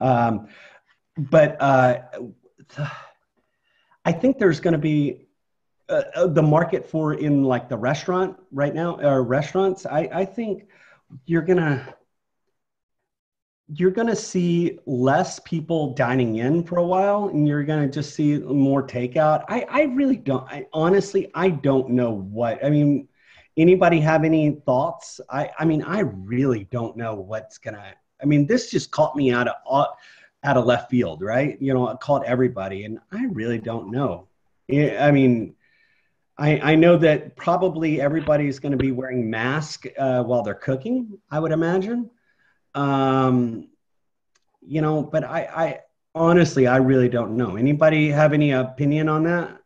Um, but I think there's going to be the market for in like the restaurant right now, or restaurants. I think you're gonna you're going to see less people dining in for a while, and you're going to just see more takeout. I really don't, honestly, I don't know what, I mean, anybody have any thoughts? I mean, I really don't know what's going to, I mean, this just caught me out of left field, right? You know, it caught everybody, and I really don't know. I mean, I know that probably everybody's going to be wearing masks while they're cooking, I would imagine. Um, but I honestly, I really don't know. Anybody have any opinion on that?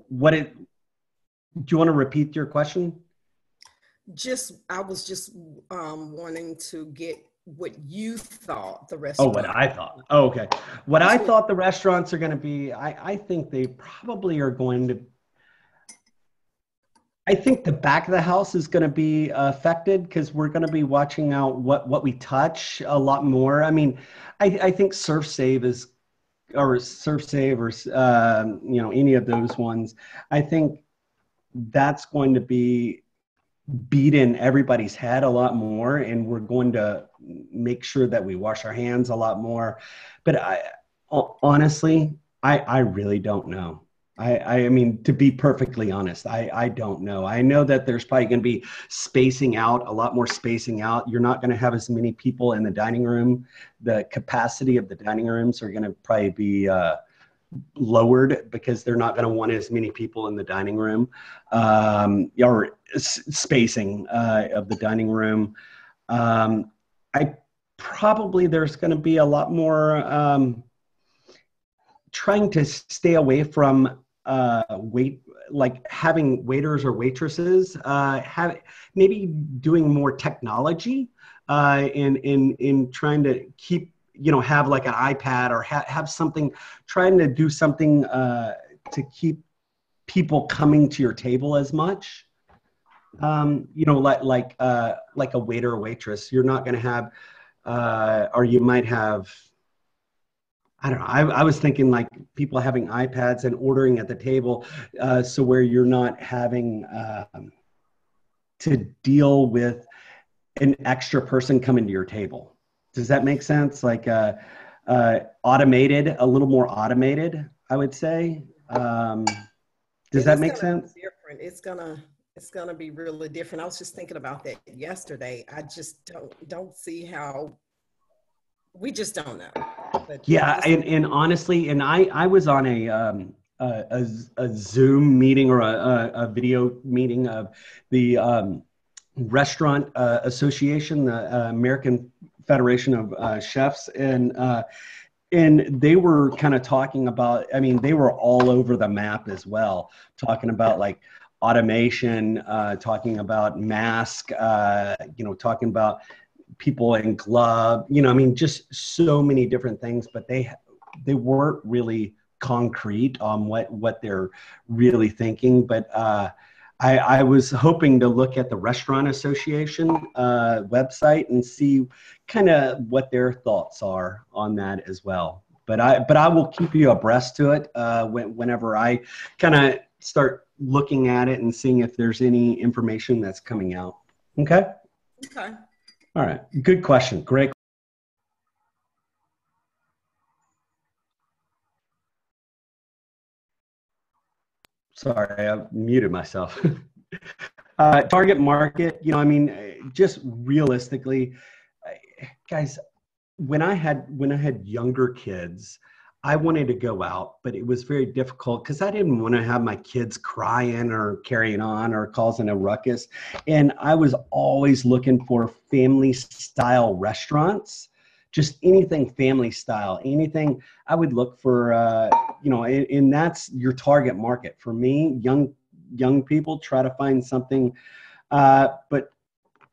What it, do you want to repeat your question? I was just wanting to get what you thought the Oh, what restaurant. I thought. Oh, okay. What Just I what, thought the restaurants are going to be, I think they probably are going to, I think the back of the house is going to be affected because we're going to be watching out what we touch a lot more. I mean, I think Surf Save is, or Surf Save, or any of those ones. I think that's going to be beat in everybody's head a lot more, and we're going to make sure that we wash our hands a lot more. But honestly, I really don't know. I mean, to be perfectly honest, I don't know. I know that there's probably going to be spacing out, a lot more spacing out. You're not going to have as many people in the dining room. The capacity of the dining rooms are going to probably be lowered because they're not going to want as many people in the dining room, or spacing of the dining room. I probably there's going to be a lot more trying to stay away from wait, like having waiters or waitresses, have maybe doing more technology in trying to keep, have like an iPad, or have something, trying to do something to keep people coming to your table as much. Like a waiter or waitress, you're not going to have, or you might have, I don't know. I was thinking like people having iPads and ordering at the table, so where you're not having to deal with an extra person coming to your table. Does that make sense? Like automated, a little more automated, I would say. Does it that is make gonna be sense? different. It's gonna be really different. I was just thinking about that yesterday. I just don't see how we just don't know. But Yeah, just and honestly, and I was on a Zoom meeting, or a video meeting of the Restaurant Association, the American Federation of Chefs, and they were kind of talking about. I mean, they were all over the map as well, talking about like automation, talking about mask, talking about people in glove, I mean, just so many different things, but they weren't really concrete on what they're really thinking. But I was hoping to look at the Restaurant Association website and see kind of what their thoughts are on that as well. But I will keep you abreast to it whenever I kind of start looking at it and seeing if there's any information that's coming out. Okay. okay. All right. Good question. Great. Sorry, I muted myself. Target market, I mean, just realistically, guys, when I had younger kids, I wanted to go out, but it was very difficult because I didn't want to have my kids crying or carrying on or causing a ruckus. And I was always looking for family style restaurants, just anything family style, anything. I would look for, and that's your target market. For me, young people, try to find something. But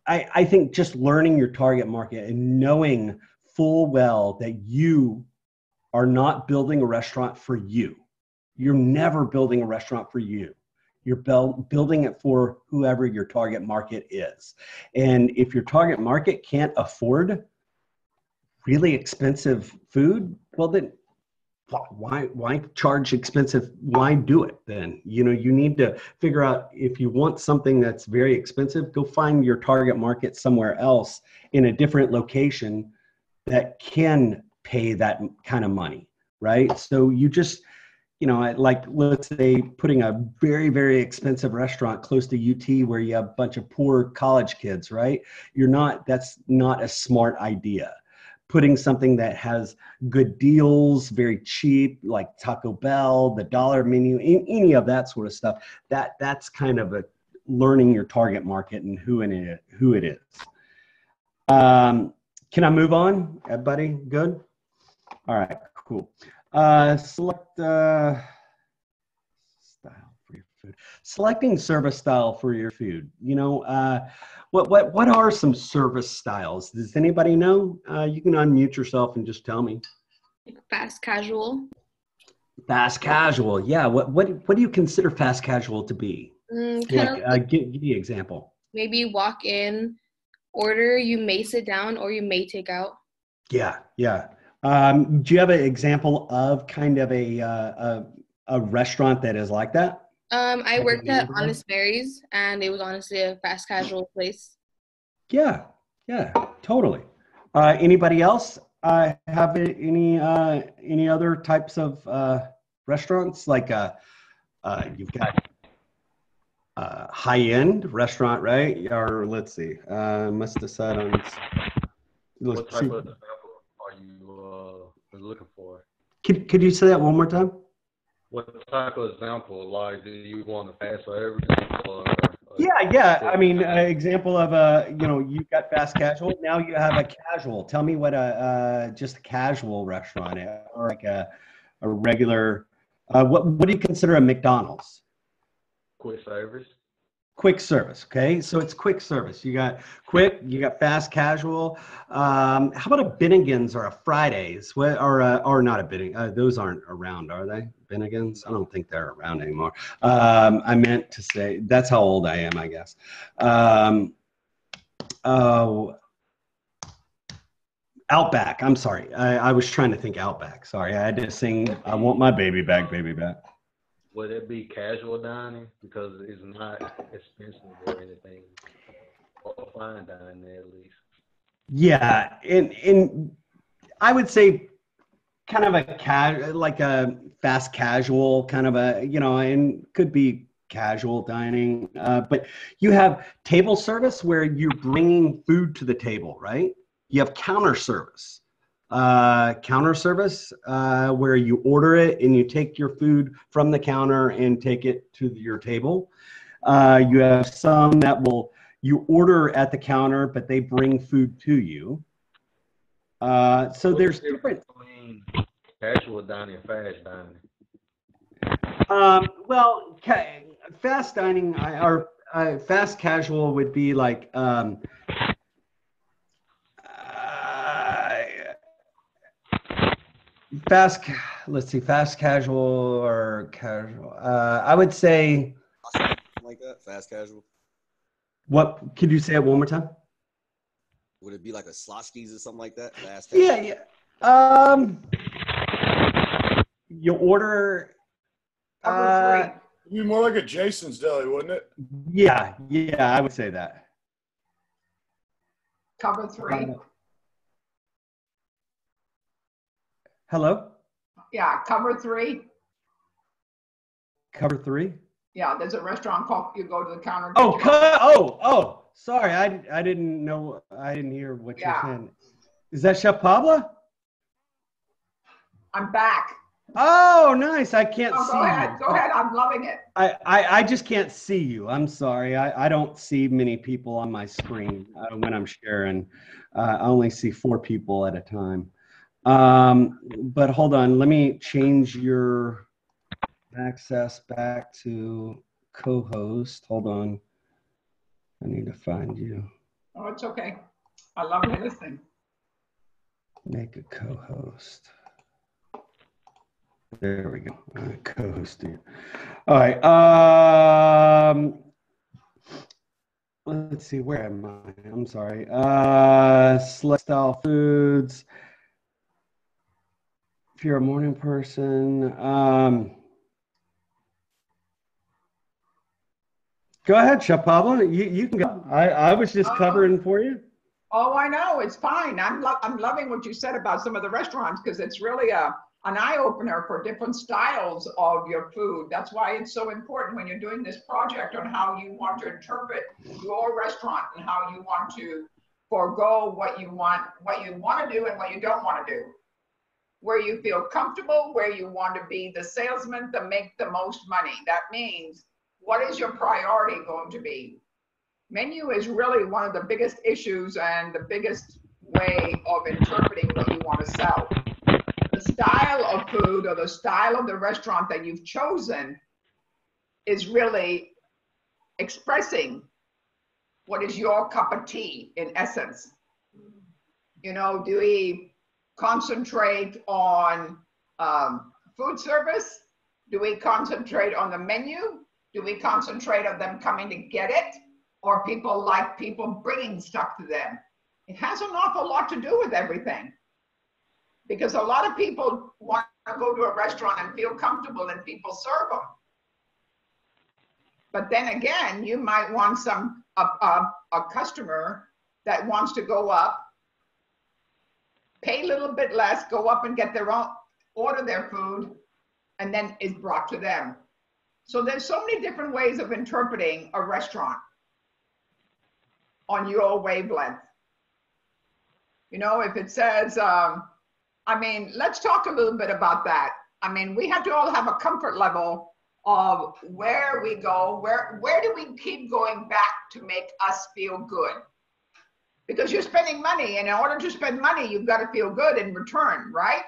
I think just learning your target market and knowing full well that you are not building a restaurant for you. You're never building a restaurant for you. You're building it for whoever your target market is. And if your target market can't afford really expensive food, well then why charge expensive? Why do it then? You know, you need to figure out if you want something that's very expensive, go find your target market somewhere else in a different location that can pay that kind of money, right? So you just, you know, like let's say putting a very, very expensive restaurant close to UT where you have a bunch of poor college kids, right? That's not a smart idea. Putting something that has good deals, very cheap, like Taco Bell, the dollar menu, any of that sort of stuff, that's kind of a learning your target market and who it is. Can I move on, everybody? Good? All right, cool. Select style for your food. Selecting service style for your food. You know, what are some service styles? Does anybody know? You can unmute yourself and just tell me. Fast casual. Fast casual. Yeah. What do you consider fast casual to be? Like, give me an example. Maybe walk in, order. You may sit down or you may take out. Yeah. Yeah. Do you have an example of kind of a restaurant that is like that? I worked at Honest Mary's, and it was honestly a fast casual place. Yeah, yeah, totally. Anybody else have any other types of restaurants? Like you've got high-end restaurant, right? Or let's see, must decide on. What type of example are you looking for? Could you say that one more time? What type of example? Like, do you want a fast service? Yeah. I mean, an example of you know, you've got fast casual. Now you have a casual. Tell me what just a casual restaurant is, or like a regular. What do you consider a McDonald's? Quick service. Quick service. Okay, so it's quick service. You got quick. You got fast casual. How about a Bennigan's or a Fridays? Or not a Bennigan's? Those aren't around, are they? Bennigan's? I don't think they're around anymore. I meant to say that's how old I am, I guess. Oh, Outback. I'm sorry. I was trying to think Outback. Sorry, I had to sing. I want my baby back, baby back. Would it be casual dining because it's not expensive or anything, or fine dining at least? Yeah, and I would say kind of like a fast casual kind of a, you know, and could be casual dining, but you have table service where you're bringing food to the table, right? You have counter service. Where you order it and you take your food from the counter and take it to your table. You have some that you order at the counter, but they bring food to you. So there's different between casual dining and fast dining. Well, fast dining or fast casual would be like fast casual or casual. I would say like that, fast casual. What could you say it one more time? Would it be like a Slotsky's or something like that? Fast casual? Yeah. You order. It'd be more like a Jason's Deli, wouldn't it? Yeah, I would say that. Cover 3. Hello? Yeah, Cover 3. Cover 3? Yeah, there's a restaurant called, you go to the counter. Oh, sorry. I didn't know. I didn't hear what you're saying. Is that Chef Pablo? I'm back. Oh, nice. I can't see you. Go ahead. I'm loving it. I just can't see you. I'm sorry. I don't see many people on my screen when I'm sharing. I only see 4 people at a time. But hold on. Let me change your access back to co-host. Hold on. I need to find you. Oh, it's okay. I love listening. Make a co-host. There we go. Co-host you. All right. Let's see. Where am I? I'm sorry. Select style foods. if you're a morning person, go ahead, Chef Pablo. You can go. I was just covering for you. Oh, I know, it's fine. I'm loving what you said about some of the restaurants because it's really an eye opener for different styles of your food. That's why it's so important when you're doing this project on how you want to interpret your restaurant and how you want to forego what you want to do and what you don't want to do. Where you feel comfortable, where you want to be the salesman to make the most money. That means, what is your priority going to be? Menu is really one of the biggest issues and the biggest way of interpreting what you want to sell. The style of food or the style of the restaurant that you've chosen is really expressing what is your cup of tea in essence. You know, do we concentrate on food service? Do we concentrate on the menu? Do we concentrate on them coming to get it? Or people like people bringing stuff to them? It has an awful lot to do with everything. Because a lot of people want to go to a restaurant and feel comfortable and people serve them. But then again, you might want a customer that wants to go up, pay a little bit less, go up and get their own, order their food, and then it's brought to them. So there's so many different ways of interpreting a restaurant on your wavelength. You know, if it says, I mean, let's talk a little bit about that. I mean, we have to all have a comfort level of where we go, where do we keep going back to make us feel good? Because you're spending money, and in order to spend money, you've got to feel good in return, right?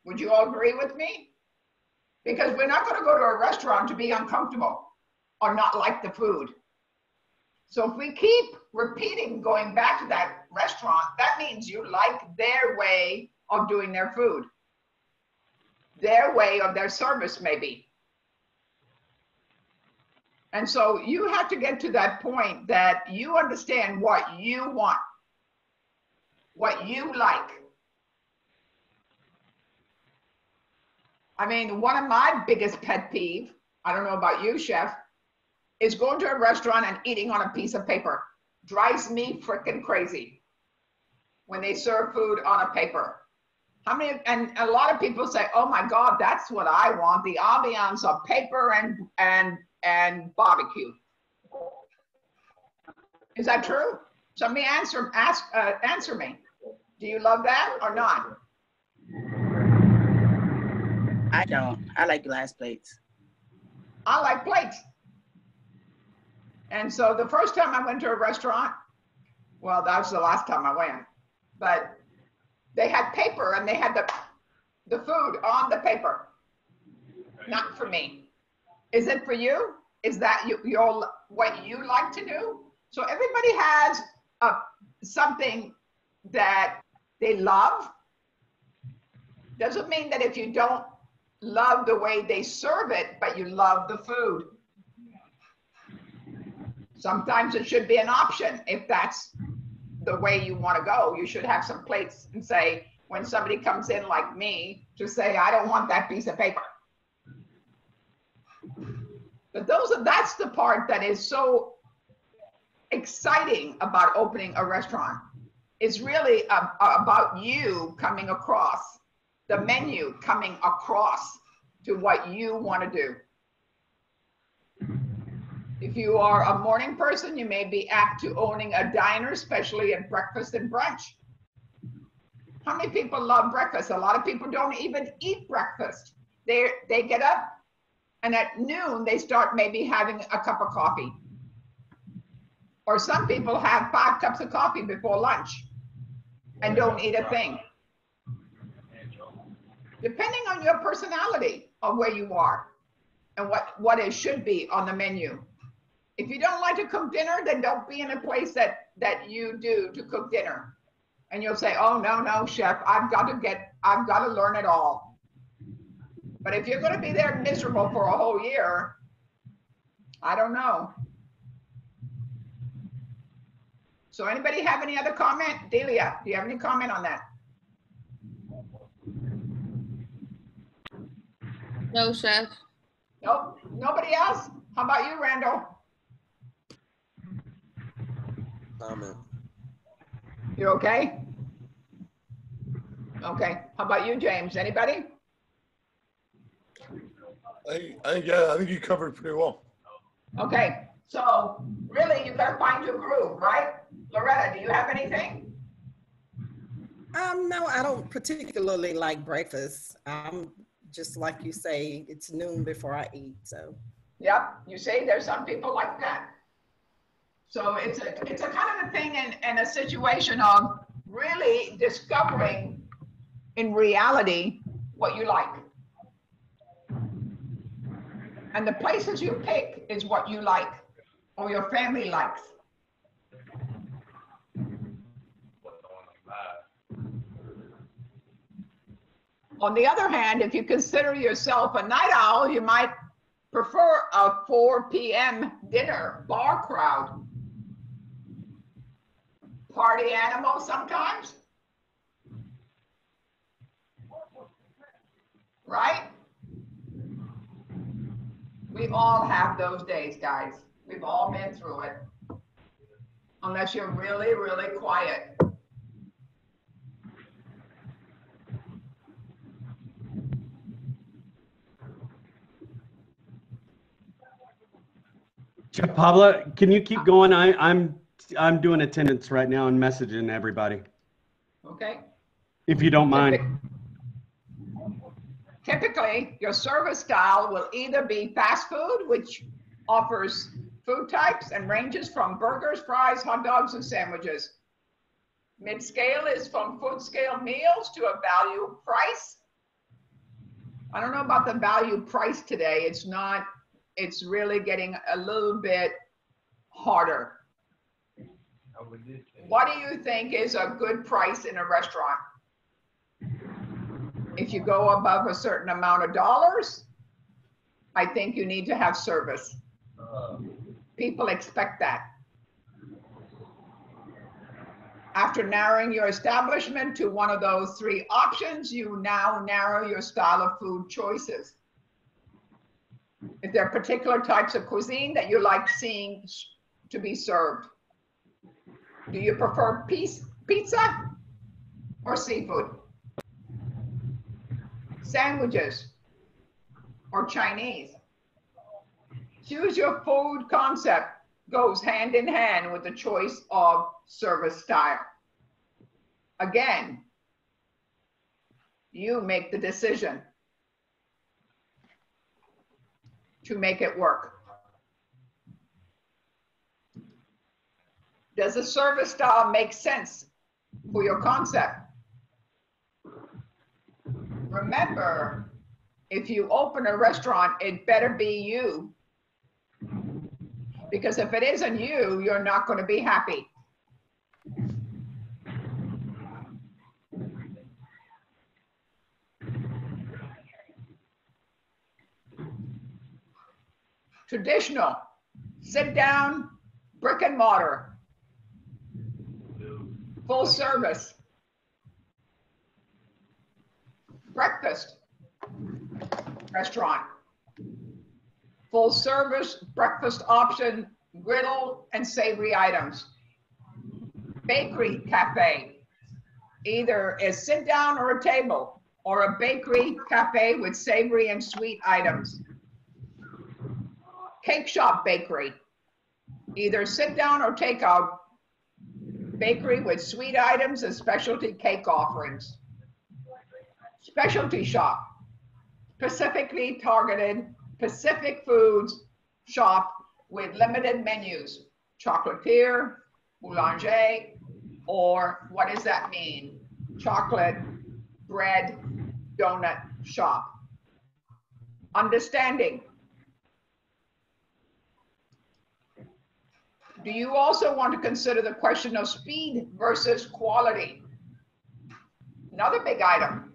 Would you all agree with me? Because we're not going to go to a restaurant to be uncomfortable or not like the food. So if we keep repeating going back to that restaurant, that means you like their way of doing their food, their way of their service maybe. And so you have to get to that point that you understand what you want, what you like. I mean, one of my biggest pet peeve, I don't know about you, Chef, is going to a restaurant and eating on a piece of paper. Drives me freaking crazy when they serve food on a paper. How many, and a lot of people say, oh my God, that's what I want, the ambiance of paper and barbecue. Is that true? Somebody answer me. Do you love that or not? I don't. I like glass plates. I like plates. And so the first time I went to a restaurant, well, that was the last time I went, but they had paper and they had the food on the paper. Not for me. Is it for you? Is that what you like to do? So everybody has something that they love. Doesn't mean that if you don't love the way they serve it, but you love the food. Sometimes it should be an option. If that's the way you want to go, you should have some plates and say, when somebody comes in like me, to say, I don't want that piece of paper. But that's the part that is so exciting about opening a restaurant. It's really about you coming across, the menu coming across to what you want to do. If you are a morning person, you may be apt to owning a diner, especially at breakfast and brunch. How many people love breakfast? A lot of people don't even eat breakfast. They get up and at noon, they start maybe having a cup of coffee. Or some people have 5 cups of coffee before lunch and don't eat a thing. Depending on your personality of where you are and what it should be on the menu. If you don't like to cook dinner, then don't be in a place that you do to cook dinner. And you'll say, oh, no, chef, I've got to learn it all. But if you're going to be there miserable for a whole year, I don't know. So anybody have any other comment? Delia, do you have any comment on that? No, chef. Nope. Nobody else? How about you, Randall? Comment. You okay? Okay. How about you, James? Anybody? I think you covered pretty well. Okay. So really, you gotta find your groove, right? Loretta, do you have anything? No, I don't particularly like breakfast. Just like you say, it's noon before I eat. So Yep. You say there's some people like that. So it's a kind of a thing and a situation of really discovering in reality what you like. And the places you pick is what you like or your family likes. On the other hand, if you consider yourself a night owl, you might prefer a 4 p.m. dinner bar crowd. Party animal sometimes. Right? We all have those days, guys. We've all been through it. Unless you're really, really quiet. Pablo, can you keep going? I'm doing attendance right now and messaging everybody, Okay. if you don't mind. Typically, your service style will either be fast food, which offers food types and ranges from burgers, fries, hot dogs, and sandwiches. Mid-scale is from food scale meals to a value price. I don't know about the value price today. It's not, it's really getting a little bit harder. What do you think is a good price in a restaurant? If you go above a certain amount of dollars, I think you need to have service. People expect that. After narrowing your establishment to one of those three options, you now narrow your style of food choices. If there are particular types of cuisine that you like seeing to be served, do you prefer pizza or seafood? Sandwiches or Chinese? Choose your food concept goes hand in hand with the choice of service style. Again, you make the decision to make it work. Does the service style make sense for your concept? Remember, if you open a restaurant, it better be you. Because if it isn't you, you're not going to be happy. Traditional, sit down, brick and mortar, full service, breakfast restaurant, full service breakfast option, griddle and savory items. Bakery cafe, either a sit down or a table, or a bakery cafe with savory and sweet items. Cake shop bakery, either sit down or takeout bakery with sweet items and specialty cake offerings. Specialty shop, specifically targeted Pacific foods shop with limited menus, chocolatier, boulanger, or what does that mean? Chocolate, bread, donut shop. Understanding. Do you also want to consider the question of speed versus quality? Another big item.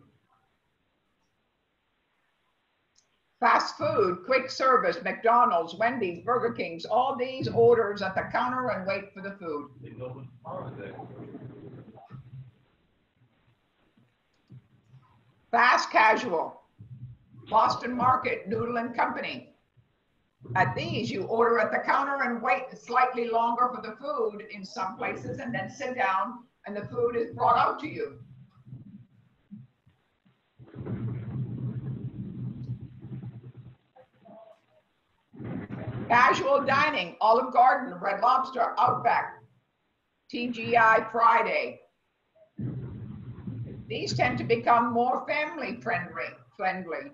Fast food, quick service, McDonald's, Wendy's, Burger King's, all these orders at the counter and wait for the food. Fast casual, Boston Market, Noodle and Company. At these, you order at the counter and wait slightly longer for the food in some places, and then sit down and the food is brought out to you. Casual dining, Olive Garden, Red Lobster, Outback, TGI Friday. These tend to become more family friendly.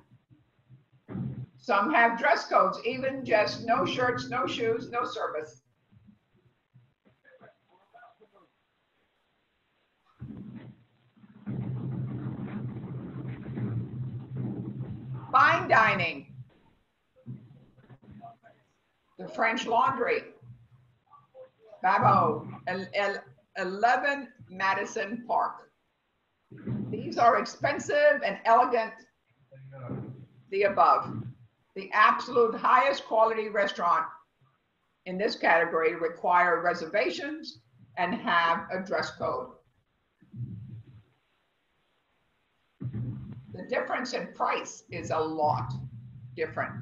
Some have dress codes, even just no shirts, no shoes, no service. Fine dining. The French Laundry, Babbo, 11 Madison Park. These are expensive and elegant, the above. The absolute highest quality restaurant in this category require reservations and have a dress code. The difference in price is a lot different.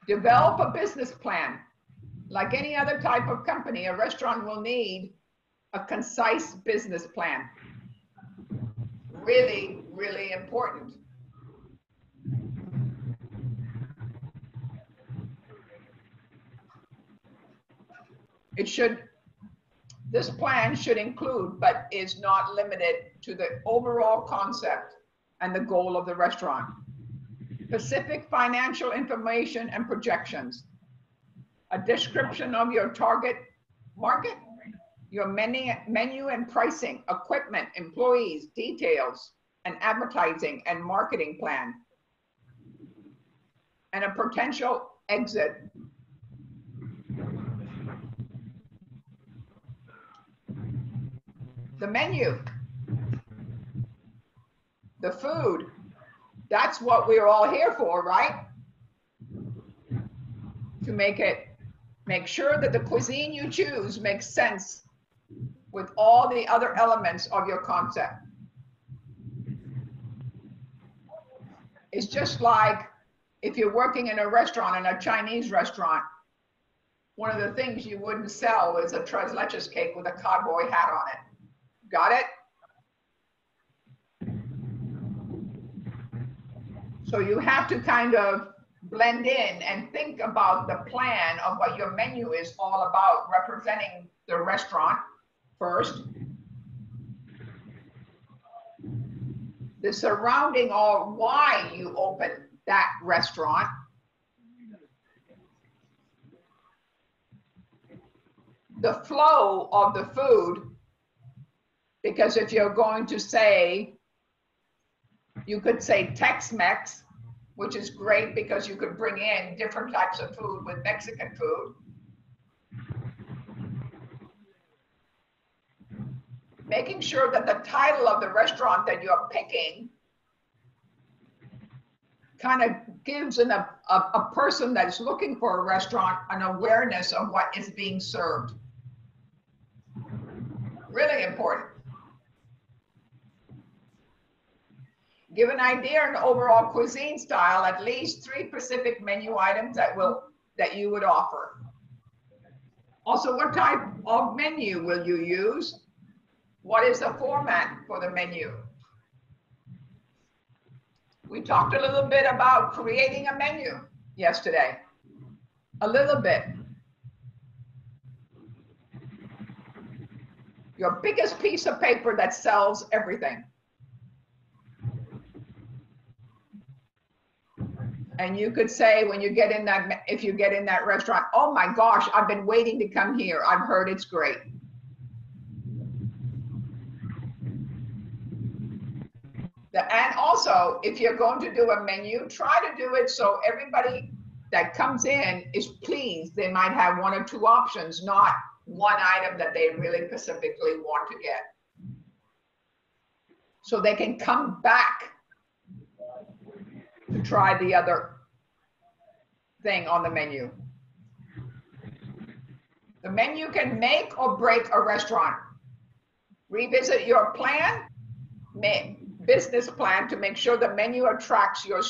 Develop a business plan. Like any other type of company, a restaurant will need a concise business plan. Really, really important. This plan should include, but is not limited to, the overall concept and the goal of the restaurant. Specific financial information and projections, a description of your target market, your menu and pricing, equipment, employees, details, and advertising and marketing plan, and a potential exit. The menu, the food, that's what we're all here for, right? To make sure that the cuisine you choose makes sense with all the other elements of your concept. It's just like if you're working in a restaurant, in a Chinese restaurant, one of the things you wouldn't sell is a tres leches cake with a cowboy hat on it. Got it? So you have to kind of blend in and think about the plan of what your menu is all about, representing the restaurant first, the surrounding or why you open that restaurant, the flow of the food, because if you're going to say, you could say Tex-Mex, which is great because you could bring in different types of food with Mexican food. Making sure that the title of the restaurant that you're picking kind of gives a person that's looking for a restaurant an awareness of what is being served. Really important. Give an idea on overall cuisine style, at least 3 specific menu items that you would offer. Also, what type of menu will you use? What is the format for the menu? We talked a little bit about creating a menu yesterday. A little bit. Your biggest piece of paper that sells everything. And you could say when you get in that, if you get in that restaurant, oh my gosh, I've been waiting to come here. I've heard it's great. And also, if you're going to do a menu, try to do it so everybody that comes in is pleased. They might have 1 or 2 options, not one item that they really specifically want to get. So they can come back to try the other thing on the menu. The menu can make or break a restaurant. Revisit your plan business plan to make sure the menu attracts your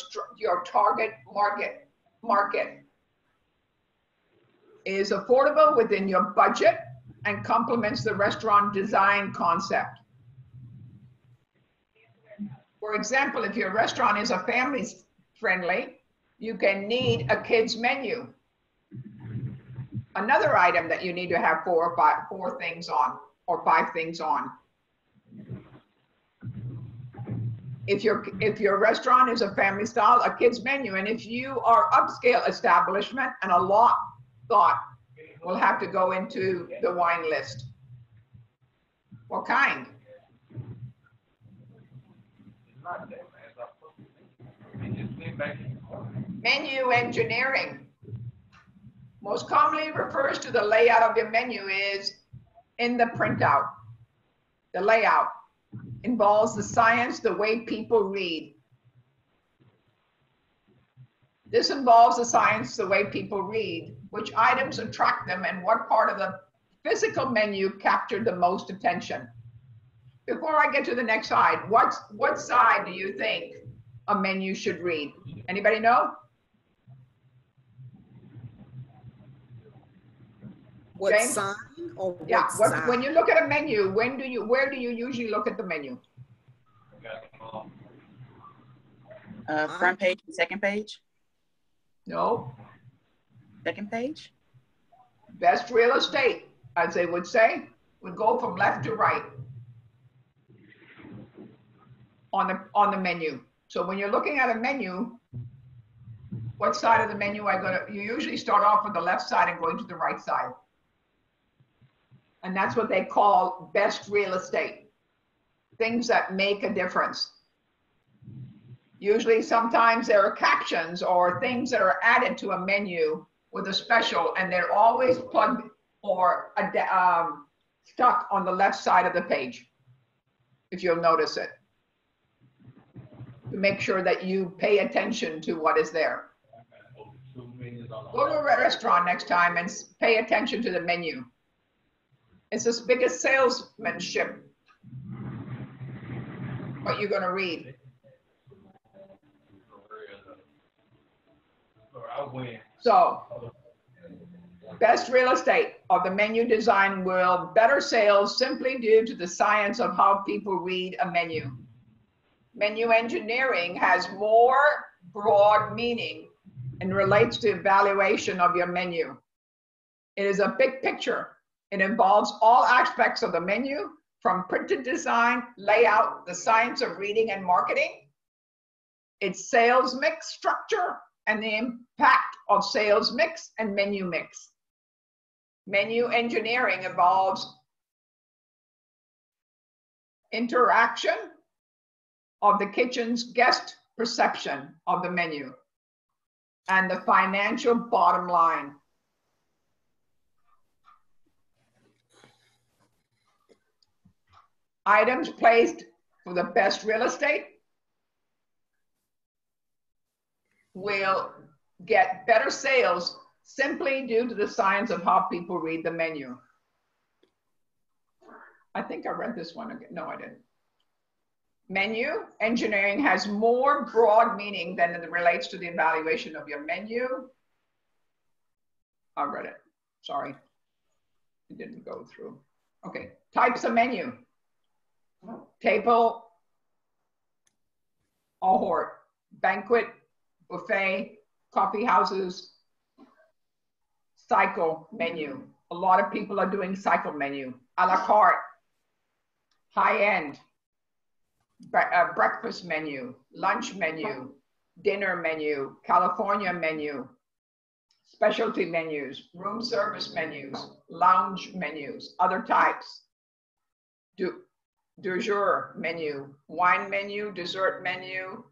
target market, is affordable within your budget, and complements the restaurant design concept. For example, if your restaurant is a family friendly, you can need a kids menu. Another item that you need to have four things on, or 5 things on. If your restaurant is a family style, a kids menu, and if you are upscale establishment, and a lot thought will have to go into the wine list. What kind? Menu engineering. Most commonly refers to the layout of your menu is in the printout. The layout involves the science, the way people read. This involves the science, the way people read, which items attract them, and what part of the physical menu captured the most attention. Before I get to the next slide, what side do you think a menu should read? Anybody know? What James? sign or what Yeah, side? when you look at a menu, where do you usually look at the menu? Front page, second page, No, second page. best real estate, as they would say, would go from left to right on the menu. So when you're looking at a menu, what side of the menu you usually start off with the left side and going to the right side. And that's what they call best real estate. Things that make a difference. Usually sometimes there are captions or things that are added to a menu with a special, and they're always plugged or stuck on the left side of the page, if you'll notice it. To make sure that you pay attention to what is there. Go to a restaurant next time and pay attention to the menu. It's the biggest salesmanship, what you're going to read. So, best real estate of the menu design will better sales simply due to the science of how people read a menu. Menu engineering has more broad meaning and relates to evaluation of your menu. It is a big picture. It involves all aspects of the menu, from printed design, layout, the science of reading and marketing, its sales mix structure, and the impact of sales mix and menu mix. Menu engineering involves interaction of the kitchen's guest perception of the menu and the financial bottom line. Items placed for the best real estate will get better sales simply due to the science of how people read the menu. I think I read this one again. No, I didn't. Menu engineering has more broad meaning than it relates to the evaluation of your menu. I read it. Sorry. It didn't go through. Okay. Types of menu. Table, au hort, banquet, buffet, coffee houses, cycle menu. A lot of people are doing cycle menu. A la carte, high-end, breakfast menu, lunch menu, dinner menu, California menu, specialty menus, room service menus, lounge menus, other types. Du jour menu, wine menu, dessert menu,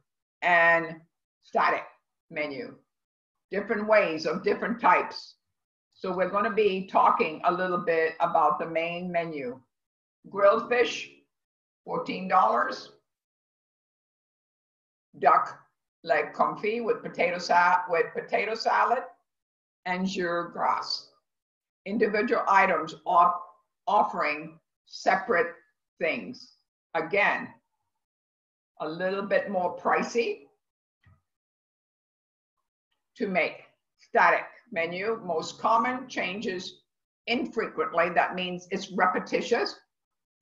and static menu. Different ways of different types. So we're going to be talking a little bit about the main menu. Grilled fish, $14. Duck leg confit with potato salad and jour gras. Individual items offering separate things. Again, a little bit more pricey to make. Static menu, most common, changes infrequently. That means it's repetitious.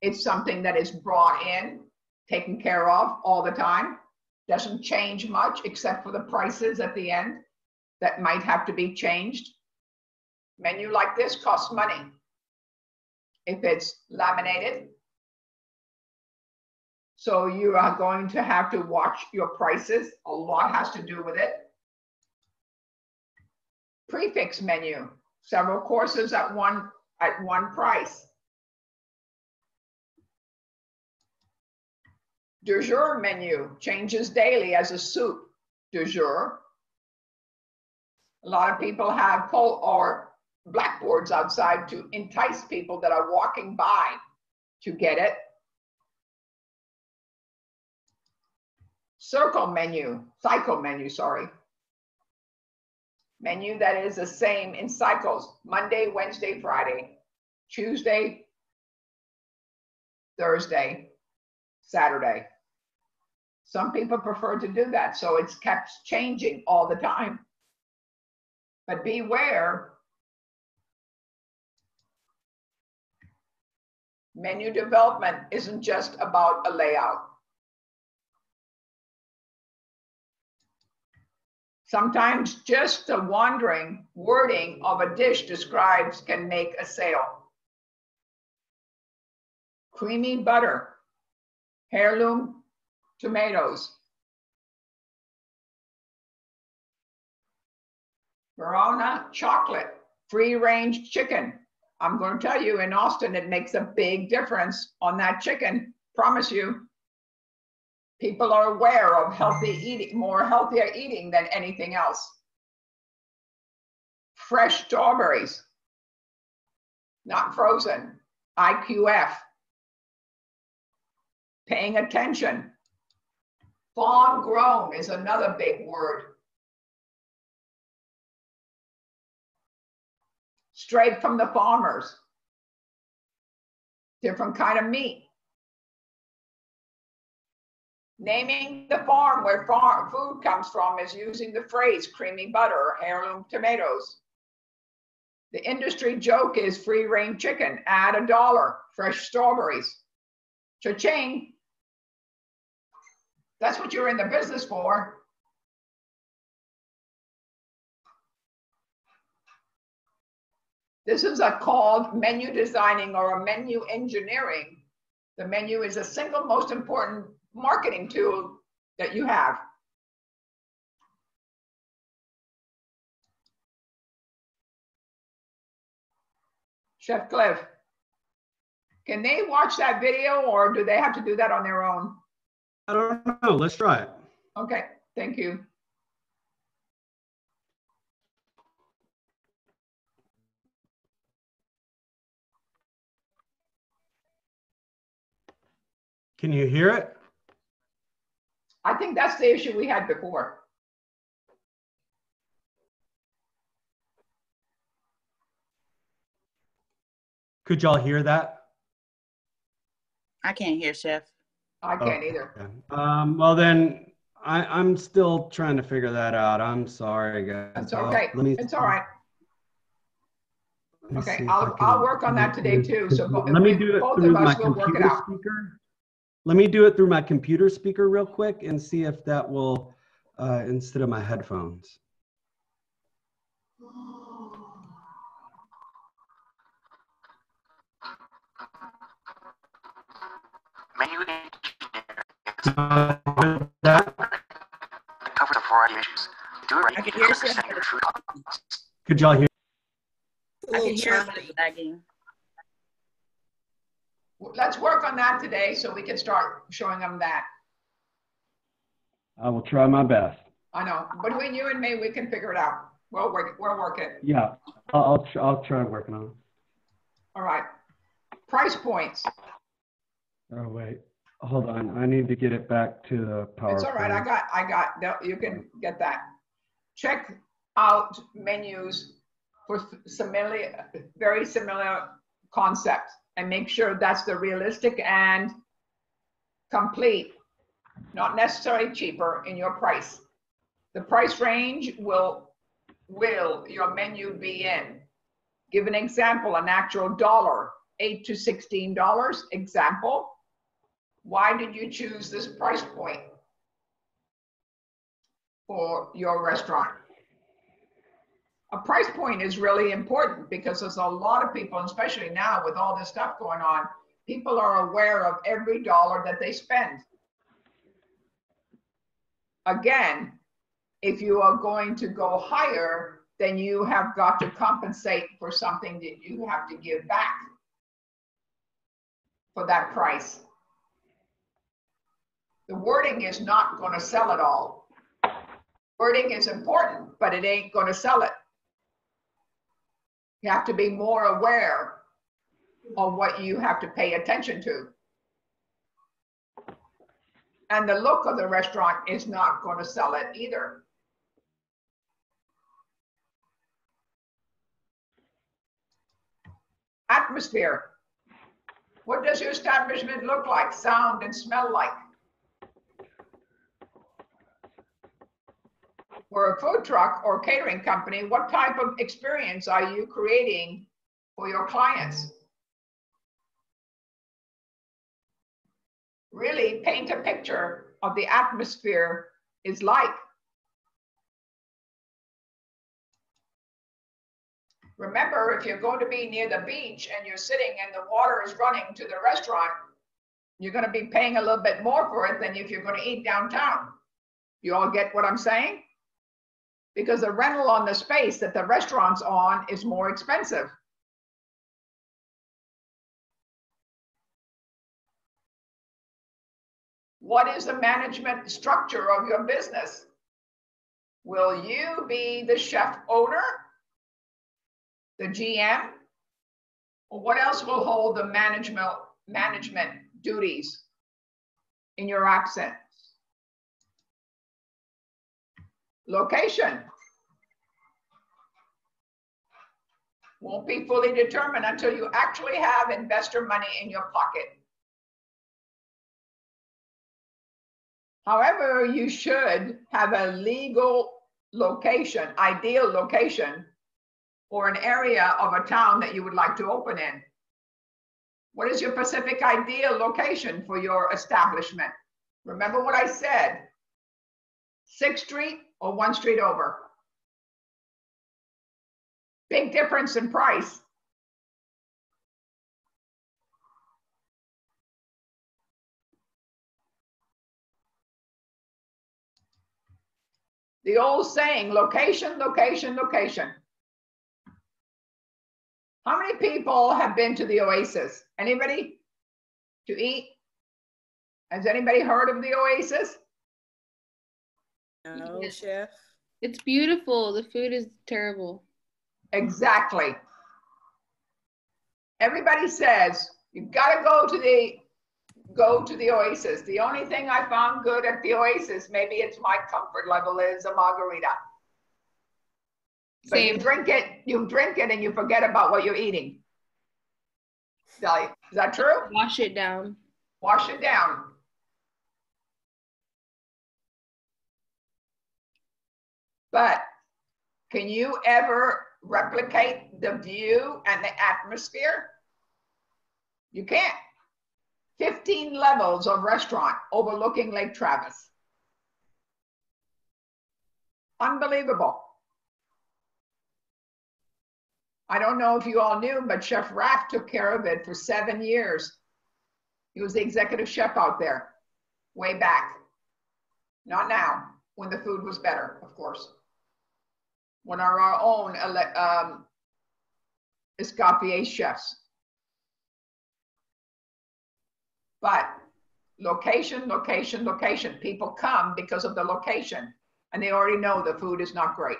It's something that is brought in, taken care of all the time. Doesn't change much except for the prices at the end that might have to be changed. Menu like this costs money. If it's laminated, so you are going to have to watch your prices. A lot has to do with it. Prefix menu, several courses at one price. Du jour menu, changes daily as a soup. Du jour. A lot of people have pull or blackboards outside to entice people that are walking by to get it. Cycle menu, sorry. Menu that is the same in cycles: Monday, Wednesday, Friday, Tuesday, Thursday, Saturday. Some people prefer to do that, so it's kept changing all the time. But beware, menu development isn't just about a layout. Sometimes just the wandering wording of a dish describes can make a sale. Creamy butter, heirloom tomatoes, Verona chocolate, free-range chicken. I'm going to tell you, in Austin, it makes a big difference on that chicken, promise you. People are aware of healthy eating, more healthier eating than anything else. Fresh strawberries, not frozen. IQF. Paying attention. Farm grown is another big word. Straight from the farmers. Different kind of meat. Naming the farm where food comes from is using the phrase creamy butter or heirloom tomatoes. The industry joke is free-range chicken, add $1, fresh strawberries. Cha-ching. That's what you're in the business for. This is called menu designing or a menu engineering. The menu is the single most important marketing tool that you have. Chef Cliff, can they watch that video or do they have to do that on their own? I don't know. Let's try it. Okay, thank you. Can you hear it? I think that's the issue we had before. Could y'all hear that? I can't hear, Chef. I can't either. Okay. Well, then I'm still trying to figure that out. I'm sorry, guys. That's okay. It's all right. Okay, see I'll work on that today too. So let me do it both through of my us will work it computer out. speaker. Let me do it through my computer speaker real quick and see if that will, instead of my headphones. Menu engineering covers a variety of issues. Do it right. I can hear Chef. Your food costs. Could y'all hear? I can hear it lagging. Let's work on that today so we can start showing them that. I will try my best. I know. Between you and me, we can figure it out. We'll work it. Yeah, I'll try working on it. All right. Price points. Oh wait, hold on. I need to get it back to the PowerPoint. It's all right. I got. You can get that. Check out menus for very similar concepts, and make sure that's the realistic and complete not necessarily cheaper in your price. The price range will your menu be in. Give an example, an actual dollar, $8 to $16 example. Why did you choose this price point for your restaurant? A price point is really important because there's a lot of people, especially now with all this stuff going on, people are aware of every dollar that they spend. Again, if you are going to go higher, then you have got to compensate for something that you have to give back for that price. The wording is not going to sell it all. Wording is important, but it ain't going to sell it. You have to be more aware of what you have to pay attention to. And the look of the restaurant is not going to sell it either. Atmosphere. What does your establishment look like, sound and smell like? For a food truck or catering company, what type of experience are you creating for your clients? Really paint a picture of the atmosphere is like. Remember, if you're going to be near the beach and you're sitting and the water is running to the restaurant, you're going to be paying a little bit more for it than if you're going to eat downtown. You all get what I'm saying? Because the rental on the space that the restaurant's on is more expensive. What is the management structure of your business? Will you be the chef owner, the GM, or what else will hold the management duties in your absence? Location won't be fully determined until you actually have investor money in your pocket. However, you should have a legal location, ideal location, or an area of a town that you would like to open in. What is your specific ideal location for your establishment? Remember what I said, 6th Street or 1 street over? Big difference in price. The old saying, location, location, location. How many people have been to the Oasis? Anybody to eat? Has anybody heard of the Oasis? No, chef. It's beautiful. The food is terrible. Exactly. Everybody says you've got to go to the Oasis. The only thing I found good at the Oasis, maybe it's my comfort level, is a margarita. But you drink it and you forget about what you're eating. Is that true? Wash it down. Wash it down. But can you ever replicate the view and the atmosphere? You can't. 15 levels of restaurant overlooking Lake Travis. Unbelievable. I don't know if you all knew, but Chef Raff took care of it for 7 years. He was the executive chef out there, way back. Not now, when the food was better, of course. When our own Escoffier chefs. But location, location, location. People come because of the location, and they already know the food is not great.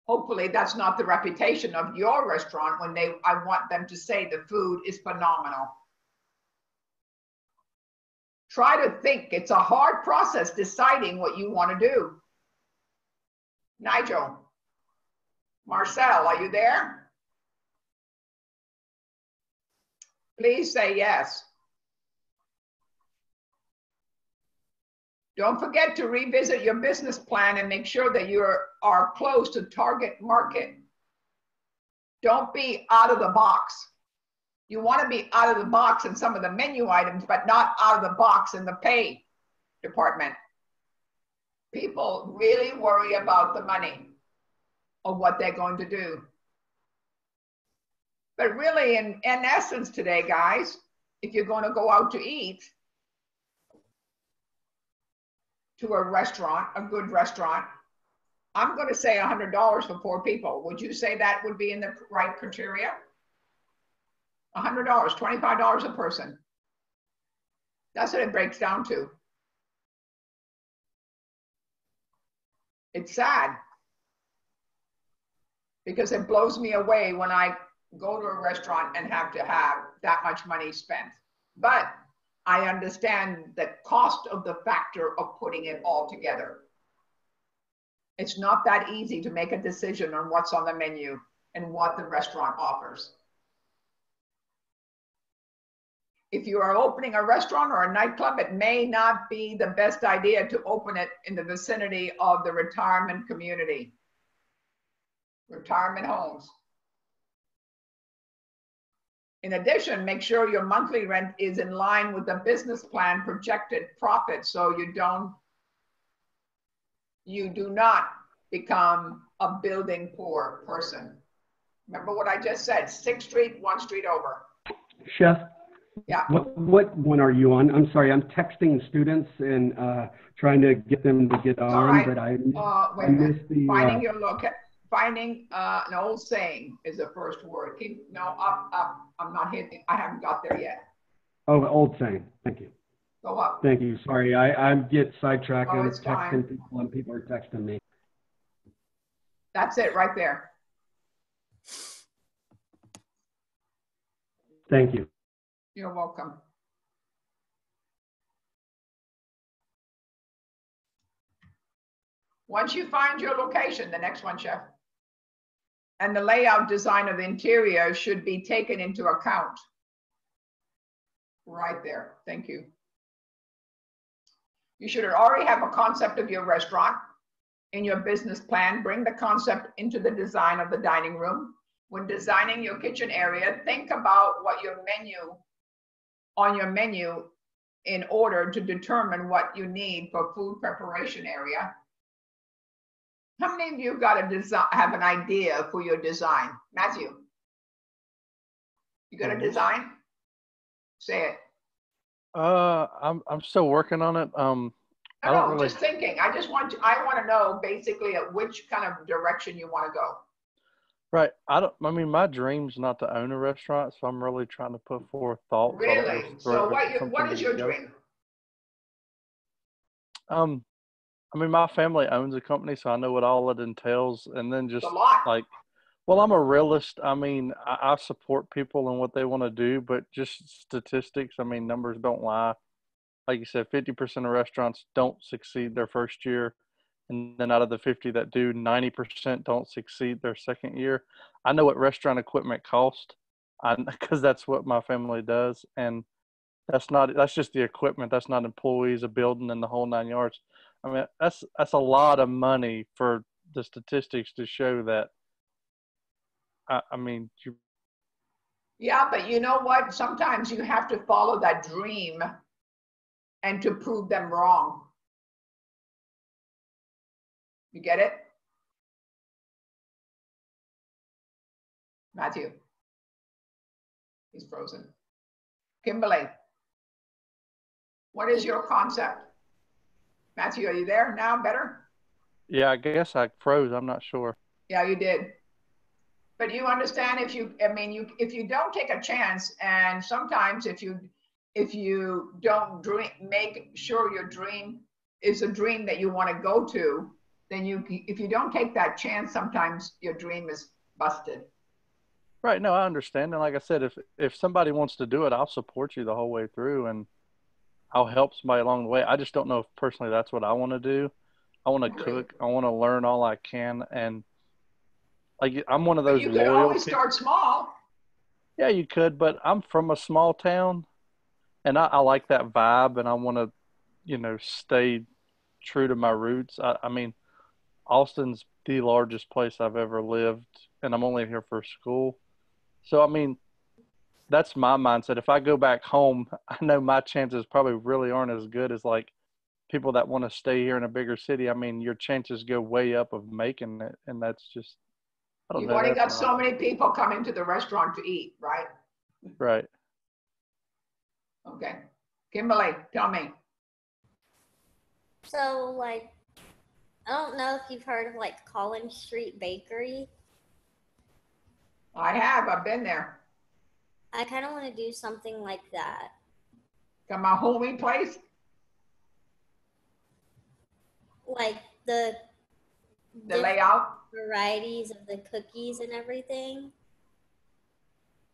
Hopefully that's not the reputation of your restaurant when I want them to say the food is phenomenal. Try to think. It's a hard process deciding what you want to do. Nigel, Marcel, are you there? Please say yes. Don't forget to revisit your business plan and make sure that you are close to target market. Don't be out of the box. You want to be out of the box in some of the menu items, but not out of the box in the pay department. People really worry about the money of what they're going to do. But really, in essence today, guys, if you're going to go out to eat to a restaurant, a good restaurant, I'm going to say $100 for 4 people. Would you say that would be in the right criteria? $100, $25 a person. That's what it breaks down to. It's sad because it blows me away when I go to a restaurant and have to have that much money spent. But I understand the cost of the factor of putting it all together. It's not that easy to make a decision on what's on the menu and what the restaurant offers. If you are opening a restaurant or a nightclub, it may not be the best idea to open it in the vicinity of the retirement community, retirement homes. In addition, make sure your monthly rent is in line with the business plan projected profit so you do not become a building poor person. Remember what I just said, 6th Street, 1 street over. Chef, yeah. What one are you on? I'm sorry, I'm texting students and trying to get them to get on, right. but I missed the... Finding your location. Finding an old saying is the first word. Up. I'm not hitting. I haven't got there yet. Oh, old saying. Thank you. Go up. Thank you. Sorry, I get sidetracked. Oh, I'm it's texting fine. people and people are texting me. That's it right there. Thank you. You're welcome. Once you find your location, the next one, Chef, and the layout design of the interior should be taken into account. Right there. Thank you. You should already have a concept of your restaurant in your business plan. Bring the concept into the design of the dining room. When designing your kitchen area, think about what your menu in order to determine what you need for food preparation area. How many of you have an idea for your design? Matthew, you got a design? Say it. I'm still working on it. Just thinking. I want to know basically at which kind of direction you want to go. Right. I mean, my dream's not to own a restaurant, so I'm really trying to put forth thoughts. Really? So what is your dream? I mean, my family owns a company, so I know what all it entails. And then just like, well, I'm a realist. I mean, I support people and what they want to do, but just statistics, I mean, numbers don't lie. Like you said, 50% of restaurants don't succeed their first year. And then out of the 50 that do, 90% don't succeed their second year. I know what restaurant equipment costs because that's what my family does. And that's just the equipment. That's not employees, a building, and the whole 9 yards. I mean, that's a lot of money for the statistics to show that. Yeah, but you know what? Sometimes you have to follow that dream and to prove them wrong. You get it? Matthew. He's frozen. Kimberly, what is your concept? Matthew, are you there now? Better? Yeah, I guess I froze. I'm not sure. Yeah, you did. But you understand if you don't take a chance, and sometimes if you don't make sure your dream is a dream that you want to go to, then if you don't take that chance, sometimes your dream is busted. Right. No, I understand. And like I said, if somebody wants to do it, I'll support you the whole way through and I'll help somebody along the way. I just don't know if personally that's what I want to do. I want to cook. I want to learn all I can. And like, I'm one of those loyal people. You could always start small. Yeah, you could, but I'm from a small town and I like that vibe and I want to, stay true to my roots. I mean, Austin's the largest place I've ever lived, and I'm only here for school. So, I mean, that's my mindset. If I go back home, I know my chances probably really aren't as good as like people that want to stay here in a bigger city. I mean, your chances go way up of making it, and that's just, I don't You've know. only That's got my so many people coming to the restaurant to eat, right? right. Okay. Kimberly, tell me. So, like, I don't know if you've heard of like Collins Street Bakery. I have. I've been there. I kind of want to do something like that. Got my homey place. Like the layout, varieties of the cookies and everything.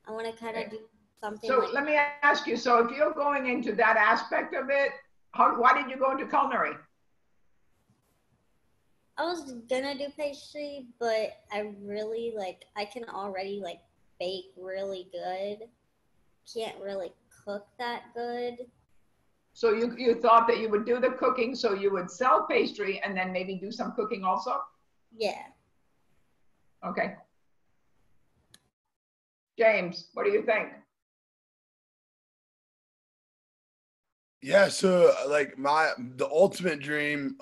I want to kind of do something. So like let me ask you. So if you're going into that aspect of it, why did you go into culinary? I was gonna do pastry, but I really like. I can already like bake really good. Can't really cook that good. So you thought that you would do the cooking, so you would sell pastry and then maybe do some cooking also? Yeah. Okay. James, what do you think? Yeah, so like the ultimate dream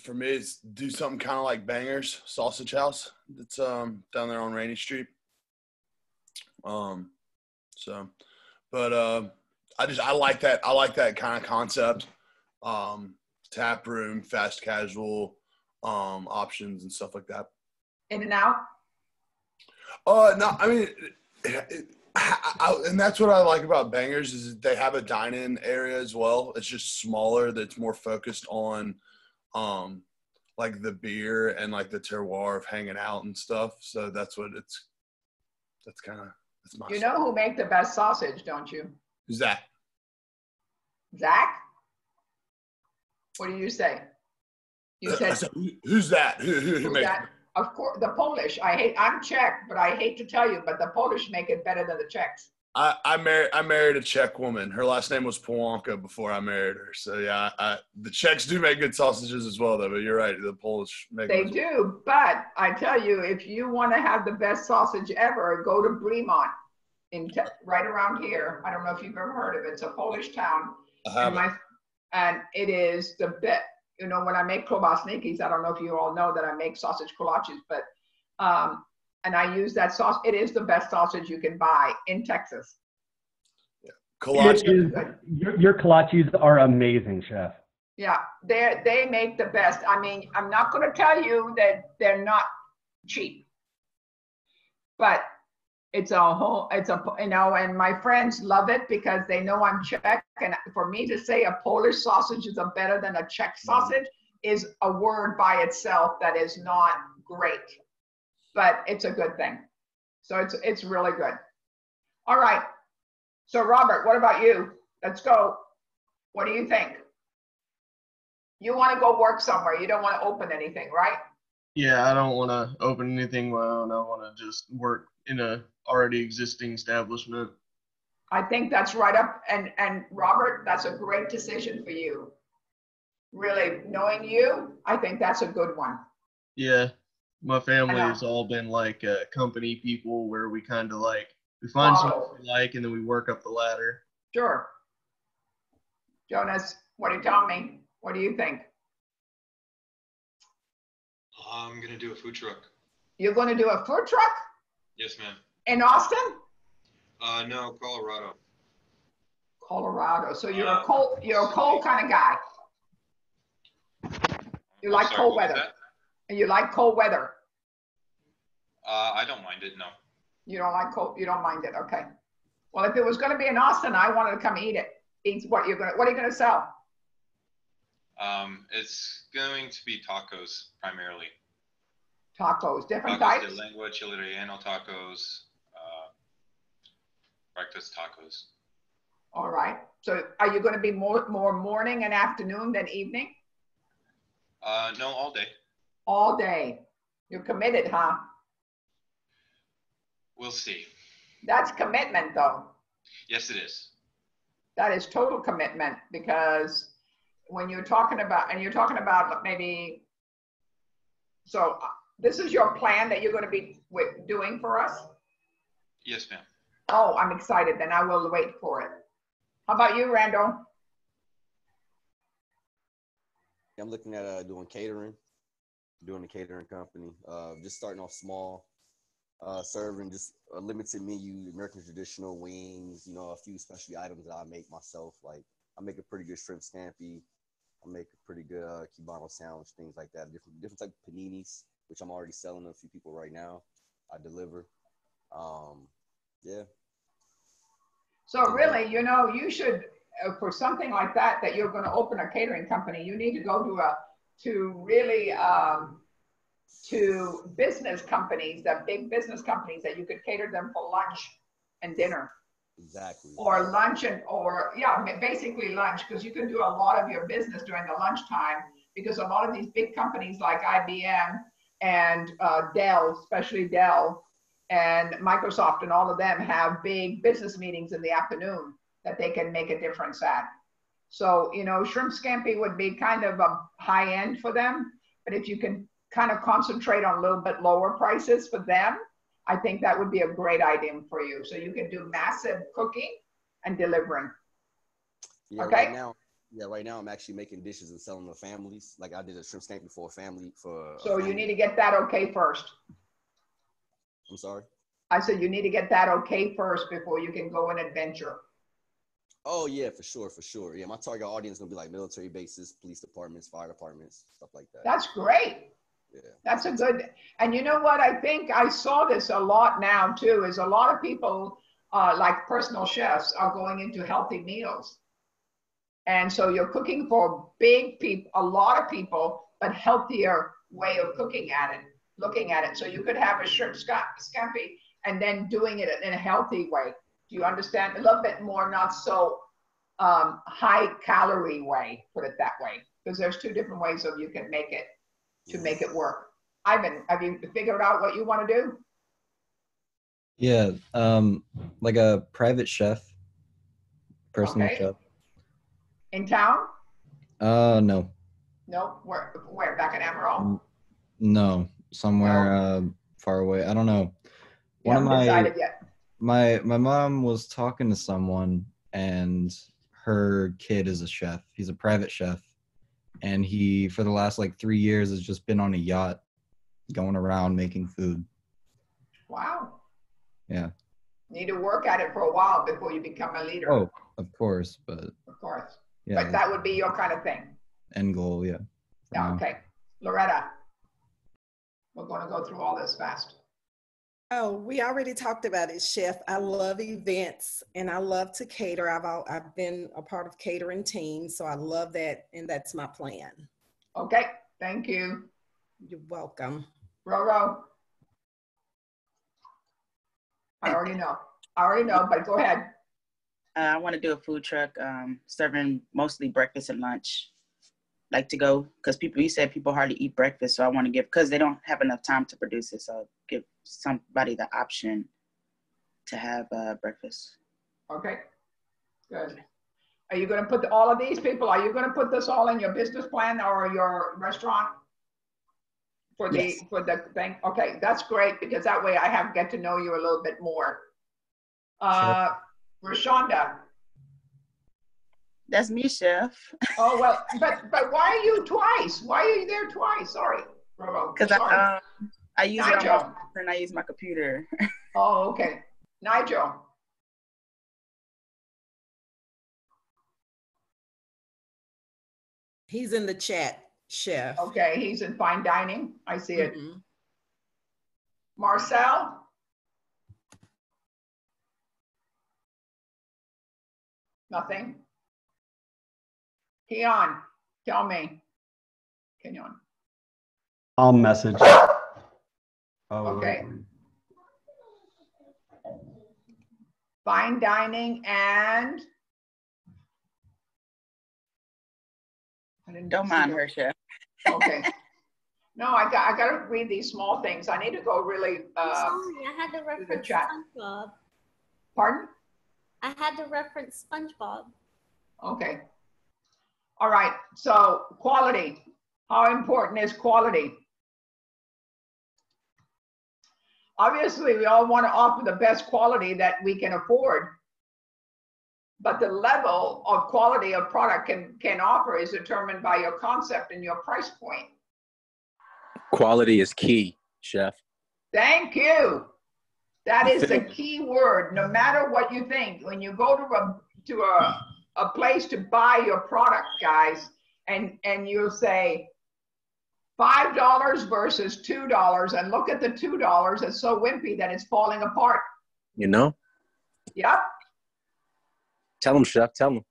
for me is do something kind of like Bangers Sausage House. That's down there on Rainy Street. I like that. I like that kind of concept. Tap room, fast casual, options and stuff like that. In and out? No, I mean, and that's what I like about Bangers is they have a dine-in area as well. It's just smaller. That's more focused on, like the beer and like the terroir of hanging out and stuff. So that's what that's my. You know who make the best sausage, don't you? Who's that? Zach? What do you say? You said who's that? Who makes that? Of course, the Polish. I'm Czech, but I hate to tell you, but the Polish make it better than the Czechs. I married a Czech woman. Her last name was Polanka before I married her. So yeah, the Czechs do make good sausages as well, though. But you're right, the Polish make. They do, but I tell you, if you want to have the best sausage ever, go to Bremont, right around here. I don't know if you've ever heard of it. It's a Polish town, and it is the best. You know, when I make klobasniki, I don't know if you all know that I make sausage kolaches, but and I use that sauce. It is the best sausage you can buy in Texas. Yeah. Kolaches. Your kolaches are amazing, Chef. Yeah, they make the best. I mean, I'm not going to tell you that they're not cheap, but it's and my friends love it because they know I'm Czech. And for me to say a Polish sausage is better than a Czech sausage is a word by itself that is not great, but it's a good thing. So it's really good. All right. So Robert, what about you? Let's go. What do you think? You want to go work somewhere. You don't want to open anything, right? Yeah, I don't want to open anything my own. I want to just work in a already existing establishment. I think that's right up. And Robert, that's a great decision for you. Really, knowing you, I think that's a good one. Yeah, my family has all been like company people where we kind of like, we find something we like and then we work up the ladder. Sure. Jonas, what are you telling me? What do you think? I'm going to do a food truck. You're going to do a food truck? Yes, ma'am. In Austin? No, Colorado. Colorado. So you're a cold kind of guy. You like cold weather. And you like cold weather. I don't mind it, no. You don't like cold, you don't mind it, okay. Well, if it was going to be in Austin, I wanted to come eat it. What are you going to sell? It's going to be tacos primarily. Tacos, different tacos types? de lengua, chile relleno tacos, breakfast tacos. All right. So are you going to be more morning and afternoon than evening? No, all day. All day. You're committed, huh? We'll see. That's commitment, though. Yes, it is. That is total commitment because when you're talking about, and you're talking about maybe, so this is your plan that you're going to be doing for us? Yes, ma'am. Oh, I'm excited. Then I will wait for it. How about you, Randall? I'm looking at doing catering, doing a catering company. Just starting off small, serving just a limited menu, American traditional wings, you know, a few specialty items that I make myself. Like I make a pretty good shrimp scampi. I make a pretty good Cubano sandwich, things like that. Different type of paninis, which I'm already selling to a few people right now. I deliver. Yeah. So really, you know, you should, for something like that, that you're going to open a catering company, you need to go to business companies, that big business companies that you could cater them for lunch and dinner. Exactly. Or lunch basically lunch, because you can do a lot of your business during the lunchtime, because a lot of these big companies like IBM and Dell, especially Dell, and Microsoft and all of them have big business meetings in the afternoon that they can make a difference at. So, you know, shrimp scampi would be kind of a high end for them, but if you can kind of concentrate on a little bit lower prices for them, I think that would be a great item for you. So you can do massive cooking and delivering. Yeah, okay. Right now I'm actually making dishes and selling to families. Like I did a shrimp scampi for a family So you need to get that okay first. I'm sorry? I said you need to get that okay first before you can go and adventure. Oh, yeah, for sure. Yeah, my target audience is going to be like military bases, police departments, fire departments, stuff like that. That's great. Yeah. That's a good, and you know what? I think I saw this a lot now too, is a lot of people like personal chefs are going into healthy meals. And so you're cooking for big people, a lot of people, but healthier way of looking at it. So you could have a shrimp scampi and then doing it in a healthy way. Do you understand? A little bit more, not so high calorie way, put it that way. Because there's two different ways of you can make it to make it work. Ivan, have you figured out what you want to do? Yeah, like a private chef, personal chef. In town? No. No, where? Back in Emerald? No, somewhere far away. I don't know. You haven't decided yet. My mom was talking to someone, and her kid is a chef. He's a private chef, and he, for the last like 3 years, has just been on a yacht, going around making food. Wow. Yeah. Need to work at it for a while before you become a leader. Oh, of course, but. Of course. Yeah. But that would be your kind of thing. End goal, yeah. Yeah. Okay. Loretta, we're going to go through all this fast. Oh, we already talked about it, Chef. I love events and I love to cater. I've been a part of catering teams, so I love that, and that's my plan. Okay, thank you. You're welcome. Roro. I already know, but go ahead. I want to do a food truck serving mostly breakfast and lunch. Like to go, because you said people hardly eat breakfast, so I want to give, because they don't have enough time to produce it, so give somebody the option to have breakfast. Okay, good. Are you going to put all of these people, are you going to put this all in your business plan or your restaurant for the, yes, for the thing? Okay, that's great, because that way I get to know you a little bit more. Sure. Rashonda. That's me, Chef. Oh, well, but why are you twice? Why are you there twice? Sorry, because I use Nigel. It on my phone and I use my computer. Oh, okay. Nigel. He's in the chat, Chef. Okay, he's in fine dining. I see it. Marcel. Nothing. Keon, tell me. Keon. I'll message. Oh, okay. Fine dining and. Don't mind her, Chef. Okay. No, I got to read these small things. I need to go really. I'm sorry, I had to reference SpongeBob. Pardon? I had to reference SpongeBob. Okay. All right, so quality. How important is quality? Obviously, we all want to offer the best quality that we can afford, but the level of quality of product can offer is determined by your concept and your price point. Quality is key, chef. Thank you. That is the key word. No matter what you think, when you go to a place to buy your product, guys, and you'll say $5 versus $2, and look at the $2, it's so wimpy that it's falling apart. You know? Yep. Tell them, chef. Tell them.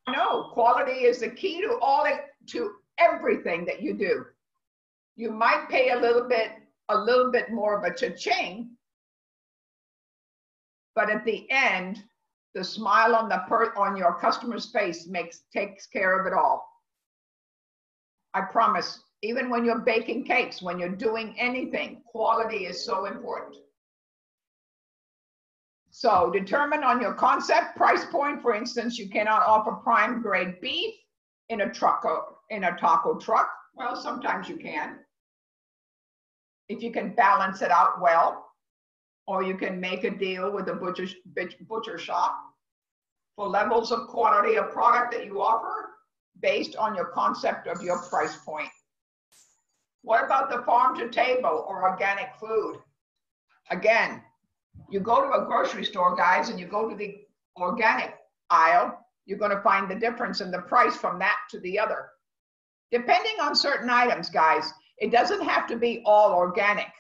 No, quality is the key to everything that you do. You might pay a little bit more of a cha-ching, but at the end, the smile on your customer's face takes care of it all. I promise. Even when you're baking cakes, when you're doing anything, quality is so important. So determine on your concept price point. For instance, you cannot offer prime grade beef in a taco truck. Well, sometimes you can, if you can balance it out well, or you can make a deal with a butcher shop for levels of quality of product that you offer based on your concept of your price point. What about the farm to table or organic food? Again, you go to a grocery store, guys, and you go to the organic aisle, you're going to find the difference in the price from that to the other. Depending on certain items, guys, it doesn't have to be all organic.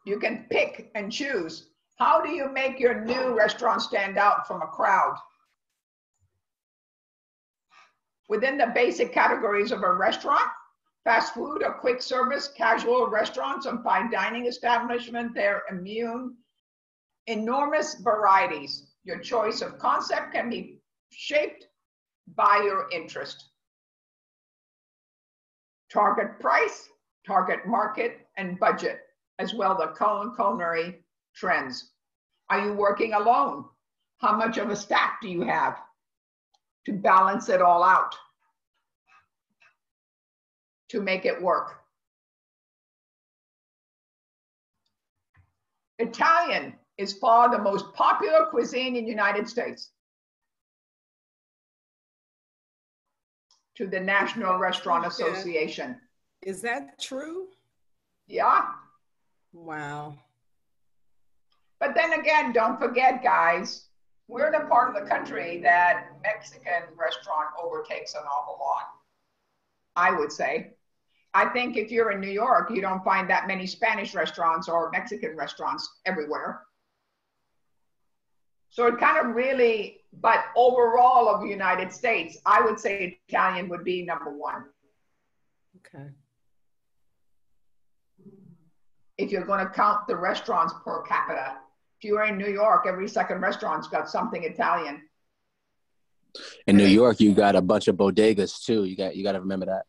You can pick and choose. How do you make your new restaurant stand out from a crowd? Within the basic categories of a restaurant, fast food or quick service, casual restaurants, and fine dining establishment, there are enormous varieties. Your choice of concept can be shaped by your interest. Target price, target market, and budget, as well as the culinary trends. Are you working alone? How much of a staff do you have to balance it all out, to make it work? Italian is far the most popular cuisine in the United States, to the National Restaurant Association. Is that true? Yeah. Wow. But then again, don't forget, guys, we're in a part of the country that Mexican restaurant overtakes an awful lot, I would say. I think if you're in New York, you don't find that many Spanish restaurants or Mexican restaurants everywhere. So it kind of really, but overall of the United States, I would say Italian would be number one. Okay. If you're going to count the restaurants per capita. If you're in New York, every second restaurant's got something Italian. In New York, you got a bunch of bodegas too. You got to remember that.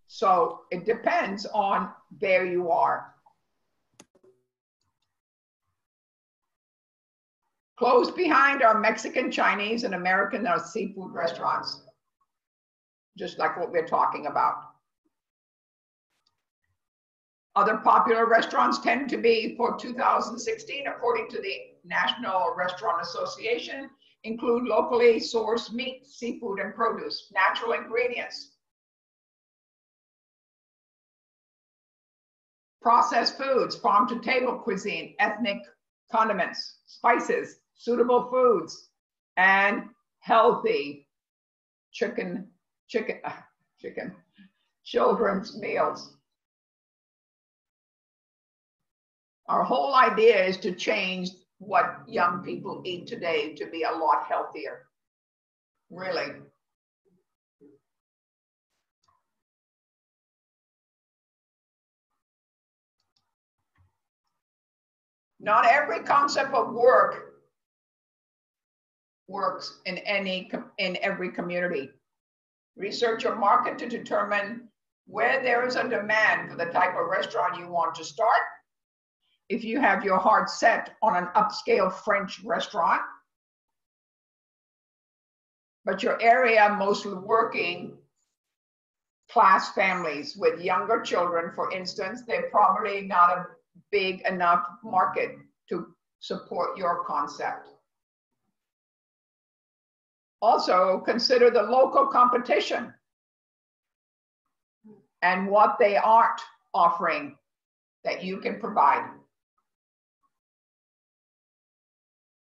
So it depends on where you are. Close behind are Mexican, Chinese, and American seafood restaurants, just like what we're talking about. Other popular restaurants tend to be, for 2016, according to the National Restaurant Association, include locally sourced meat, seafood, and produce, natural ingredients, processed foods, farm-to-table cuisine, ethnic condiments, spices, suitable foods, and healthy children's meals. Our whole idea is to change what young people eat today to be a lot healthier, really. Not every concept of work works in every community. Research your market to determine where there is a demand for the type of restaurant you want to start, if you have your heart set on an upscale French restaurant, but your area mostly working class families with younger children, for instance, they're probably not a big enough market to support your concept. Also, consider the local competition and what they aren't offering that you can provide.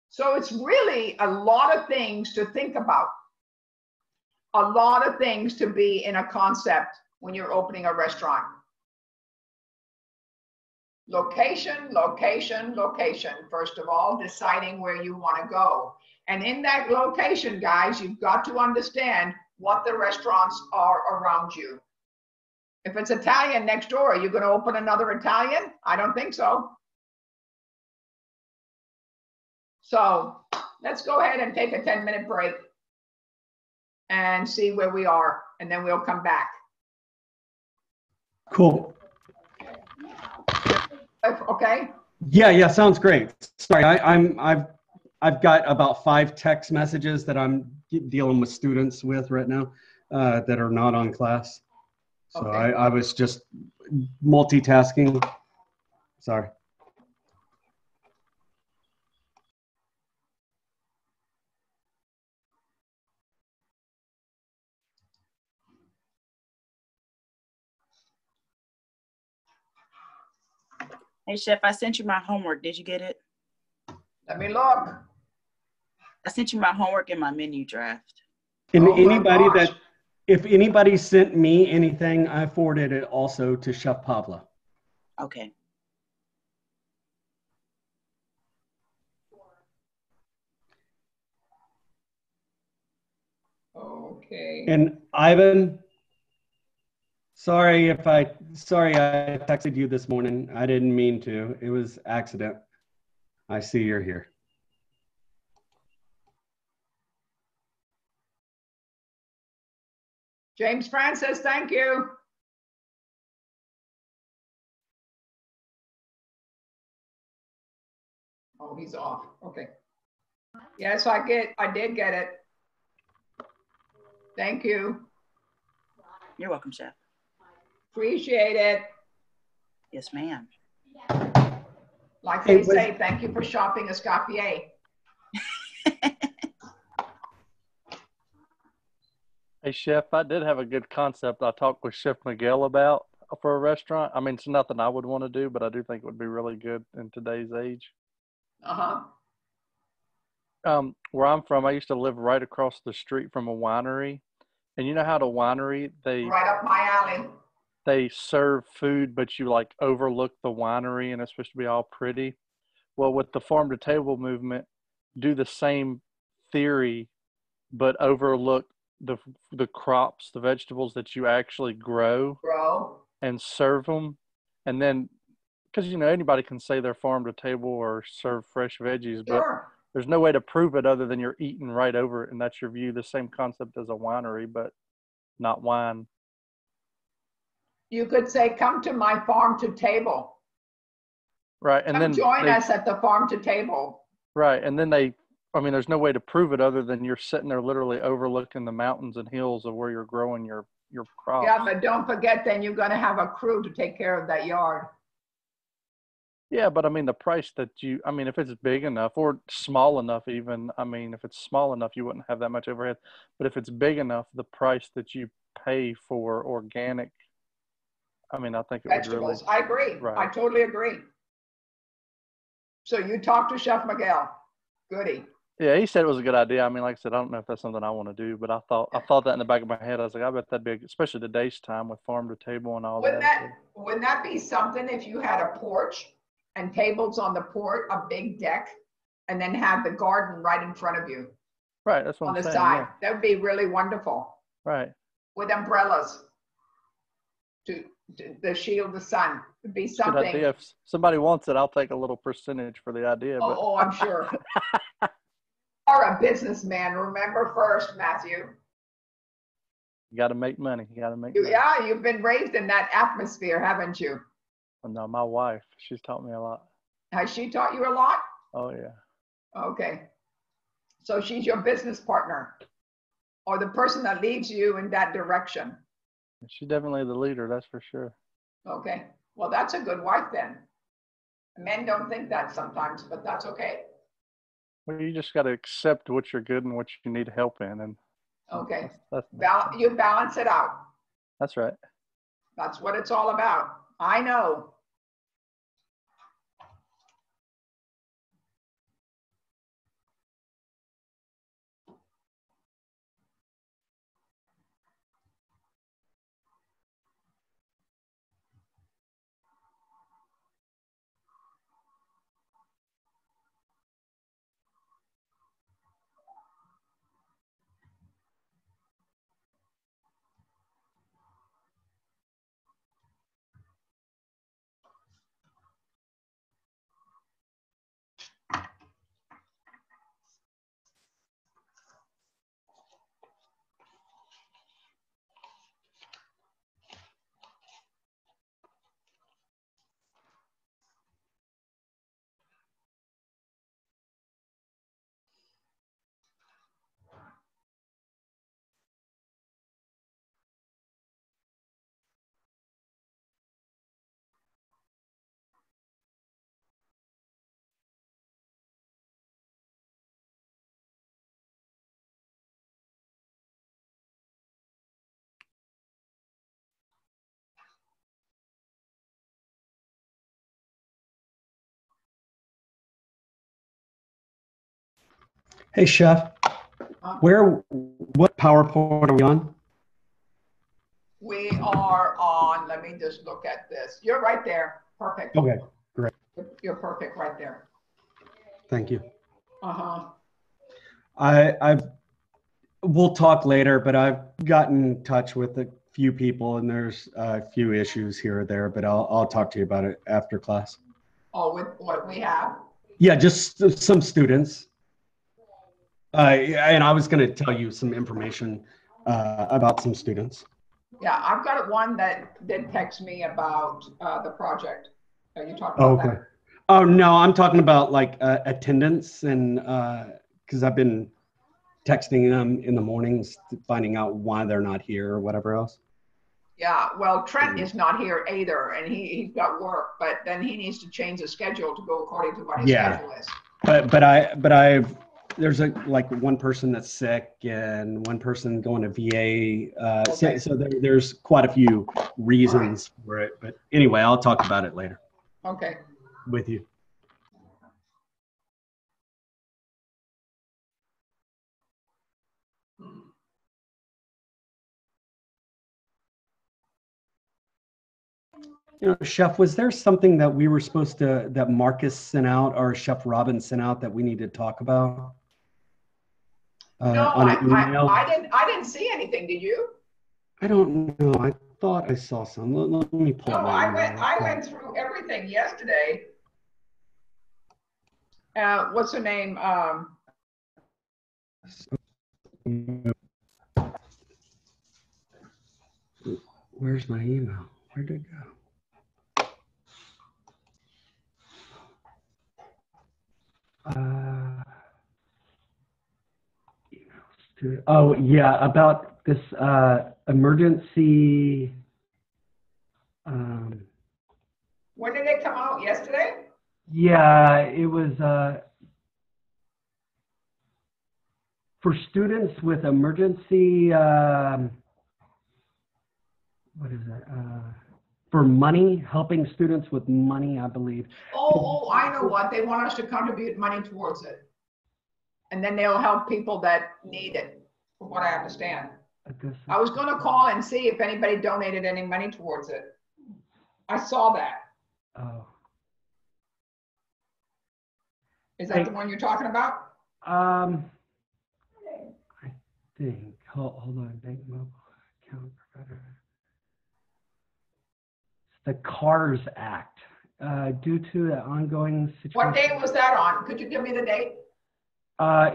So it's really a lot of things to think about. A lot of things to be in a concept when you're opening a restaurant. Location, location, location. First of all, deciding where you want to go. And in that location, guys, you've got to understand what the restaurants are around you. If it's Italian next door, are you going to open another Italian? I don't think so. So let's go ahead and take a 10-minute break and see where we are, and then we'll come back. Cool. Okay. Yeah, sounds great. Sorry, I've got about 5 text messages that I'm dealing with students with right now that are not on class. So okay. I was just multitasking. Sorry. Hey, Chef, I sent you my homework. Did you get it? Let me look. I sent you my homework and my menu draft. And if anybody sent me anything, I forwarded it also to Chef Pavla. Okay. Okay. And Ivan, sorry I texted you this morning. I didn't mean to. It was accident. I see you're here. James Francis, thank you. Oh, he's off. Okay. Yes, I did get it. Thank you. You're welcome, Chef. Appreciate it. Yes, ma'am. Like they say, thank you for shopping Escoffier. Hey, Chef, I did have a good concept I talked with Chef Miguel about for a restaurant. I mean, it's nothing I would want to do, but I do think it would be really good in today's age. Uh-huh. Where I'm from, I used to live right across the street from a winery. And you know how the winery, right up my alley. They serve food, but you like overlook the winery and it's supposed to be all pretty. Well, with the farm to table movement, do the same theory, but overlook the crops, the vegetables that you actually grow and serve them. And then, because, you know, anybody can say they're farm to table or serve fresh veggies, but there's no way to prove it other than you're eating right over it. And that's your view. The same concept as a winery, but not wine. You could say, come to my farm to table. Right. And then join us at the farm to table. Right. And then there's no way to prove it other than you're sitting there literally overlooking the mountains and hills of where you're growing your crops. Yeah, but don't forget, then you're going to have a crew to take care of that yard. Yeah, but I mean, the price that if it's big enough or small enough even, I mean, if it's small enough, you wouldn't have that much overhead. But if it's big enough, the price that you pay for organic, I mean, I think it vegetables. Would really. I agree. Right. I totally agree. So you talk to Chef Miguel. Goody. Yeah, he said it was a good idea. I mean, like I said, I don't know if that's something I want to do, but I thought that in the back of my head. I was like, I bet that'd be, especially today's time with farm to table and all that. Wouldn't that be something if you had a porch and tables on the porch, a big deck, and then have the garden right in front of you? Right, that's what I'm saying. On the side. Yeah. That would be really wonderful. Right. With umbrellas to shield the sun. It'd be something. Good idea. If somebody wants it, I'll take a little percentage for the idea. Oh, I'm sure. You're a businessman. Remember first, Matthew. You got to make money. Money. Yeah, you've been raised in that atmosphere, haven't you? No, my wife. She's taught me a lot. Has she taught you a lot? Oh yeah. Okay. So she's your business partner or the person that leads you in that direction. She's definitely the leader, that's for sure. Okay. Well, that's a good wife then. Men don't think that sometimes, but that's okay. Well, you just got to accept what you're good and what you need help in, and okay, that's you balance it out. That's right. That's what it's all about. I know. Hey, Chef, what PowerPoint are we on? We are on, let me just look at this. You're right there. Perfect. Okay, great. You're perfect right there. Thank you. Uh-huh. We'll talk later, but I've gotten in touch with a few people and there's a few issues here or there, but I'll talk to you about it after class. Oh, with what we have? Yeah, just some students. And I was going to tell you some information about some students. Yeah, I've got one that did text me about the project. Are you talking about Okay. that? Oh, no, I'm talking about like attendance and because I've been texting them in the mornings, finding out why they're not here or whatever else. Yeah, well, Trent is not here either, and he's got work, but then he needs to change the schedule to go according to what his schedule is. But there's like one person that's sick and one person going to VA. Okay. So there's quite a few reasons for it. But anyway, I'll talk about it later Okay. with you. You know, Chef, was there something that we were supposed to, that Marcus sent out or Chef Robin sent out that we need to talk about? No, On an email? I didn't see anything. Did you? I don't know. I thought I saw some. Let me pull No, my I went through everything yesterday. What's her name? Where's my email? Where'd it go? Oh yeah, about this emergency. When did they come out? Yesterday? Yeah, it was for students with emergency. What is that? For money, helping students with money, I believe. Oh, I know what. They want us to contribute money towards it. And then they'll help people that need it, from what I understand. I was going to call and see if anybody donated any money towards it. I saw that. Oh. Is that the one you're talking about? I think. Hold on. Bank mobile account provider. The CARS Act. Due to the ongoing situation. What day was that on? Could you give me the date?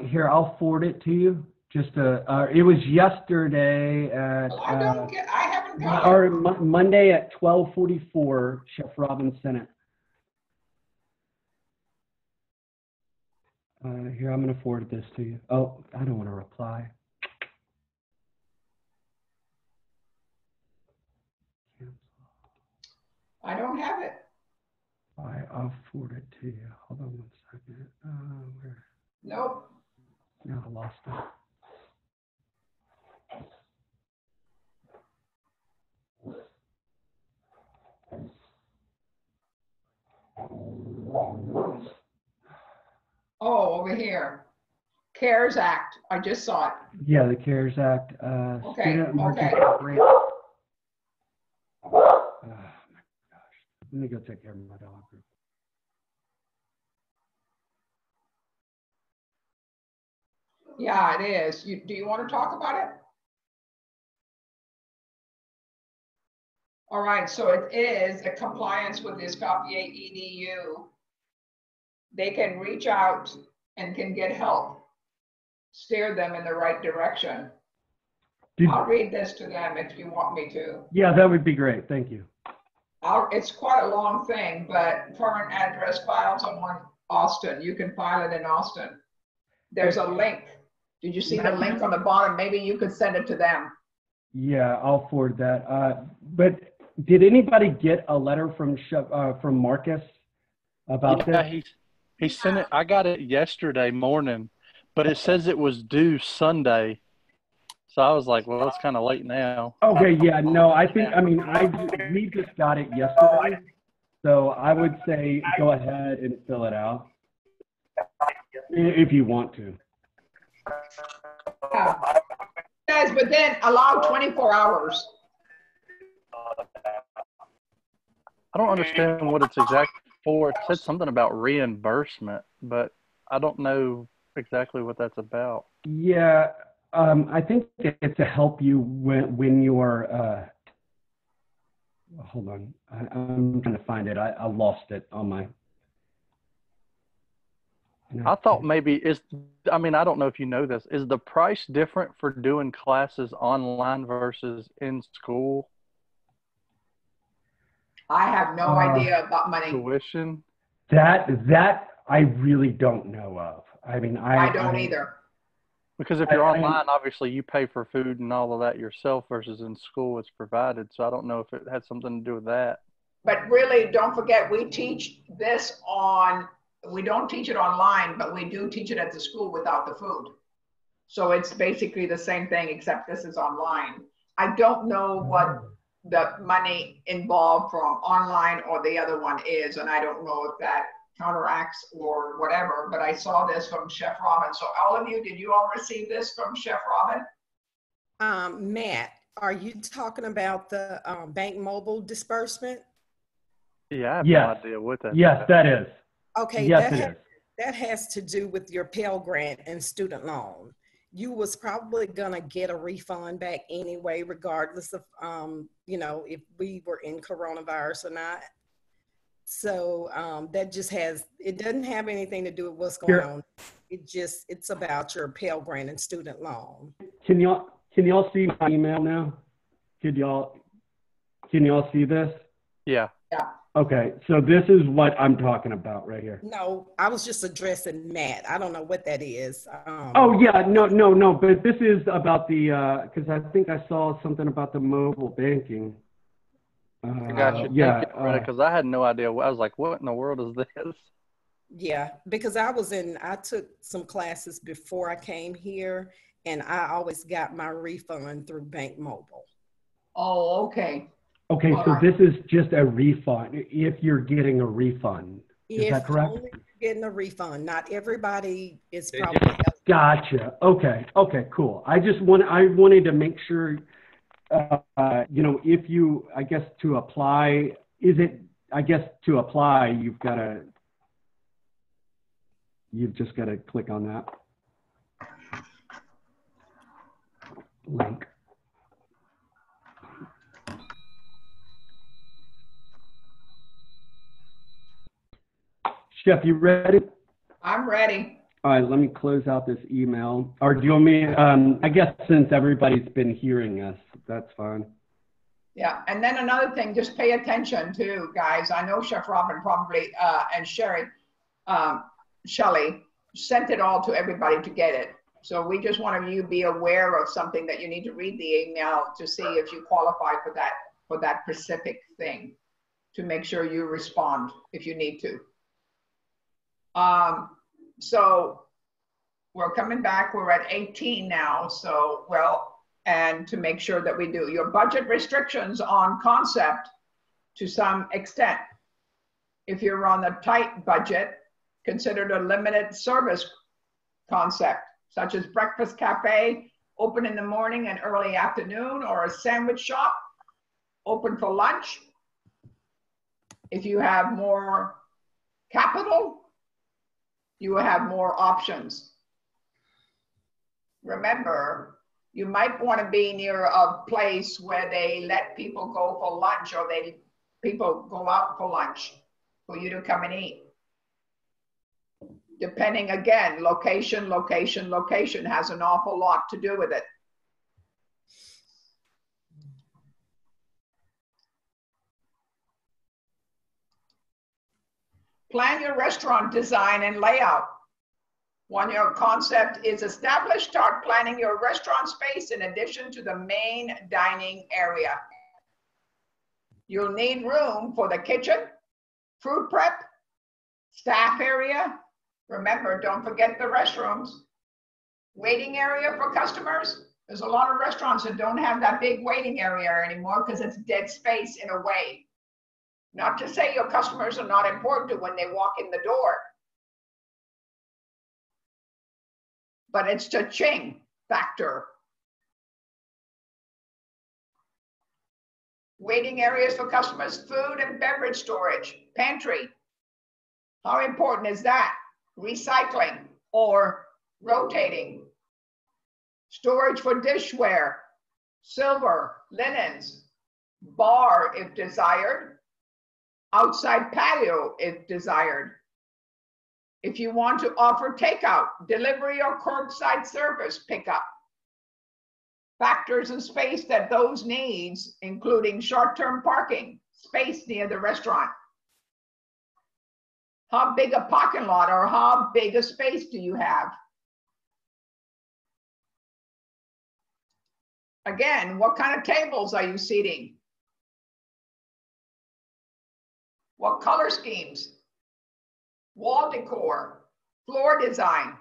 Here, I'll forward it to you. Just it was yesterday at. I haven't got or it. Monday at 12:44. Chef Robin sent it. Here, I'm going to forward this to you. Oh, I don't want to reply. I don't have it. I'll forward it to you. Hold on 1 second. Where? Nope. No, I lost it. Oh, over here. CARES Act. I just saw it. Yeah, the CARES Act. Okay, Student emergency okay. grant. Oh my gosh. Let me go take care of my dog. Yeah, it is. Do you want to talk about it? All right, so it is a compliance with this Escoffier EDU. They can reach out and can get help, steer them in the right direction. I'll read this to them if you want me to. Yeah, that would be great. Thank you. It's quite a long thing, but current address files on Austin. You can file it in Austin. There's a link. Did you see the link on the bottom? Maybe you could send it to them. Yeah, I'll forward that. But did anybody get a letter from Marcus about Yeah, this? he sent it. I got it yesterday morning, but it says it was due Sunday. So I was like, well, it's kind of late now. Okay, yeah, no, we just got it yesterday. So I would say go ahead and fill it out if you want to. Yes, but then allow 24 hours. I don't understand what it's exactly for. It said something about reimbursement, but I don't know exactly what that's about. Yeah, I think it's to help you when you're. Hold on, I'm trying to find it. I lost it on my. I thought maybe I don't know if you know this. Is the price different for doing classes online versus in school? I have no idea about money. Tuition? That I really don't know of. I don't either. Because if you're online, obviously you pay for food and all of that yourself versus in school it's provided. So I don't know if it had something to do with that. But really, don't forget, we teach this we don't teach it online, but we do teach it at the school without the food. So it's basically the same thing, except this is online. I don't know what the money involved from online or the other one is, and I don't know if that counteracts or whatever, but I saw this from Chef Robin. So all of you, did you all receive this from Chef Robin? Matt, are you talking about the Bank Mobile disbursement? Yeah, I have no idea what that is. Yes, that is. Okay, yes, that has to do with your Pell Grant and student loan. You was probably gonna get a refund back anyway, regardless of if we were in coronavirus or not. So that just it doesn't have anything to do with what's going on. It's about your Pell Grant and student loan. Can y'all see my email now? Can y'all see this? Yeah. Yeah. Okay, so this is what I'm talking about right here. No, I was just addressing Matt. I don't know what that is. Oh yeah, no, but this is about the because I think I saw something about the mobile banking. I got you. Yeah, because I had no idea. I was like, what in the world is this? Yeah, because I took some classes before I came here, and I always got my refund through Bank Mobile. Oh, okay. Okay, so this is just a refund, if you're getting a refund. Is that correct? Only if you're getting a refund. Not everybody is probably. Gotcha. Okay, cool. I wanted to make sure, if you, I guess to apply, to apply, you've just got to click on that link. Chef, you ready? I'm ready. All right, let me close out this email. Or do you want me, I guess since everybody's been hearing us, that's fine. Yeah, and then another thing, just pay attention too, guys. I know Chef Robin probably, and Sherry, Shelley, sent it all to everybody to get it. So we just want you to be aware of something that you need to read the email to see if you qualify for that specific thing, to make sure you respond if you need to. So we're coming back, we're at 18 now. So, well, and to make sure that we do your budget restrictions on concept to some extent. If you're on a tight budget, consider a limited service concept, such as breakfast cafe, open in the morning and early afternoon, or a sandwich shop, open for lunch. If you have more capital, you will have more options. Remember, you might want to be near a place where they let people go for lunch, or people go out for lunch for you to come and eat. Depending, again, location has an awful lot to do with it. Plan your restaurant design and layout. When your concept is established, start planning your restaurant space in addition to the main dining area. You'll need room for the kitchen, food prep, staff area. Remember, don't forget the restrooms. Waiting area for customers. There's a lot of restaurants that don't have that big waiting area anymore because it's dead space in a way. Not to say your customers are not important when they walk in the door, but it's the ching factor. Waiting areas for customers, food and beverage storage, pantry. How important is that? Recycling or rotating. Storage for dishware, silver, linens, bar if desired, outside patio if desired. If you want to offer takeout, delivery or curbside service pickup. Factors and space that those needs, including short-term parking, space near the restaurant. How big a parking lot or how big a space do you have? Again, what kind of tables are you seating? What color schemes? Wall decor, floor design.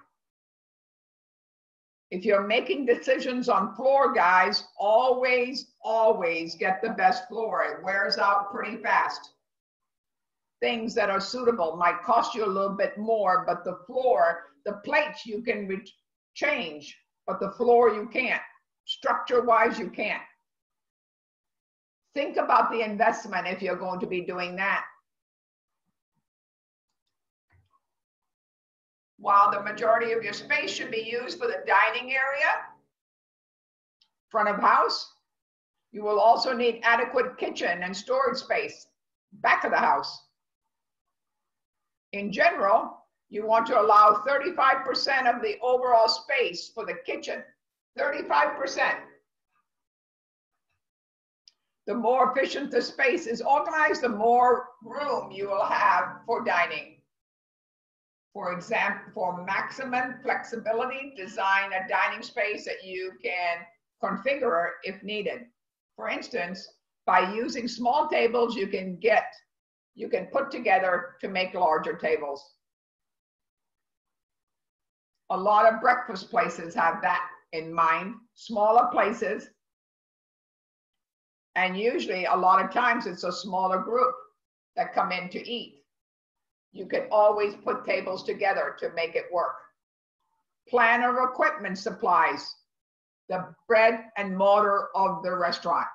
If you're making decisions on floor, guys, always get the best floor. It wears out pretty fast. Things that are suitable might cost you a little bit more, but the floor, the plates you can change, but the floor you can't. Structure-wise, you can't. Think about the investment if you're going to be doing that. While the majority of your space should be used for the dining area, front of house, you will also need adequate kitchen and storage space, back of the house. In general, you want to allow 35% of the overall space for the kitchen, 35%. The more efficient the space is organized, the more room you will have for dining. For example, for maximum flexibility, design a dining space that you can configure if needed. For instance, by using small tables, you can put together to make larger tables. A lot of breakfast places have that in mind, smaller places. And usually a lot of times it's a smaller group that come in to eat. You can always put tables together to make it work. Plan of equipment supplies, the bread and mortar of the restaurant.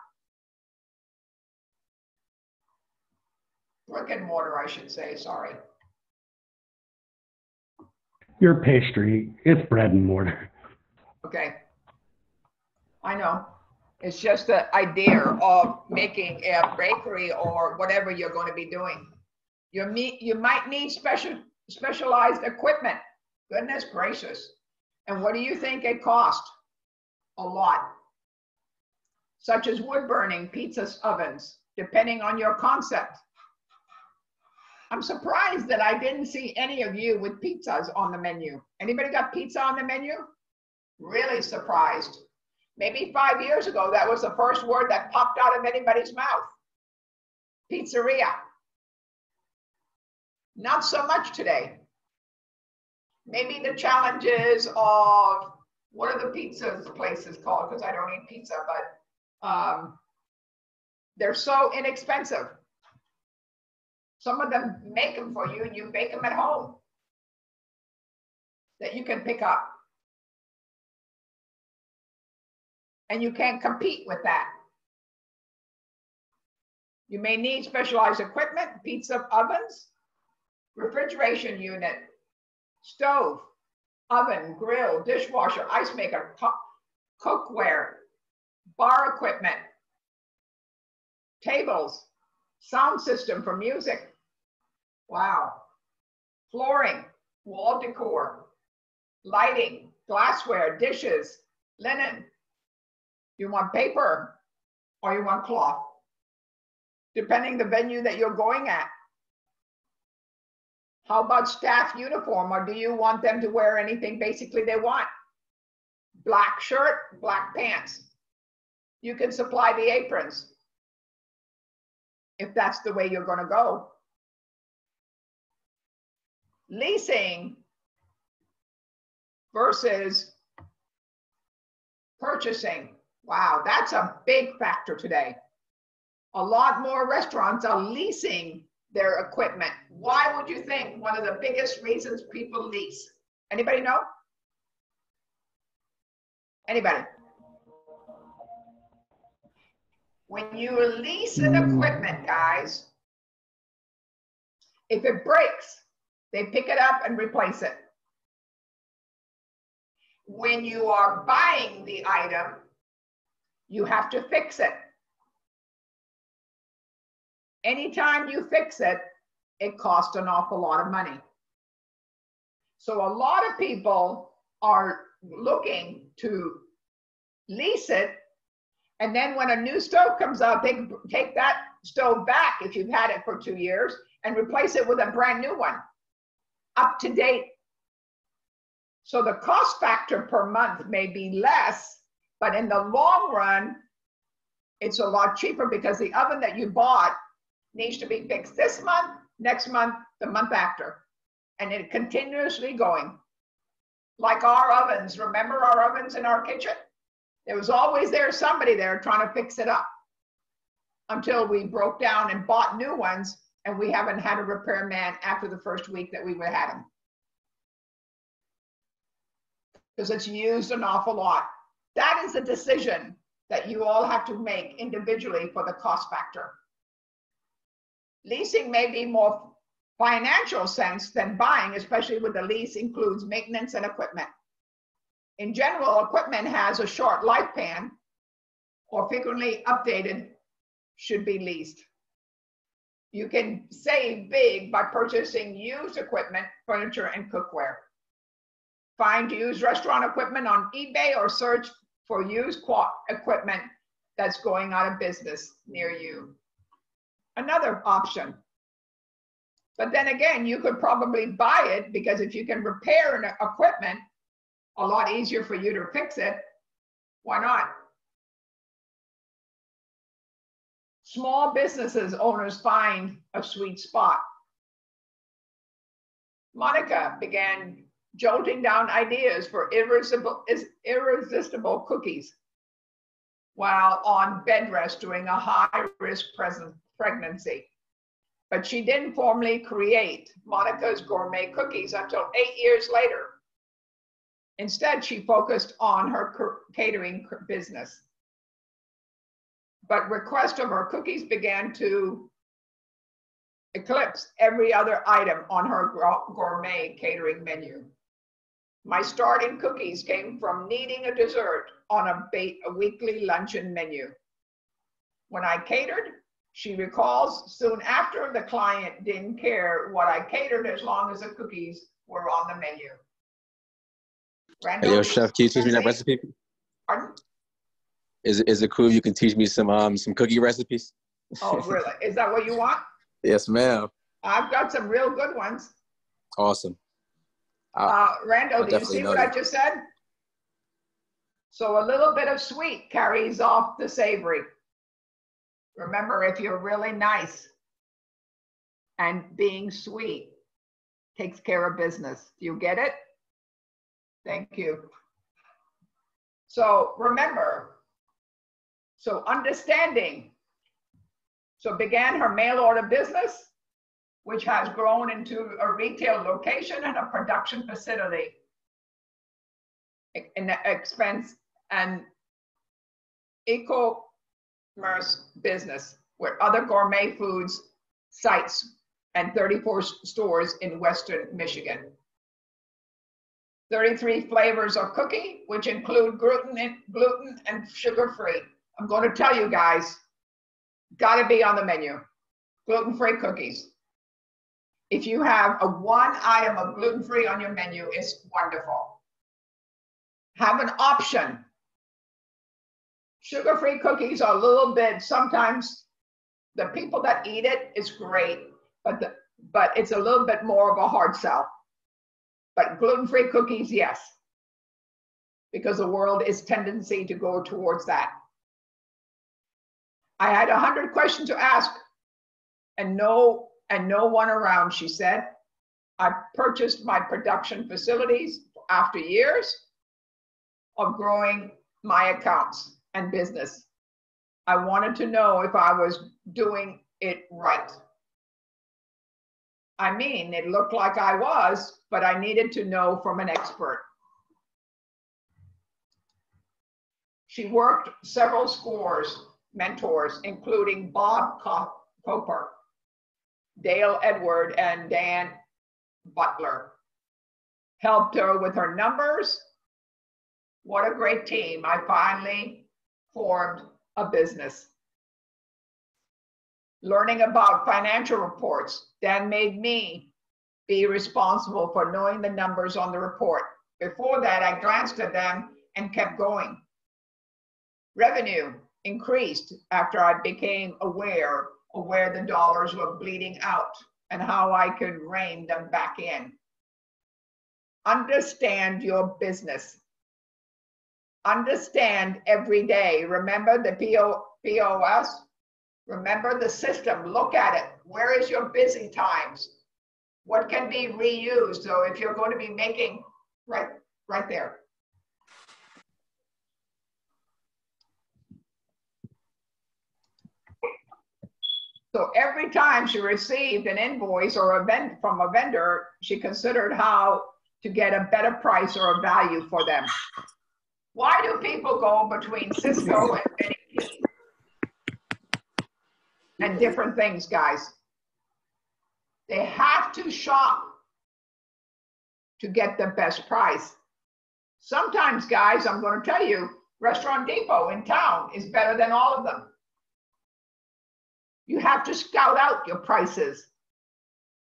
Brick and mortar, I should say, sorry. Your pastry, it's bread and mortar. Okay. I know. It's just the idea of making a bakery or whatever you're going to be doing. You might need specialized equipment. Goodness gracious. And what do you think it costs? A lot. Such as wood burning, pizza ovens, depending on your concept. I'm surprised that I didn't see any of you with pizzas on the menu. Anybody got pizza on the menu? Really surprised. Maybe 5 years ago, that was the first word that popped out of anybody's mouth. Pizzeria. Not so much today. Maybe the challenges of, what are the pizza places called? Because I don't eat pizza, but they're so inexpensive. Some of them make them for you and you bake them at home that you can pick up. And you can't compete with that. You may need specialized equipment, pizza ovens, refrigeration unit, stove, oven, grill, dishwasher, ice maker, cookware, bar equipment, tables, sound system for music. Wow. Flooring, wall decor, lighting, glassware, dishes, linen. You want paper or you want cloth, depending the venue that you're going at. How about staff uniform, or do you want them to wear anything basically they want? Black shirt, black pants. You can supply the aprons if that's the way you're going to go. Leasing versus purchasing. Wow, that's a big factor today. A lot more restaurants are leasing their equipment. Why would you think one of the biggest reasons people lease? Anybody know? Anybody? When you lease an equipment, guys, if it breaks, they pick it up and replace it. When you are buying the item, you have to fix it. Anytime you fix it, it costs an awful lot of money. So a lot of people are looking to lease it, and then when a new stove comes out, they take that stove back if you've had it for 2 years and replace it with a brand new one, up to date. So the cost factor per month may be less, but in the long run, it's a lot cheaper because the oven that you bought needs to be fixed this month, next month, the month after, and it continuously going. Like our ovens, remember our ovens in our kitchen? There was always somebody there trying to fix it up until we broke down and bought new ones, and we haven't had a repairman after the first week that we had them. Because it's used an awful lot. That is a decision that you all have to make individually for the cost factor. Leasing may be more financial sense than buying, especially with the lease includes maintenance and equipment. In general, equipment has a short lifespan or frequently updated, should be leased. You can save big by purchasing used equipment, furniture, and cookware. Find used restaurant equipment on eBay or search for used equipment that's going out of business near you. Another option. But then again, you could probably buy it because if you can repair an equipment, a lot easier for you to fix it. Why not? Small businesses owners find a sweet spot. Monica began jolting down ideas for irresistible cookies while on bed rest during a high-risk pregnancy. But she didn't formally create Monica's gourmet cookies until 8 years later. Instead, she focused on her catering business. But requests of her cookies began to eclipse every other item on her gourmet catering menu. My starting cookies came from needing a dessert on a weekly luncheon menu. When I catered, she recalls, soon after, the client didn't care what I catered as long as the cookies were on the menu. Hey, yo, chef, can you teach me that recipe? Pardon? Is it cool if you can teach me some cookie recipes? Oh, really? Is that what you want? Yes, ma'am. I've got some real good ones. Awesome. Randall, do you see what I just said? So a little bit of sweet carries off the savory. Remember, if you're really nice and being sweet takes care of business. Do you get it? Thank you. So remember, so understanding. So began her mail order business, which has grown into a retail location and a production facility. In expense and e-commerce business with other gourmet foods sites and 34 stores in Western Michigan. 33 flavors of cookie, which include gluten and sugar-free. I'm going to tell you guys, got to be on the menu. Gluten-free cookies. If you have a one item of gluten-free on your menu, it's wonderful. Have an option. Sugar-free cookies are a little bit, sometimes the people that eat it is great, but it's a little bit more of a hard sell. But gluten-free cookies, yes, because the world is tendency to go towards that. I had 100 questions to ask and no one around, she said. I purchased my production facilities after years of growing my accounts and business. I wanted to know if I was doing it right. I mean, it looked like I was, but I needed to know from an expert. She worked several mentors, including Bob Coper, Dale Edward, and Dan Butler. Helped her with her numbers. What a great team. I finally formed a business. Learning about financial reports then made me be responsible for knowing the numbers on the report. Before that, I glanced at them and kept going. Revenue increased after I became aware of where the dollars were bleeding out and how I could rein them back in. Understand your business. Understand every day. Remember the POS? Remember the system. Look at it. Where is your busy times? What can be reused? So if you're going to be making, right there. So every time she received an invoice or event from a vendor, she considered how to get a better price or a value for them. Why do people go between Cisco and Benny Keys and different things, guys? They have to shop to get the best price. Sometimes, guys, I'm going to tell you, Restaurant Depot in town is better than all of them. You have to scout out your prices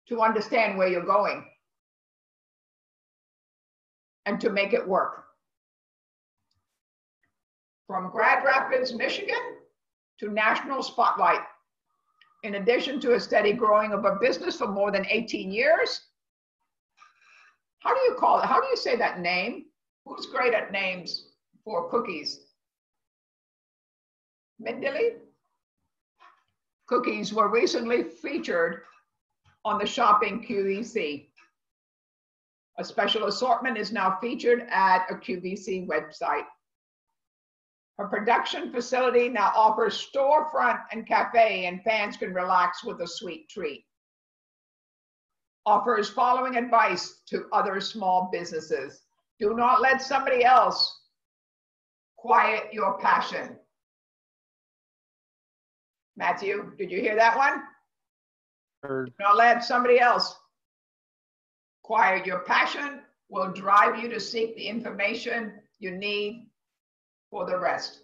to understand where you're going and to make it work. From Grand Rapids, Michigan to national spotlight. In addition to a steady growing of a business for more than 18 years. How do you call it? How do you say that name? Who's great at names for cookies? Mindili? Cookies were recently featured on the shopping QVC. A special assortment is now featured at a QVC website. Her production facility now offers storefront and cafe, and fans can relax with a sweet treat. Offers following advice to other small businesses. Do not let somebody else quiet your passion. Matthew, did you hear that one? Heard. Do not let somebody else quiet your passion. Will drive you to seek the information you need for the rest.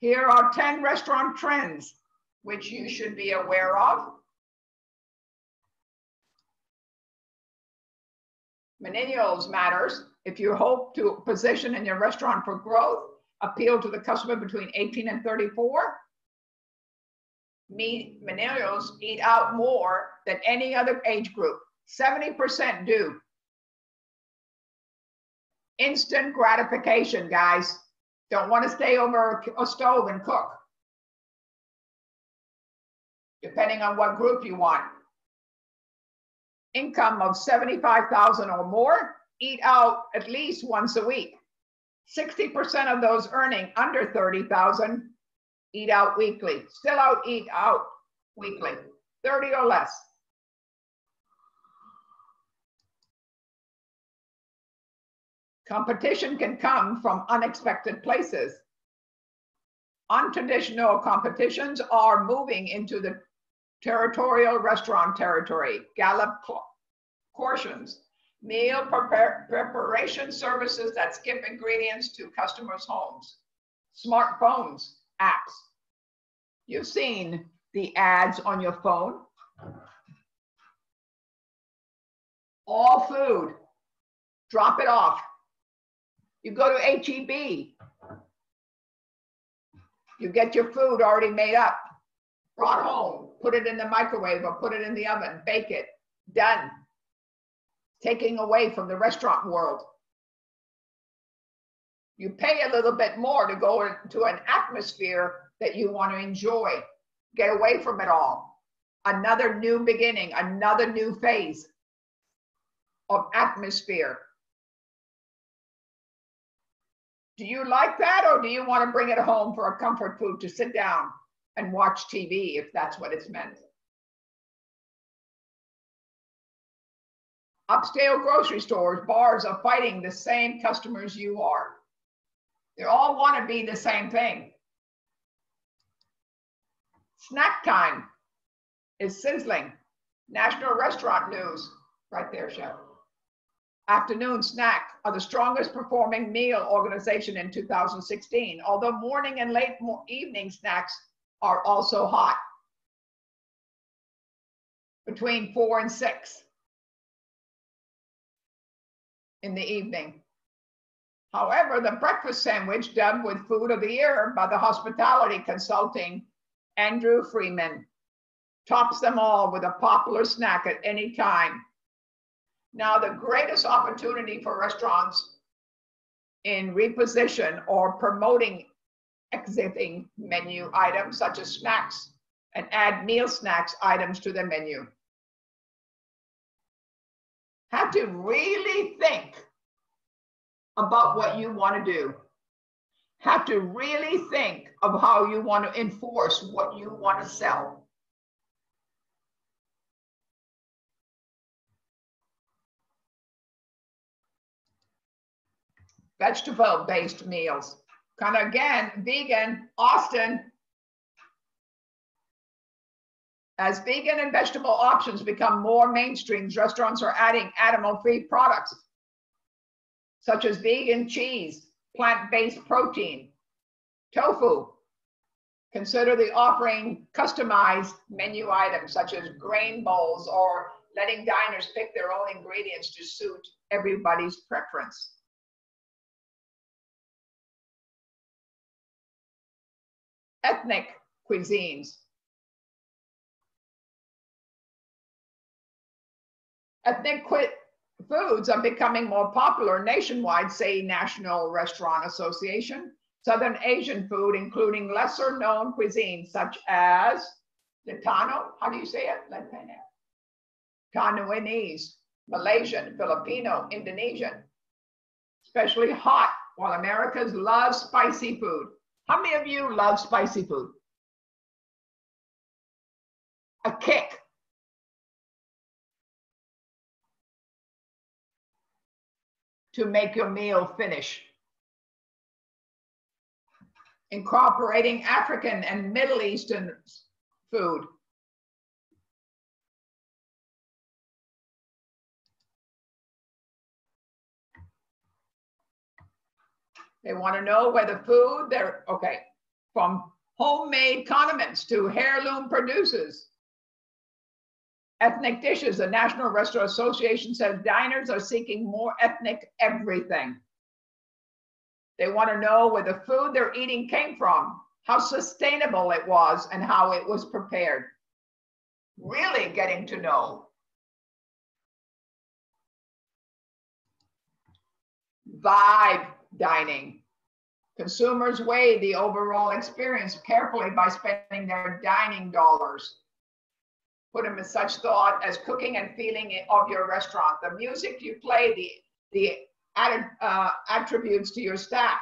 Here are 10 restaurant trends which you should be aware of. Millennials matters. If you hope to position in your restaurant for growth, appeal to the customer between 18 and 34. Millennials eat out more than any other age group. 70% do. Instant gratification, guys. Don't want to stay over a stove and cook, depending on what group you want. Income of 75,000 or more, eat out at least once a week. 60% of those earning under 30,000 eat out weekly. Still eat out weekly, 30 or less. Competition can come from unexpected places. Untraditional competitions are moving into the territorial restaurant territory. Gallup portions, meal preparation services that skip ingredients to customers' homes, smartphones, apps. You've seen the ads on your phone. All food, drop it off. You go to H-E-B, you get your food already made up, brought home, put it in the microwave or put it in the oven, bake it, done. Taking away from the restaurant world. You pay a little bit more to go into an atmosphere that you want to enjoy. Get away from it all. Another new beginning, another new phase of atmosphere. Do you like that, or do you want to bring it home for a comfort food to sit down and watch TV if that's what it's meant? Upscale grocery stores, bars are fighting the same customers you are. They all want to be the same thing. Snack time is sizzling. National Restaurant News, right there, Chef. Afternoon snack are the strongest performing meal organization in 2016, although morning and late evening snacks are also hot. Between 4 and 6 in the evening. However, the breakfast sandwich, dubbed with Food of the Year by the hospitality consulting Andrew Freeman, tops them all with a popular snack at any time. Now, the greatest opportunity for restaurants in reposition or promoting exiting menu items such as snacks and add meal snacks items to the menu. Have to really think about what you want to do. Have to really think of how you want to enforce what you want to sell. Vegetable-based meals. Kind of again, vegan, Austin. As vegan and vegetable options become more mainstream, restaurants are adding animal-free products, such as vegan cheese, plant-based protein, tofu. Consider the offering customized menu items, such as grain bowls, or letting diners pick their own ingredients to suit everybody's preference. Ethnic cuisines. Ethnic foods are becoming more popular nationwide, say National Restaurant Association. Southern Asian food, including lesser known cuisines such as Latino, how do you say it? Latino. Taiwanese, Malaysian, Filipino, Indonesian, especially hot, while Americans love spicy food. How many of you love spicy food? A kick. To make your meal finish. Incorporating African and Middle Eastern food. They want to know whether food, from homemade condiments to heirloom produces. ethnic dishes. The National Restaurant Association says diners are seeking more ethnic everything. They want to know where the food they're eating came from, how sustainable it was, and how it was prepared. Really getting to know. Vibe dining. Consumers weigh the overall experience carefully by spending their dining dollars. Put them in such thought as cooking and feeling of your restaurant, the music you play, the added attributes to your staff.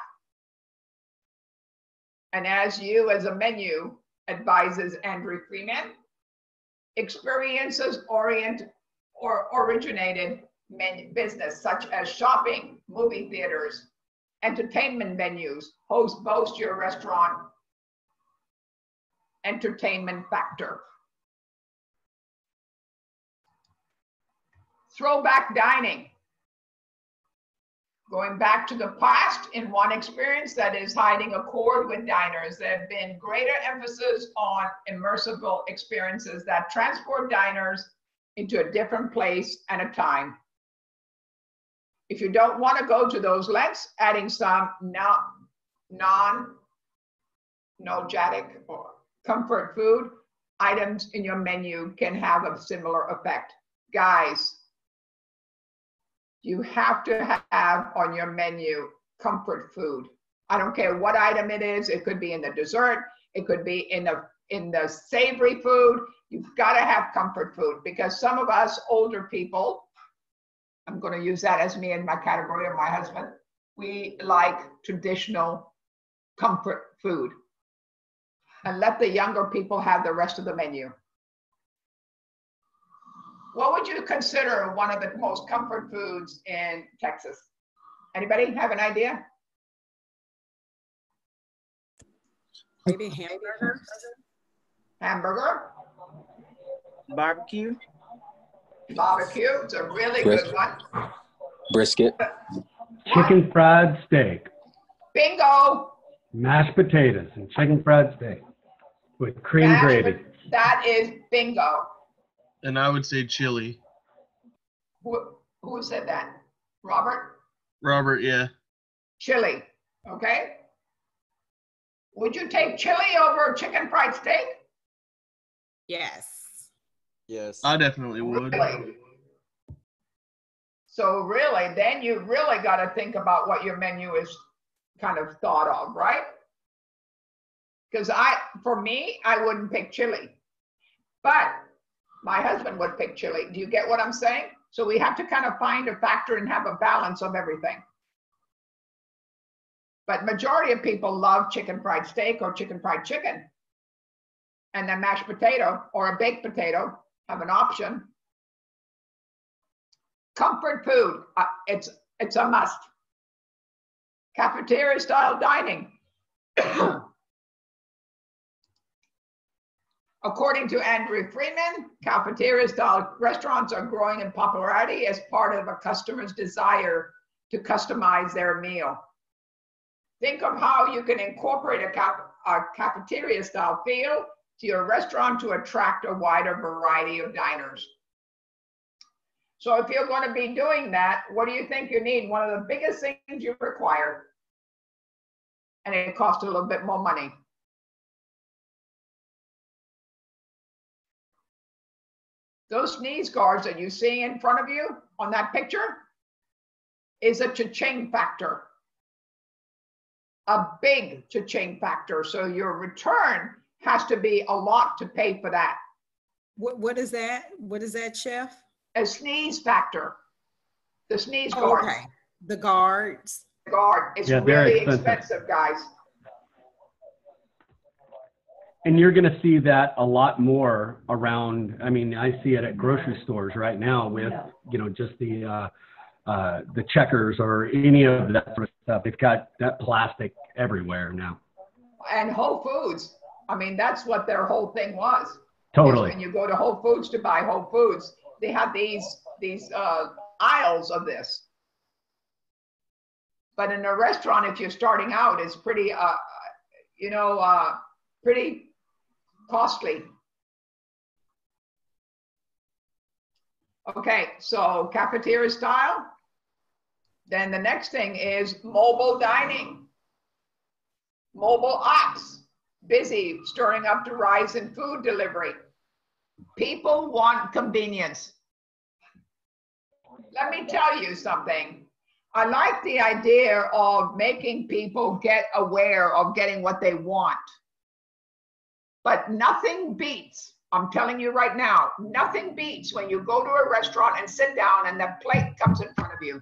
And as you, as a menu, advises Andrew Freeman, experiences originated business such as shopping, movie theaters, entertainment venues, boast your restaurant entertainment factor. Throwback dining. Going back to the past in one experience that is hiding a chord with diners. There have been greater emphasis on immersive experiences that transport diners into a different place and a time. If you don't want to go to those lengths, adding some non-nostalgic or comfort food items in your menu can have a similar effect. Guys, you have to have on your menu comfort food. I don't care what item it is. It could be in the dessert. It could be in the savory food. You've got to have comfort food because some of us older people, I'm going to use that as me and my category of my husband, we like traditional comfort food. And let the younger people have the rest of the menu. What would you consider one of the most comfort foods in Texas? Anybody have an idea? Maybe hamburger. Hamburger. Barbecue. Barbecue. It's a really good one. Brisket. Chicken fried steak. Bingo. Mashed potatoes and chicken fried steak with cream gravy. That is bingo. And I would say chili. Who said that? Robert? Robert, yeah. Chili, okay? Would you take chili over chicken fried steak? Yes. Yes. I definitely would. Really? So really, then you really got to think about what your menu is kind of thought of, right? Because for me, I wouldn't pick chili. But my husband would pick chili. Do you get what I'm saying? So we have to kind of find a factor and have a balance of everything. But majority of people love chicken fried steak or chicken fried chicken. And then mashed potato or a baked potato have an option. Comfort food, it's a must. Cafeteria style dining. According to Andrew Freeman, cafeteria-style restaurants are growing in popularity as part of a customer's desire to customize their meal. Think of how you can incorporate a cafeteria-style feel to your restaurant to attract a wider variety of diners. So if you're going to be doing that, what do you think you need? One of the biggest things you require, and it costs a little bit more money. Those sneeze guards that you see in front of you on that picture is a cha-ching factor, a big cha-ching factor. So your return has to be a lot to pay for that. What is that? What is that, Chef? A sneeze factor. The sneeze guard. Okay. The guards. The guard. It's Yeah, really expensive. expensive, guys. And you're going to see that a lot more around. I mean, I see it at grocery stores right now with, just the checkers or any of that sort of stuff. They've got that plastic everywhere now. And Whole Foods. I mean, that's what their whole thing was. Totally. When you go to Whole Foods to buy Whole Foods, they have these aisles of this. But in a restaurant, if you're starting out, it's pretty, pretty costly. Okay, so cafeteria style. Then the next thing is mobile dining. Mobile ops, busy stirring up the rise in food delivery. People want convenience. Let me tell you something. I like the idea of making people get aware of getting what they want. But nothing beats, I'm telling you right now, nothing beats when you go to a restaurant and sit down and the plate comes in front of you.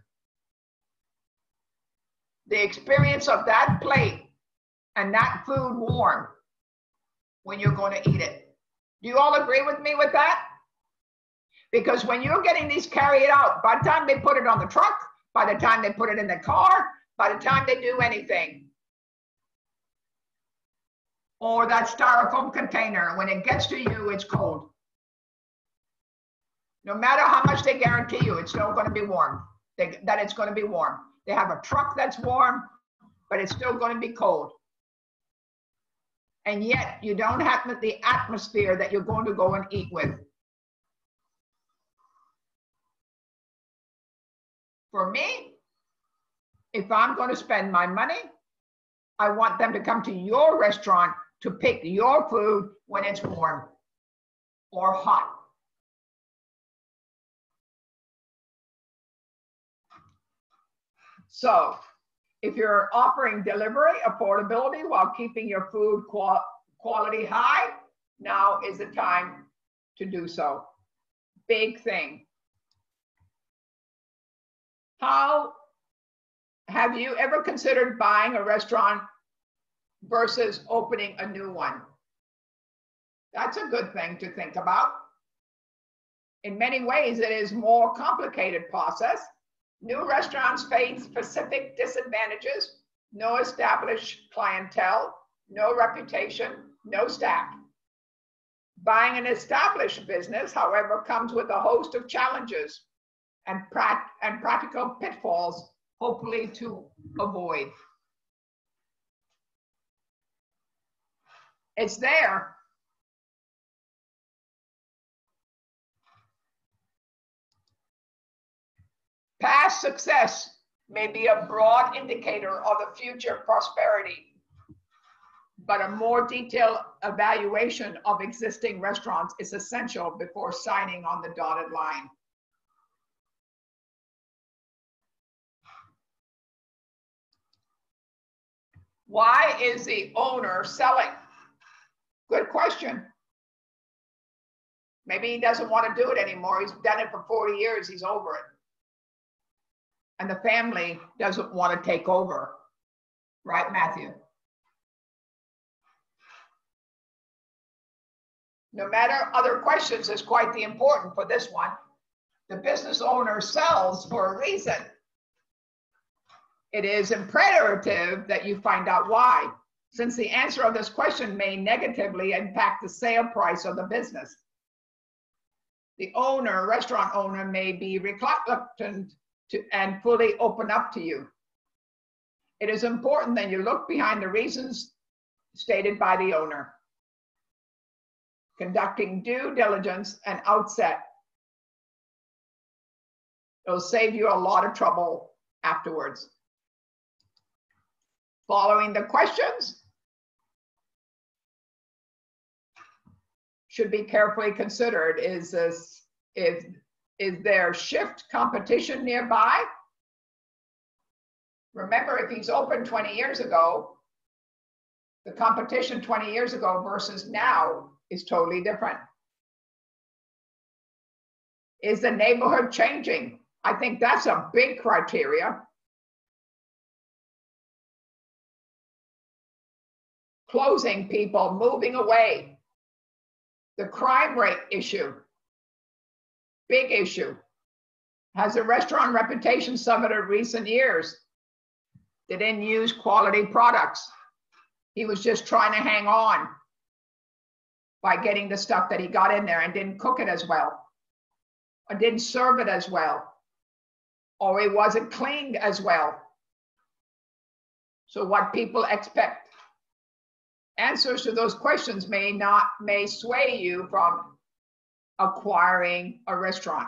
The experience of that plate and that food warm when you're going to eat it. Do you all agree with me with that? Because when you're getting these carried out, by the time they put it on the truck, by the time they put it in the car, by the time they do anything, or that styrofoam container, when it gets to you, it's cold. No matter how much they guarantee you, it's still going to be warm, that it's going to be warm. They have a truck that's warm, but it's still going to be cold. And yet you don't have the atmosphere that you're going to go and eat with. For me, if I'm going to spend my money, I want them to come to your restaurant to pick your food when it's warm or hot. So if you're offering delivery affordability while keeping your food quality high, now is the time to do so. Big thing. How have you ever considered buying a restaurant versus opening a new one? That's a good thing to think about. In many ways, it is a more complicated process. New restaurants face specific disadvantages: no established clientele, no reputation, no staff. Buying an established business, however, comes with a host of challenges and practical pitfalls, hopefully to avoid. It's there. Past success may be a broad indicator of the future prosperity, but a more detailed evaluation of existing restaurants is essential before signing on the dotted line. Why is the owner selling? Good question. Maybe he doesn't want to do it anymore. He's done it for 40 years. He's over it. And the family doesn't want to take over. Right, Matthew? No matter other questions is quite the important for this one. The business owner sells for a reason. It is imperative that you find out why, since the answer of this question may negatively impact the sale price of the business. The owner, restaurant owner, may be reluctant to and fully open up to you. It is important that you look behind the reasons stated by the owner. Conducting due diligence and outset. It'll save you a lot of trouble afterwards. Following the questions should be carefully considered. Is there shift competition nearby? Remember, if he's open 20 years ago, the competition 20 years ago versus now is totally different. Is the neighborhood changing? I think that's a big criteria. Closing people, moving away. The crime rate issue, big issue. Has the restaurant reputation suffered in recent years? They didn't use quality products. He was just trying to hang on by getting the stuff that he got in there and didn't cook it as well, or didn't serve it as well, or it wasn't cleaned as well. So what people expect. Answers to those questions may sway you from acquiring a restaurant.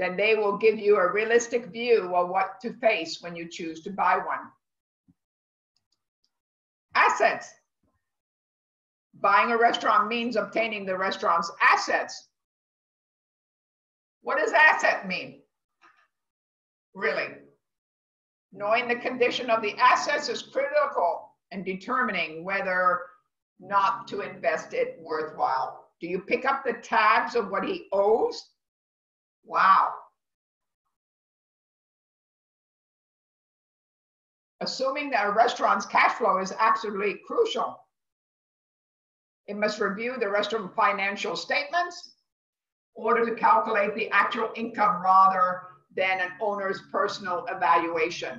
then they will give you a realistic view of what to face when you choose to buy one. Assets. Buying a restaurant means obtaining the restaurant's assets. What does asset mean? Really? Knowing the condition of the assets is critical in determining whether not to invest it worthwhile. Do you pick up the tabs of what he owes? Wow. Assuming that a restaurant's cash flow is absolutely crucial. It must review the restaurant financial statements in order to calculate the actual income rather than an owner's personal evaluation.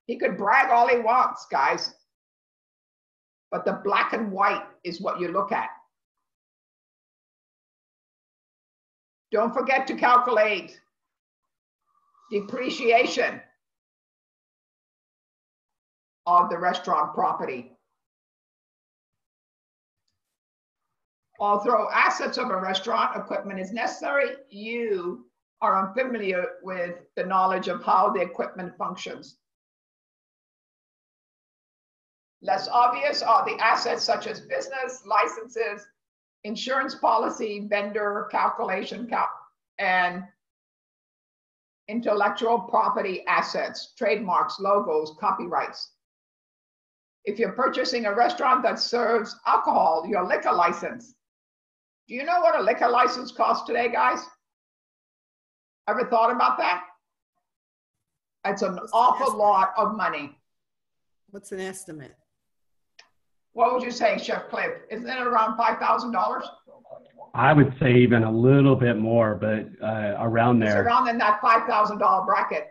He could brag all he wants, guys, but the black and white is what you look at. Don't forget to calculate depreciation of the restaurant property. Although assets of a restaurant equipment is necessary, you are unfamiliar with the knowledge of how the equipment functions. Less obvious are the assets such as business licenses, insurance policy, vendor calculation, and intellectual property assets, trademarks, logos, copyrights. If you're purchasing a restaurant that serves alcohol, your liquor license. Do you know what a liquor license costs today, guys? Ever thought about that? It's an awful lot of money. What's an estimate? What would you say, Chef Cliff? Isn't it around $5,000? I would say even a little bit more, but around there. It's around in that $5,000 bracket.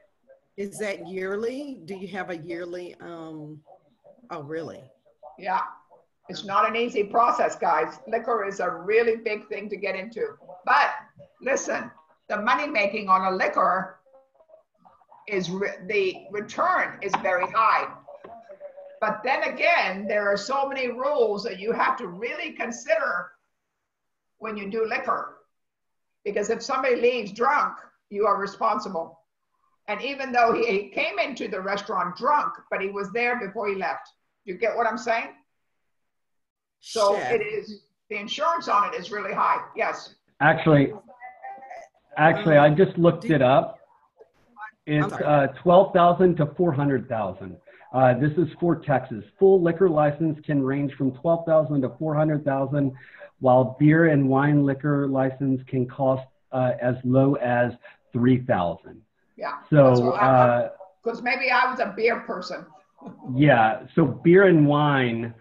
Is that yearly? Do you have a yearly? Oh, really? Yeah. It's not an easy process, guys. Liquor is a really big thing to get into. But listen, the money making on a liquor is the return is very high. But then again, there are so many rules that you have to really consider when you do liquor. Because if somebody leaves drunk, you are responsible. And even though he came into the restaurant drunk, but he was there before he left. You get what I'm saying? So Chef. it is, the insurance on it is really high. Yes. Actually, I just looked it up. It's 12,000 to 400,000. This is for Texas. Full liquor license can range from 12,000 to 400,000, while beer and wine liquor license can cost as low as 3,000. Yeah. So, because maybe I was a beer person. yeah. So beer and wine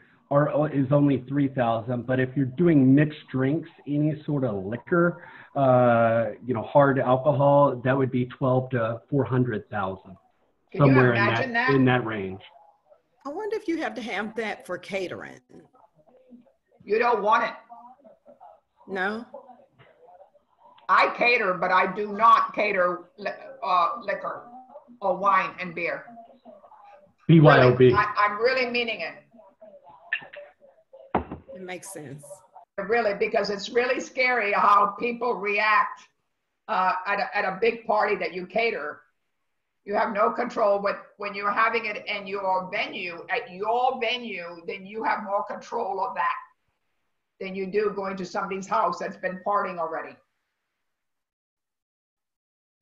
is only 3,000, but if you're doing mixed drinks, any sort of liquor, hard alcohol, that would be 12 to 400,000. Somewhere in that range. I wonder if you have to have that for catering. You don't want it. No? I cater, but I do not cater liquor or wine and beer. BYOB. Really, I'm really meaning it. It makes sense. Really, because it's really scary how people react at a big party that you cater. You have no control, but when you're having it in your venue, at your venue, then you have more control of that than you do going to somebody's house that's been partying already.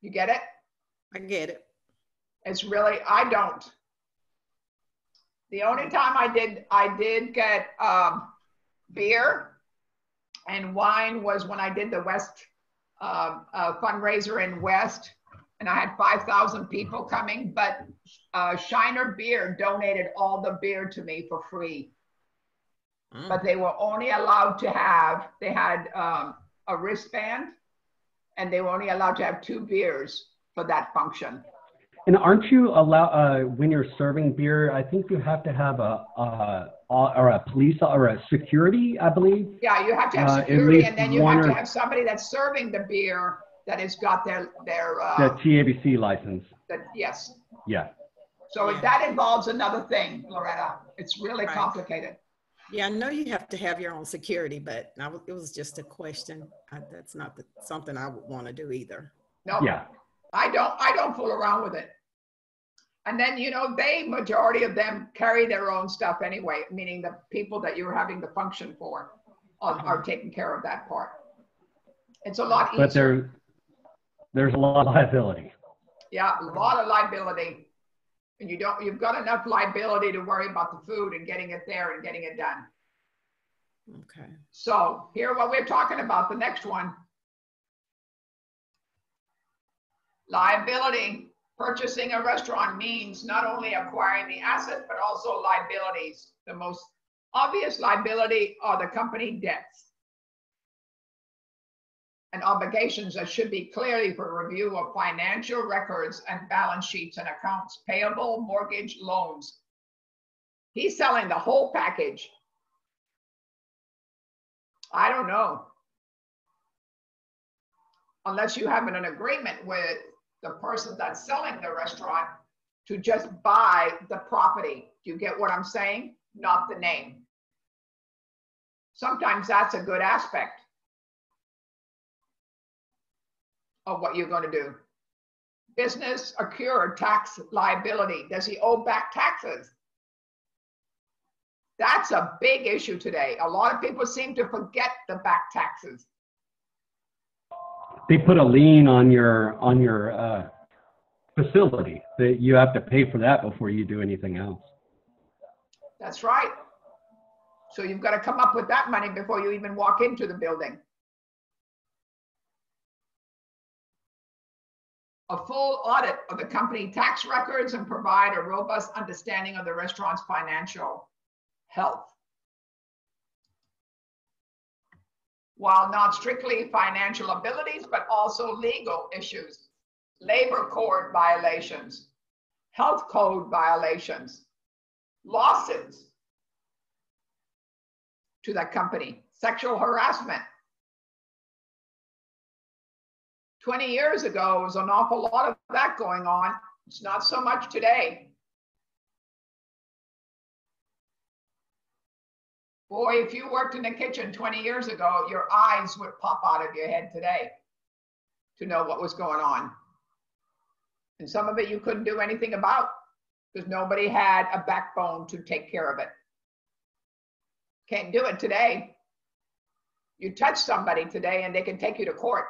You get it? I get it. It's really, I don't. The only time I did get beer and wine was when I did the West fundraiser in West, and I had 5,000 people coming, but Shiner Beer donated all the beer to me for free. But they were only allowed to have, they had a wristband, and they were only allowed to have 2 beers for that function. And aren't you allowed, when you're serving beer, I think you have to have a police or a security, I believe? Yeah, you have to have security, and then you have to have somebody that's serving the beer that has got their the TABC license. Yes. Yeah. So that involves another thing, Loretta. It's really complicated. Yeah, I know you have to have your own security, but it was just a question. That's not something I would want to do either. No, Yeah. I don't fool around with it. And then, you know, majority of them carry their own stuff anyway, meaning the people that you're having the function for are taking care of that part. It's a lot easier. But there's a lot of liability. Yeah, a lot of liability. And you've got enough liability to worry about the food and getting it there and getting it done. Okay. So here what we're talking about, the next one. Liability. Purchasing a restaurant means not only acquiring the asset, but also liabilities. The most obvious liability are the company debts and obligations that should be clearly for review of financial records and balance sheets and accounts payable, mortgage, loans. He's selling the whole package. I don't know. Unless you have an agreement with the person that's selling the restaurant to just buy the property. Do you get what I'm saying? Not the name. Sometimes that's a good aspect of what you're going to do. Business accrued tax liability. Does he owe back taxes? That's a big issue today. A lot of people seem to forget the back taxes. They put a lien on your facility that you have to pay for that before you do anything else. That's right. So you've got to come up with that money before you even walk into the building. A full audit of the company tax records and provide a robust understanding of the restaurant's financial health. While not strictly financial abilities, but also legal issues, labor code violations, health code violations, lawsuits to that company, sexual harassment. 20 years ago, there was an awful lot of that going on. It's not so much today. Boy, if you worked in the kitchen 20 years ago, your eyes would pop out of your head today to know what was going on. And some of it you couldn't do anything about because nobody had a backbone to take care of it. Can't do it today. You touch somebody today and they can take you to court.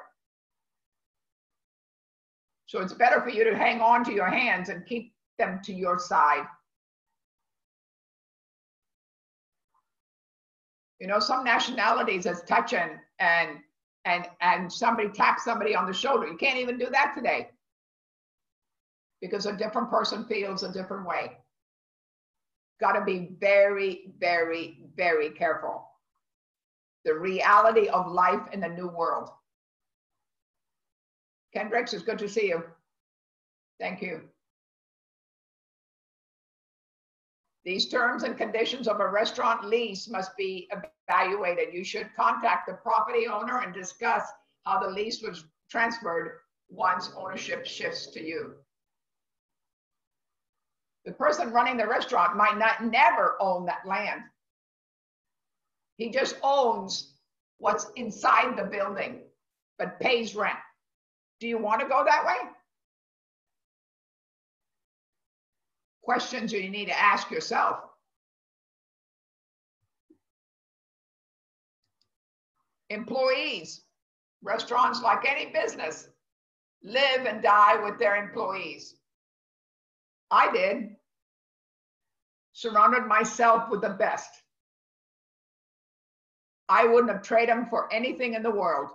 So it's better for you to hang on to your hands and keep them to your side. You know, some nationalities is touching and somebody taps somebody on the shoulder. You can't even do that today because a different person feels a different way. Got to be very, very, very careful. The reality of life in the new world. Kendricks, it's good to see you. Thank you. These terms and conditions of a restaurant lease must be evaluated. You should contact the property owner and discuss how the lease was transferred once ownership shifts to you. The person running the restaurant might never own that land. He just owns what's inside the building, but pays rent. Do you want to go that way? Questions you need to ask yourself. Employees. Restaurants, like any business, live and die with their employees. I did. Surrounded myself with the best. I wouldn't have traded them for anything in the world.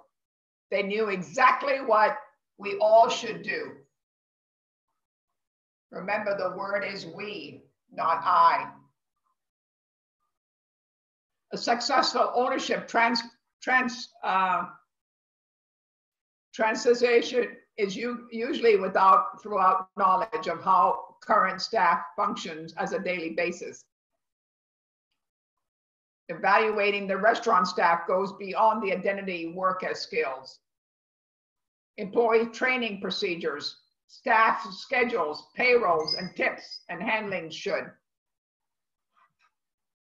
They knew exactly what we all should do. Remember, the word is we, not I. A successful ownership transition is usually throughout knowledge of how current staff functions as a daily basis. Evaluating the restaurant staff goes beyond the identity work as skills. Employee training procedures, staff schedules, payrolls, and tips and handling should.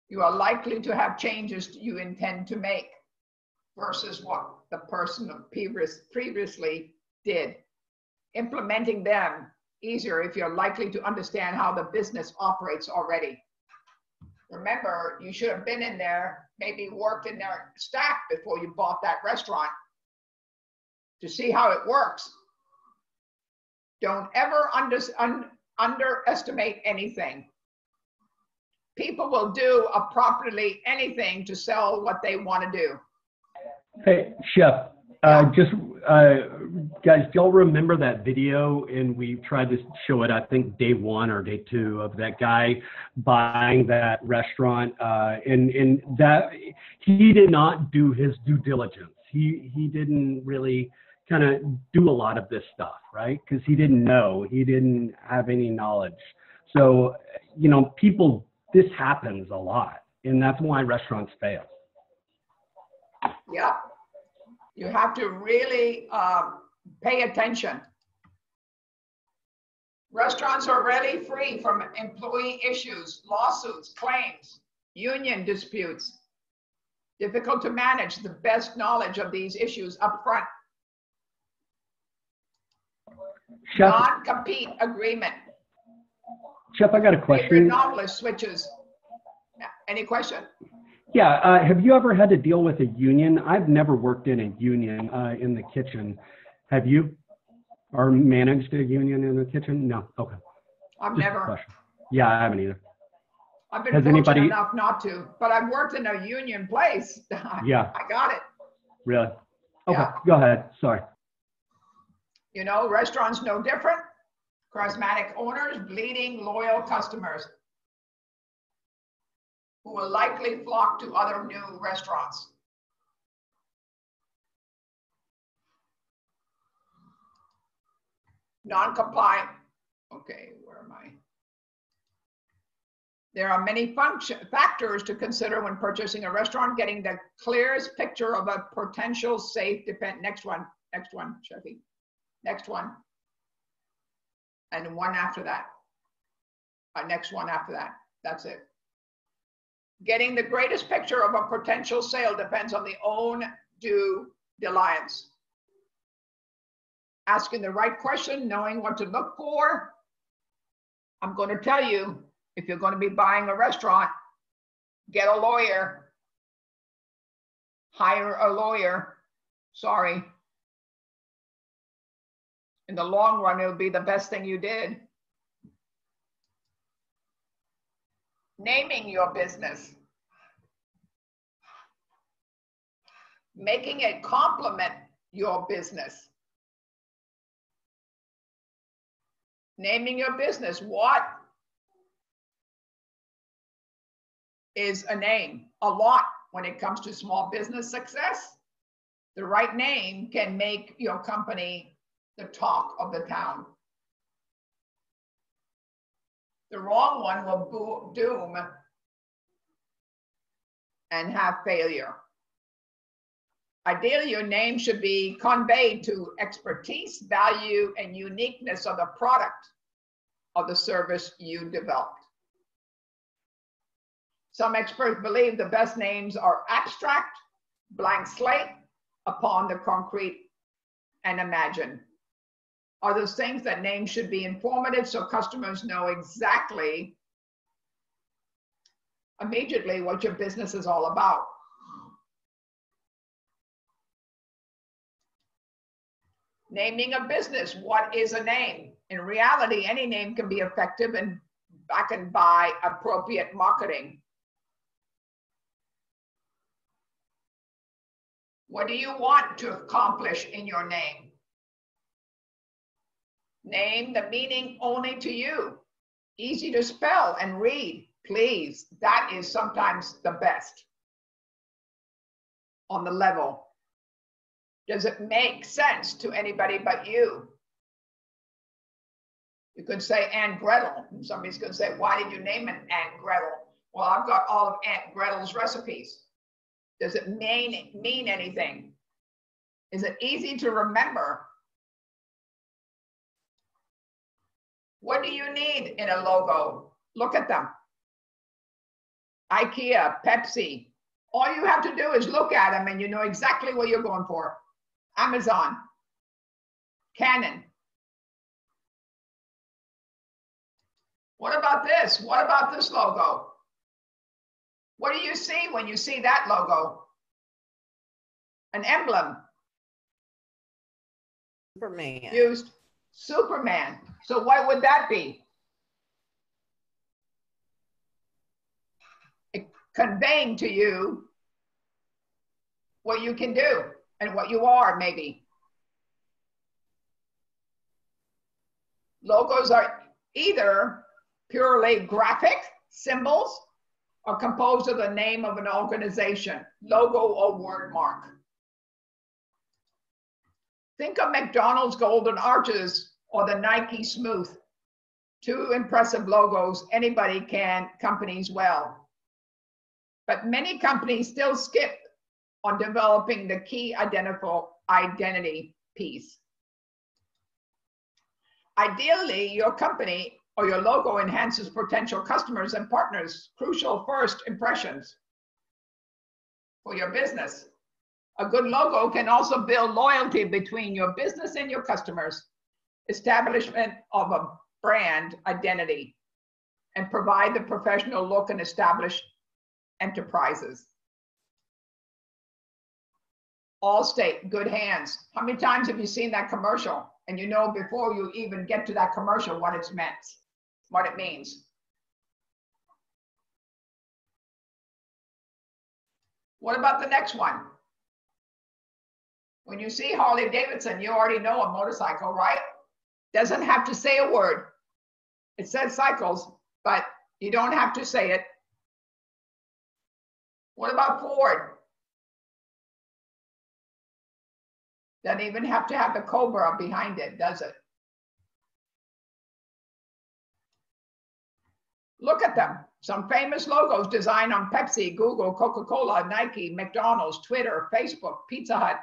You are likely to have changes you intend to make versus what the person previously did. implementing them easier if you're likely to understand how the business operates already. Remember, you should have been in there, maybe worked in their staff before you bought that restaurant to see how it works. Don't ever underestimate anything. People will do properly anything to sell what they want to do. Hey, Chef, guys, do y'all remember that video? And we tried to show it, I think, day 1 or day 2 of that guy buying that restaurant. And that he did not do his due diligence. He didn't really kind of do a lot of this stuff, right? Because he didn't know, he didn't have any knowledge. So, you know, people, this happens a lot, and that's why restaurants fail. Yeah, you have to really pay attention. Restaurants are really free from employee issues, lawsuits, claims, union disputes. Difficult to manage. The best knowledge of these issues up front. Non-compete agreement. Chef, I got a question. Favorite novelist switches. Any question? Yeah, have you ever had to deal with a union? I've never worked in a union in the kitchen. Have you? Or managed a union in the kitchen? No. Okay. I've Just a never. question. Yeah, I haven't either. I've been Has fortunate anybody? enough not to, but I've worked in a union place. Yeah. I got it. Really? Okay, Yeah. go ahead. Sorry. You know, restaurants no different. Charismatic owners, bleeding, loyal customers who will likely flock to other new restaurants. Non-compliant. Okay, where am I? There are many factors to consider when purchasing a restaurant. Getting the clearest picture of a potential safe defense. Next one, Chefy. Next one. And one after that. Next one after that. That's it. Getting the greatest picture of a potential sale depends on the own due diligence. Asking the right question, knowing what to look for. I'm going to tell you, if you're going to be buying a restaurant, get a lawyer. Hire a lawyer. Sorry. In the long run, it'll be the best thing you did. Naming your business. Making it complement your business. Naming your business. What is a name? A lot when it comes to small business success. The right name can make your company the talk of the town. The wrong one will doom and have failure. Ideally, your name should be conveyed to expertise, value, and uniqueness of the product or the service you developed. Some experts believe the best names are abstract, blank slate, upon the concrete, and imagine. Others think that names should be informative so customers know exactly, immediately, what your business is all about. Naming a business. What is a name? In reality, any name can be effective and backed by appropriate marketing. What do you want to accomplish in your name? Name the meaning only to you. Easy to spell and read, please. That is sometimes the best on the level. Does it make sense to anybody but you? You could say Aunt Gretel. And somebody's going to say, why did you name it Aunt Gretel? Well, I've got all of Aunt Gretel's recipes. Does it mean anything? Is it easy to remember? What do you need in a logo? Look at them. IKEA, Pepsi. All you have to do is look at them and you know exactly what you're going for. Amazon, Canon, What about this? What about this logo? What do you see when you see that logo? An emblem. Superman. Used Superman. So what would that be? Conveying to you what you can do and what you are, maybe. Logos are either purely graphic symbols or composed of the name of an organization, logo or word mark. Think of McDonald's Golden Arches or the Nike Smooth. Two impressive logos anybody can, companies well. But many companies still skip on developing the key identity piece. Ideally, your company or your logo enhances potential customers and partners, crucial first impressions for your business. A good logo can also build loyalty between your business and your customers, establishment of a brand identity, and provide the professional look and established enterprises. Allstate, good hands. How many times have you seen that commercial? And you know before you even get to that commercial what it's meant, what it means. What about the next one? When you see Harley Davidson, you already know a motorcycle, right? Doesn't have to say a word. It says cycles, but you don't have to say it. What about Ford? Doesn't even have to have the Cobra behind it, does it? Look at them. Some famous logos designed on Pepsi, Google, Coca-Cola, Nike, McDonald's, Twitter, Facebook, Pizza Hut,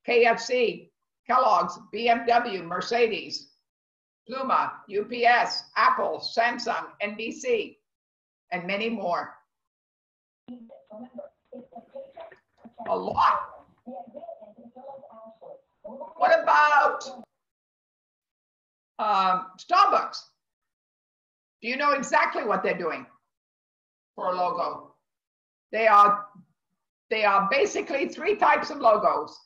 KFC, Kellogg's, BMW, Mercedes, Pluma, UPS, Apple, Samsung, NBC, and many more. A lot. What about Starbucks? Do you know exactly what they're doing for a logo? They are basically three types of logos.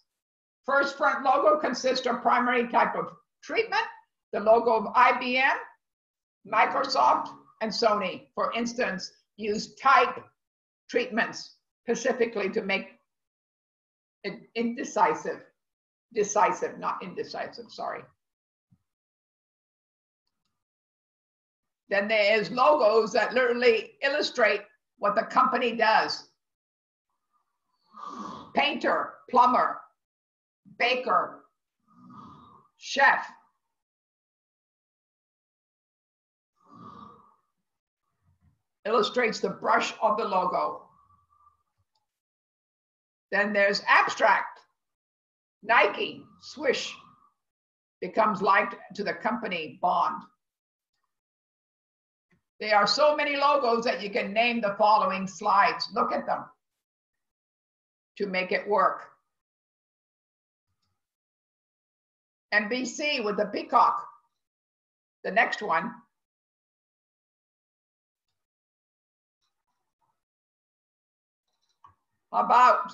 First front logo consists of primary type of treatment, the logo of IBM, Microsoft, and Sony, for instance, use type treatments specifically to make it decisive, not indecisive, sorry. Then there is logos that literally illustrate what the company does. Painter, plumber, baker, chef. Illustrates the brush of the logo. Then there's abstract. Nike, swish, becomes linked to the company bond. There are so many logos that you can name the following slides. Look at them to make it work. NBC with the peacock. The next one. How about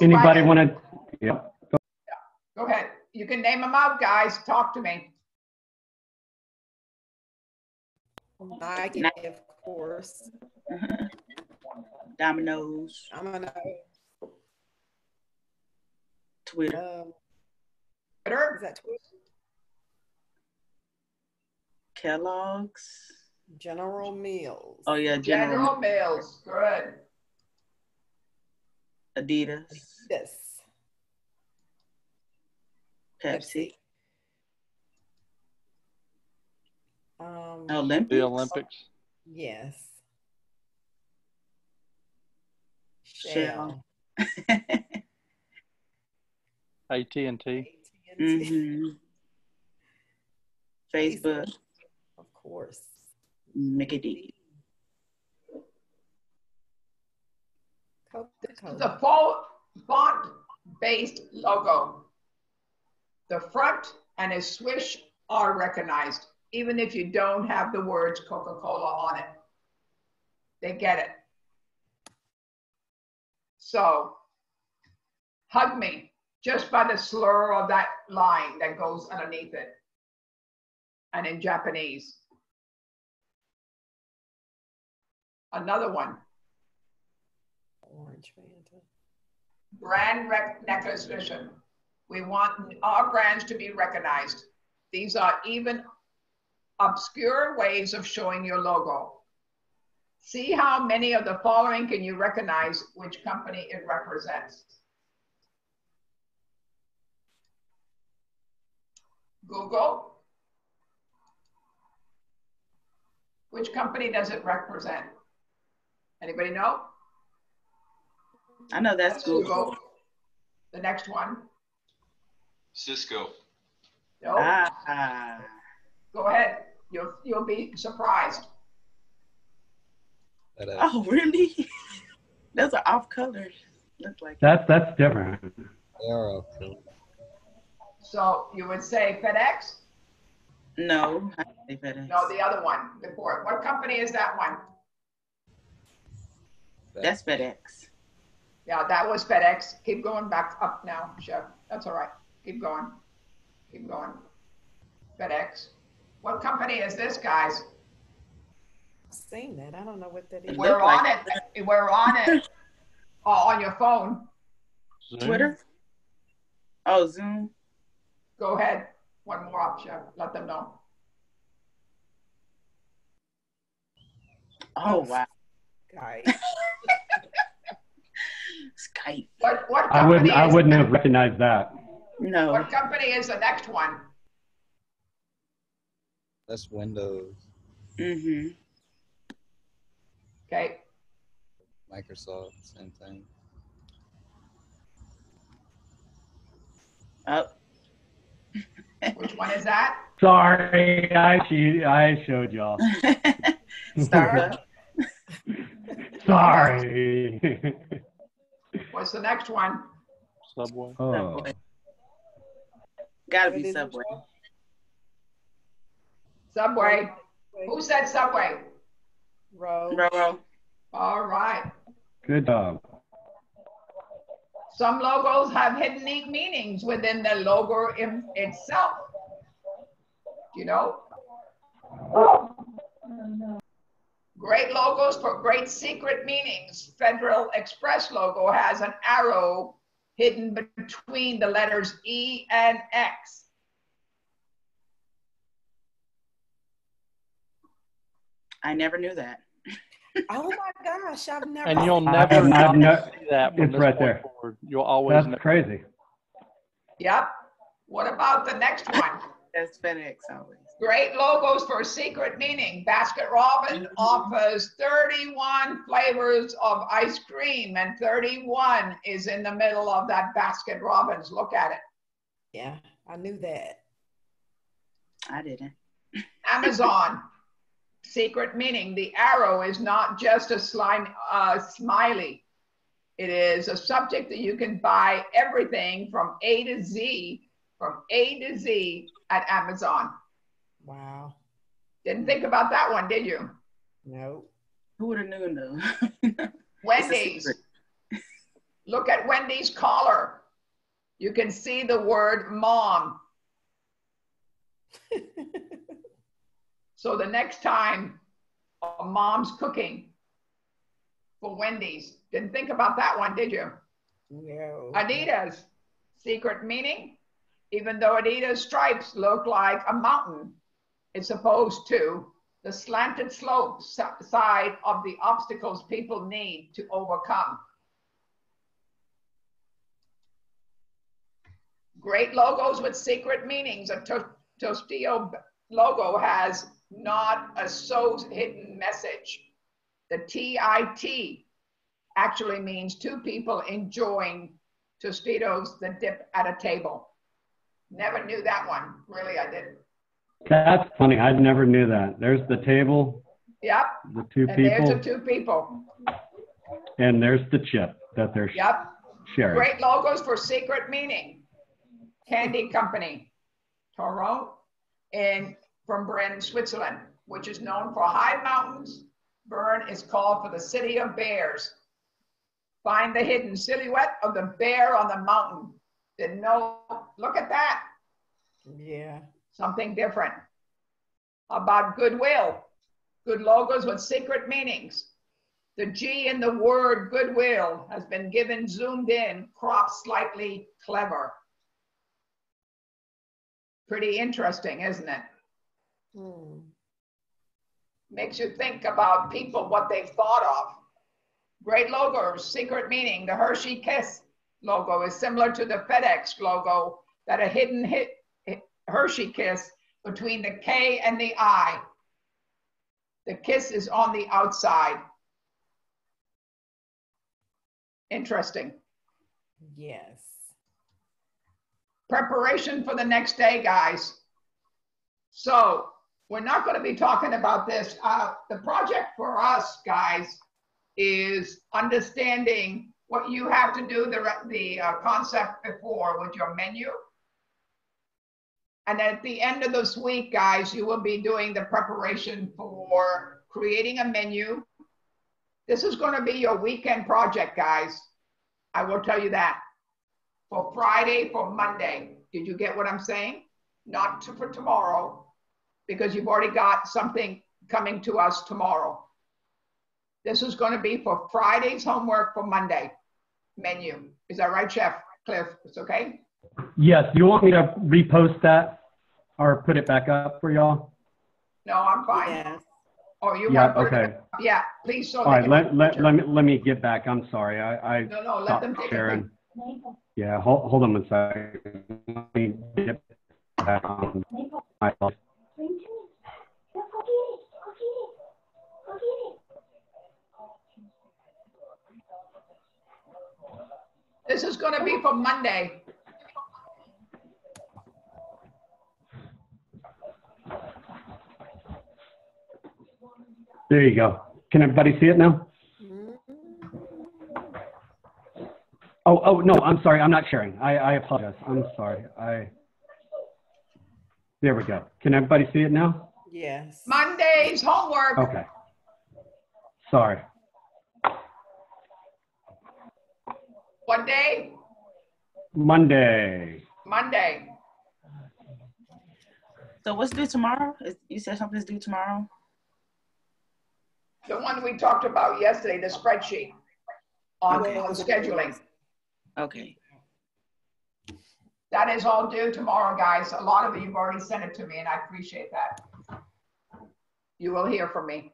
anybody want to? Yeah. Go ahead. You can name them out, guys. Talk to me. Nike, of course. Domino's. Twitter. Twitter? Is that Twitter? Kellogg's. General Mills. Oh yeah, General Mills. Good. Adidas. Yes. Pepsi. The Olympics. Yes. Shell. AT&T. Mm-hmm. Facebook. Of course. Mickey D. The full font-based logo. The front and a swish are recognized, even if you don't have the words Coca-Cola on it. They get it. So, hug me just by the slur of that line that goes underneath it. And in Japanese. Another one. Orange Fanta. Brand recognition. We want our brands to be recognized. These are even obscure ways of showing your logo. See how many of the following can you recognize which company it represents. Google. Which company does it represent? Anybody know? I know that's Google. The next one. Cisco. No. Go ahead. You'll be surprised. Oh, really? Those are off colors. Look like That's different. They are off color. So you would say FedEx? No, I say FedEx. No, the other one before. What company is that one? That's FedEx. Yeah, that was FedEx. Keep going back up now, Chef. That's all right. Keep going. Keep going. FedEx. What company is this, guys? I've seen that. I don't know what that is. We're on it. We're on it. Oh, on your phone. Twitter? Oh, Zoom. Go ahead. One more up, Chef. Let them know. Oh, wow. Skype. Skype. What I company wouldn't have recognized that. No. What company is the next one? That's Windows. Mm-hmm. Okay. Microsoft, same thing. Oh. Which one is that? Sorry, I showed y'all. Starbucks. Sorry. What's the next one? Subway. Oh. Subway. Gotta be Subway. Subway. Who said Subway? Roro. All right. Good job. Some logos have hidden meanings within the logo itself. You know? Great logos for great secret meanings. Federal Express logo has an arrow hidden between the letters E and X. I never knew that. Oh my gosh, I've never. And you'll seen never I've not see that from it's this right point there. forward. You'll always know. That's crazy. Yep. What about the next one? That's FedEx always. Great logos for secret meaning. Baskin Robbins offers 31 flavors of ice cream, and 31 is in the middle of that Baskin Robbins. Look at it. Yeah, I knew that. I didn't. Amazon. Secret meaning. The arrow is not just a smiley. It is a subject that you can buy everything from A to Z at Amazon. Wow. Didn't think about that one, did you? No. Who would have known though? Wendy's. Look at Wendy's collar. You can see the word mom. So the next time a mom's cooking for Wendy's, didn't think about that one, did you? No. Adidas, secret meaning. Even though Adidas stripes look like a mountain, it's opposed to the slanted slope side of the obstacles people need to overcome. Great logos with secret meanings. A Tostito logo has not a so hidden message. The TIT actually means two people enjoying Tostitos, the dip at a table. Never knew that one. Really, I didn't. That's funny. I never knew that. There's the table. Yep. The two And people. there's the two people. And there's the chip that they're Yep. sharing. Great logos for secret meaning. Candy company. Toro, and from Bern, Switzerland, which is known for high mountains. Bern is called for the city of bears. Find the hidden silhouette of the bear on the mountain. Didn't know, look at that. Yeah. Something different. About goodwill. Good logos with secret meanings. The G in the word goodwill has been given zoomed in, cropped slightly clever. Pretty interesting, isn't it? Makes you think about people, what they've thought of. Great logos, secret meaning. The Hershey Kiss logo is similar to the FedEx logo, that a hidden Hershey Kiss between the K and the I. The kiss is on the outside. Interesting. Yes. Preparation for the next day, guys. So we're not going to be talking about this. The project for us, guys, is understanding what you have to do, the concept before with your menu. And at the end of this week, guys, you will be doing the preparation for creating a menu. This is going to be your weekend project, guys. I will tell you that. For Friday, for Monday. Did you get what I'm saying? Not for tomorrow, because you've already got something coming to us tomorrow. This is going to be for Friday's homework for Monday menu. Is that right, Chef Cliff? It's okay? Yes. Do you want me to repost that or put it back up for y'all? No, I'm fine. Yes. Oh, you Yeah, want to put it okay. up? Yeah, please. So All right, let me get back. I'm sorry. I No, let stopped them take sharing. Yeah, hold on 1 second. Let me get back on my phone. This is going to be for Monday. There you go. Can everybody see it now? Oh, no, I'm sorry. I'm not sharing. I apologize. I'm sorry. There we go. Can everybody see it now? Yes. Monday's homework. Okay. Sorry. What day? Monday. Monday. So what's due tomorrow? You said something's due tomorrow? The one we talked about yesterday, the spreadsheet on scheduling. Okay. That is all due tomorrow, guys. A lot of you have already sent it to me, and I appreciate that. You will hear from me.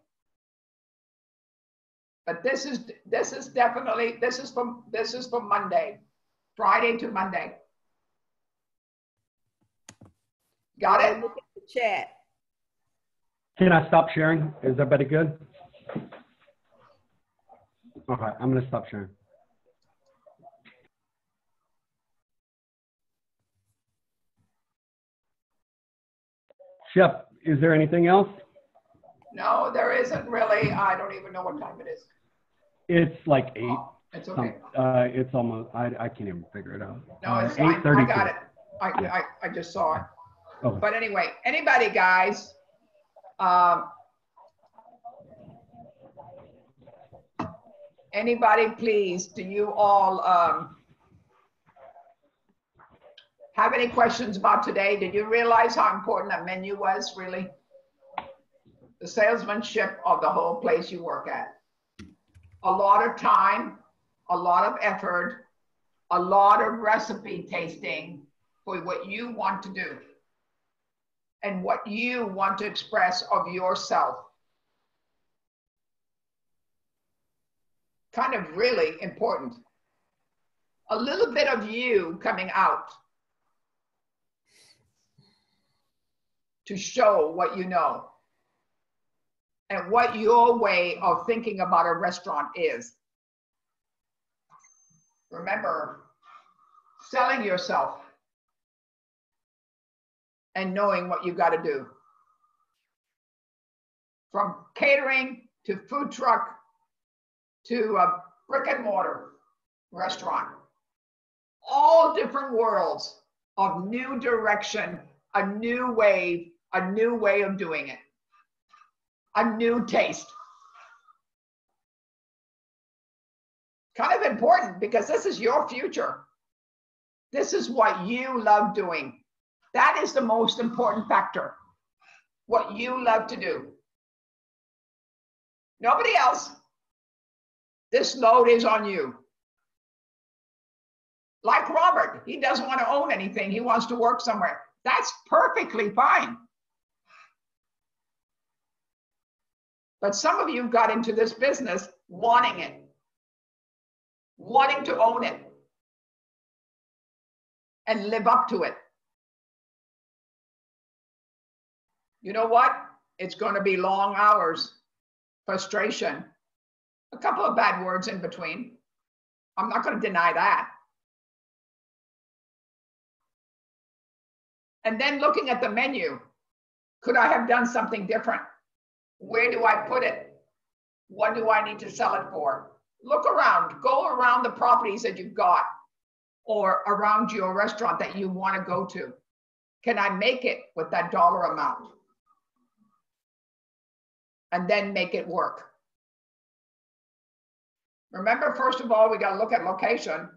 But this is definitely for Monday, Friday to Monday. Got it? Look at the chat. Can I stop sharing? Is everybody good? Okay, I'm going to stop sharing. Chef, is there anything else? No, there isn't really. I don't even know what time it is. It's like 8. It's okay. It's almost, I can't even figure it out. No, it's fine. I got it. I just saw it. Okay. But anyway, anybody, guys, anybody, please, do you all have any questions about today? Did you realize how important that menu was, really? The salesmanship of the whole place you work at. A lot of time, a lot of effort, a lot of recipe tasting for what you want to do and what you want to express of yourself. Kind of really important. A little bit of you coming out to show what you know and what your way of thinking about a restaurant is. Remember, selling yourself and knowing what you got to do. From catering to food truck to a brick and mortar restaurant. All different worlds of new direction a new way of doing it, a new taste. Kind of important because this is your future. This is what you love doing. That is the most important factor. What you love to do. Nobody else. This load is on you. Like Robert, he doesn't want to own anything. He wants to work somewhere. That's perfectly fine. But some of you got into this business wanting it, wanting to own it and live up to it. You know what? It's going to be long hours, frustration, a couple of bad words in between. I'm not going to deny that. And then looking at the menu, could I have done something different? Where do I put it? What do I need to sell it for? Look around, go around the properties that you've got or around your restaurant that you want to go to. Can I make it with that dollar amount? And then make it work. Remember, first of all, we got to look at location.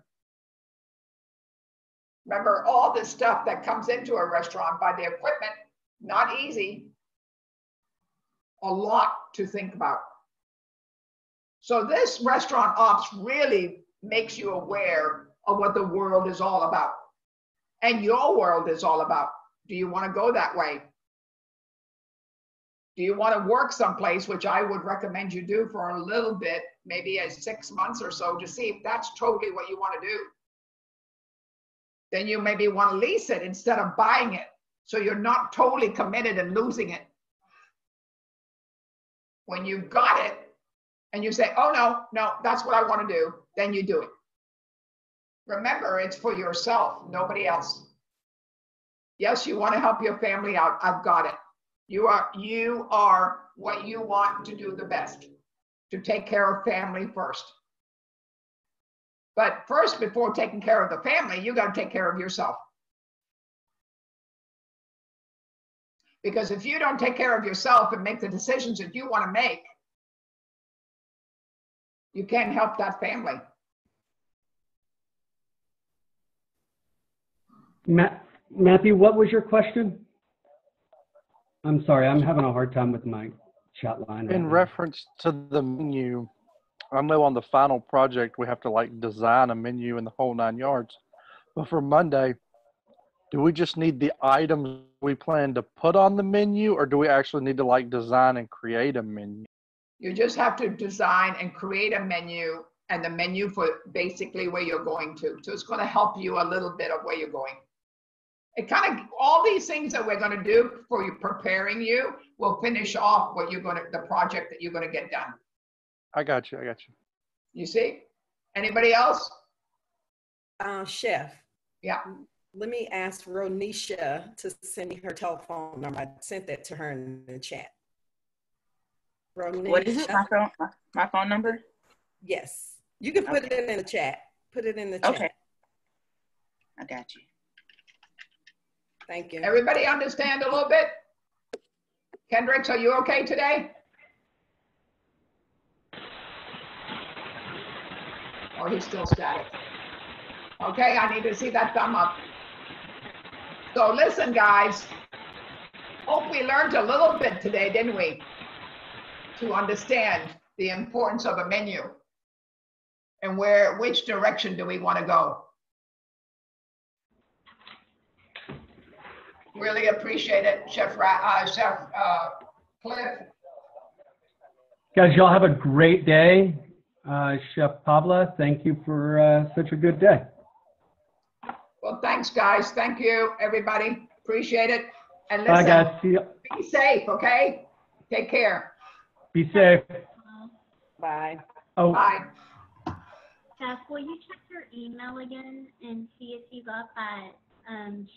Remember all this stuff that comes into a restaurant by the equipment, not easy. A lot to think about. So this restaurant ops really makes you aware of what the world is all about. And your world is all about. Do you want to go that way? Do you want to work someplace, which I would recommend you do for a little bit, maybe 6 months or so, to see if that's totally what you want to do? Then you maybe want to lease it instead of buying it. So you're not totally committed and losing it. When you got it and you say, oh, no, that's what I want to do, then you do it. Remember, it's for yourself, nobody else. Yes, you want to help your family out. I've got it. You are what you want to do the best, to take care of family first. But first, before taking care of the family, you got to take care of yourself. Because if you don't take care of yourself and make the decisions that you want to make, you can't help that family. Matthew, what was your question? I'm sorry, I'm having a hard time with my chat line. In reference to the menu, I know on the final project we have to like design a menu in the whole 9 yards. But for Monday, do we just need the items we plan to put on the menu, or do we actually need to like design and create a menu? You just have to design and create a menu, and the menu for basically where you're going to. So it's going to help you a little bit of where you're going. It kind of, all these things that we're going to do for you, preparing you, will finish off what you're going to, the project that you're going to get done. I got you. You see? Anybody else? Chef. Yeah. Let me ask Ronisha to send me her telephone number. I sent that to her in the chat. Ronisha. What is it? My phone number? Yes. You can put it in the chat. Put it in the chat. Okay. I got you. Thank you. Everybody understand a little bit? Kendricks, are you okay today? Oh, he's still static. Okay, I need to see that thumb up. So listen, guys. Hope we learned a little bit today, didn't we? To understand the importance of a menu and which direction do we want to go. Really appreciate it, Chef Cliff. Guys, y'all have a great day. Chef Pablo, thank you for such a good day. Well, thanks, guys. Thank you, everybody. Appreciate it. And listen, bye, guys. See you. Be safe, okay? Take care. Be safe. Bye. Oh. Bye. Steph, will you check your email again and see if you got that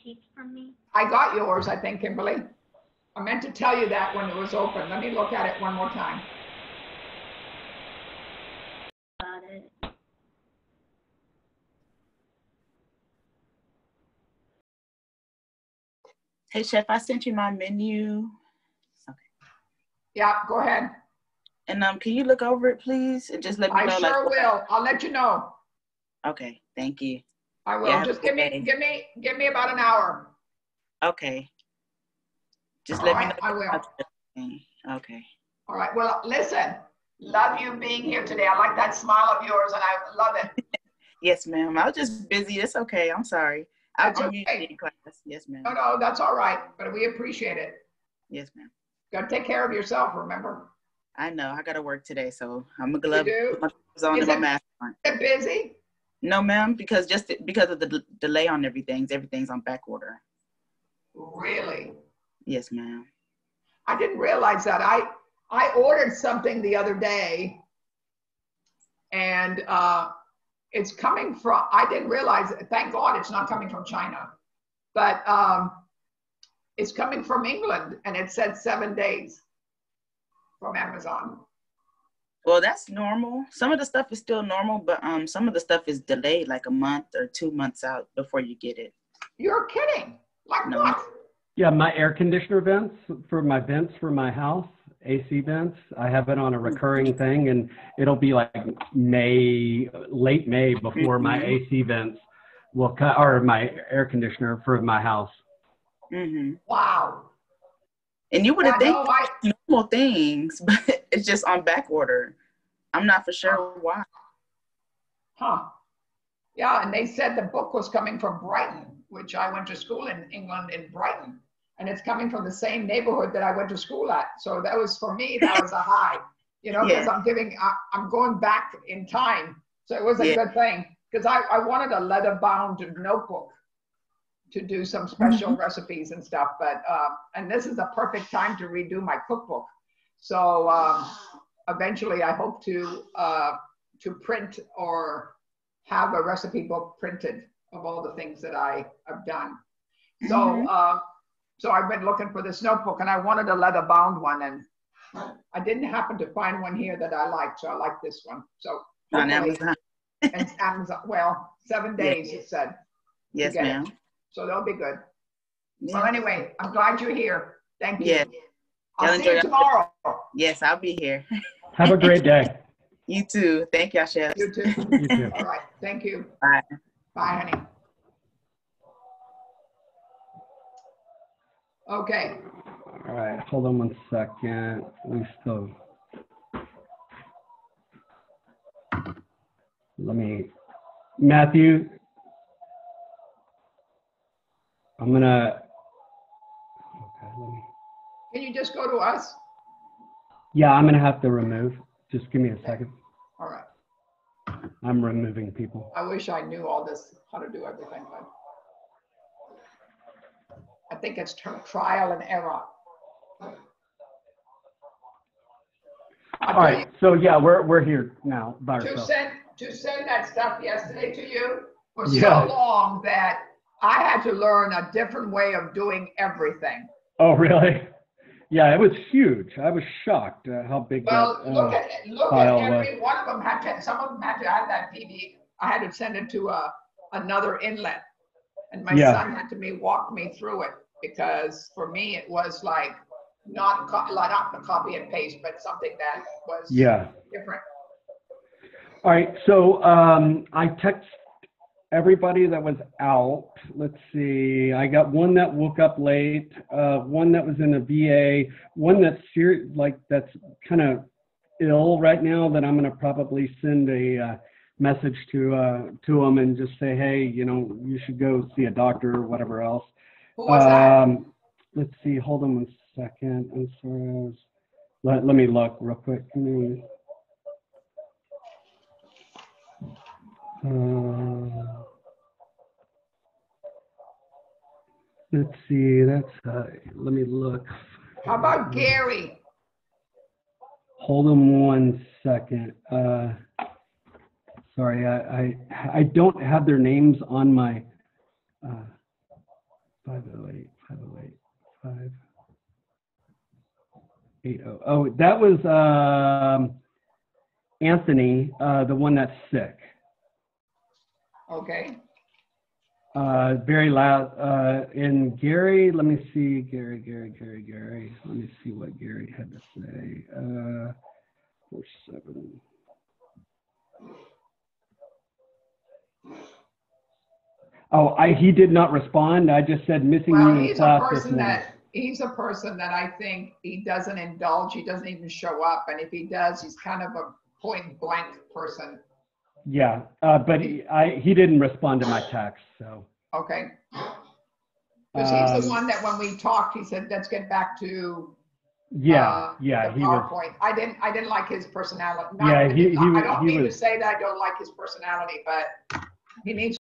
sheet from me? I got yours, I think, Kimberly. I meant to tell you that when it was open. Let me look at it one more time. Got it. Hey, Chef, I sent you my menu. Yeah, go ahead. And can you look over it, please, and just let me know? I sure will. I'll let you know. Okay, thank you. I will. Yeah, just give me about an hour. Okay. Just let me know. I will. Okay. All right. Well, listen. Love you being here today. I like that smile of yours, and I love it. Yes, ma'am. I was just busy. It's okay. I'm sorry. I'm usually in class. Yes, ma'am. No, that's all right. But we appreciate it. Yes, ma'am. Got to take care of yourself, remember? I know. I got to work today, so I'm going to put my gloves on Is and my mask on. Is it busy? No, ma'am, because of the delay on everything's on back order. Really? Yes, ma'am. I didn't realize that. I ordered something the other day, and it's coming from, I didn't realize, thank God it's not coming from China, but it's coming from England, and it said 7 days from Amazon. Well, that's normal. Some of the stuff is still normal, but some of the stuff is delayed like a month or 2 months out before you get it. You're kidding. Like No. what? Yeah, my air conditioner vents for my house, AC vents, I have it on a recurring thing, and it'll be like late May before my AC vents will cut, or my air conditioner for my house. Wow. And you would have think normal things, but it's just on back order. I'm not for sure why. Huh. Yeah, and they said the book was coming from Brighton, which I went to school in England in Brighton. And it's coming from the same neighborhood that I went to school at. So that was, for me, that was a high, because I'm going back in time. So it was a good thing, because I wanted a leather bound notebook to do some special recipes and stuff. But, and this is the perfect time to redo my cookbook. So eventually I hope to print or have a recipe book printed of all the things that I have done. So, so I've been looking for this notebook, and I wanted a leather bound one, and I didn't happen to find one here that I liked. So I like this one. So on Amazon. And Amazon, well, 7 days it said. Yes, ma'am. So they'll be good. Well, anyway, I'm glad you're here. Thank you. Yes. I'll see you tomorrow. Yes, I'll be here. Have a great day. You too. Thank y'all, Chef. You too. You too. All right. Thank you. Bye. Bye, honey. Okay. All right, hold on 1 second. We still. Matthew, I'm gonna. Okay, Can you just go to us? Yeah, I'm gonna have to remove. Just give me a second. All right. I'm removing people. I wish I knew all this, how to do everything, but I think it's trial and error. All right, so yeah, we're here now by To ourselves. send that stuff yesterday to you was Yeah. so long that I had to learn a different way of doing everything. Oh, really? Yeah, it was huge. I was shocked at how big Well, that look at file was. every one of them had to. Some of them had to have that PD. I had to send it to another inlet, and my son had to walk me through it, because for me it was like not the copy and paste, but something that was different. All right, so I text everybody that was out. Let's see. I got one that woke up late, one that was in a VA, one that's that's kind of ill right now that I'm going to probably send a message to them and just say, hey, you should go see a doctor or whatever else. Who was that? Let's see. Hold on 1 second. I'm sorry. Let me look real quick. Let's see. Let me look. How about Gary? Hold on 1 second. Sorry, I don't have their names on my 508, 580. Oh, that was Anthony, the one that's sick. Okay. Very loud. And Gary, let me see. Gary. Let me see what Gary had to say. 47. Oh, he did not respond. I just said missing you in class this morning. He's a person that I think he doesn't indulge. He doesn't even show up. And if he does, he's kind of a point blank person. Yeah, but he didn't respond to my text, so. Okay. Because he's the one that when we talked, he said, let's get back to yeah, the PowerPoint. I didn't like his personality. I don't mean to say that I don't like his personality, but he needs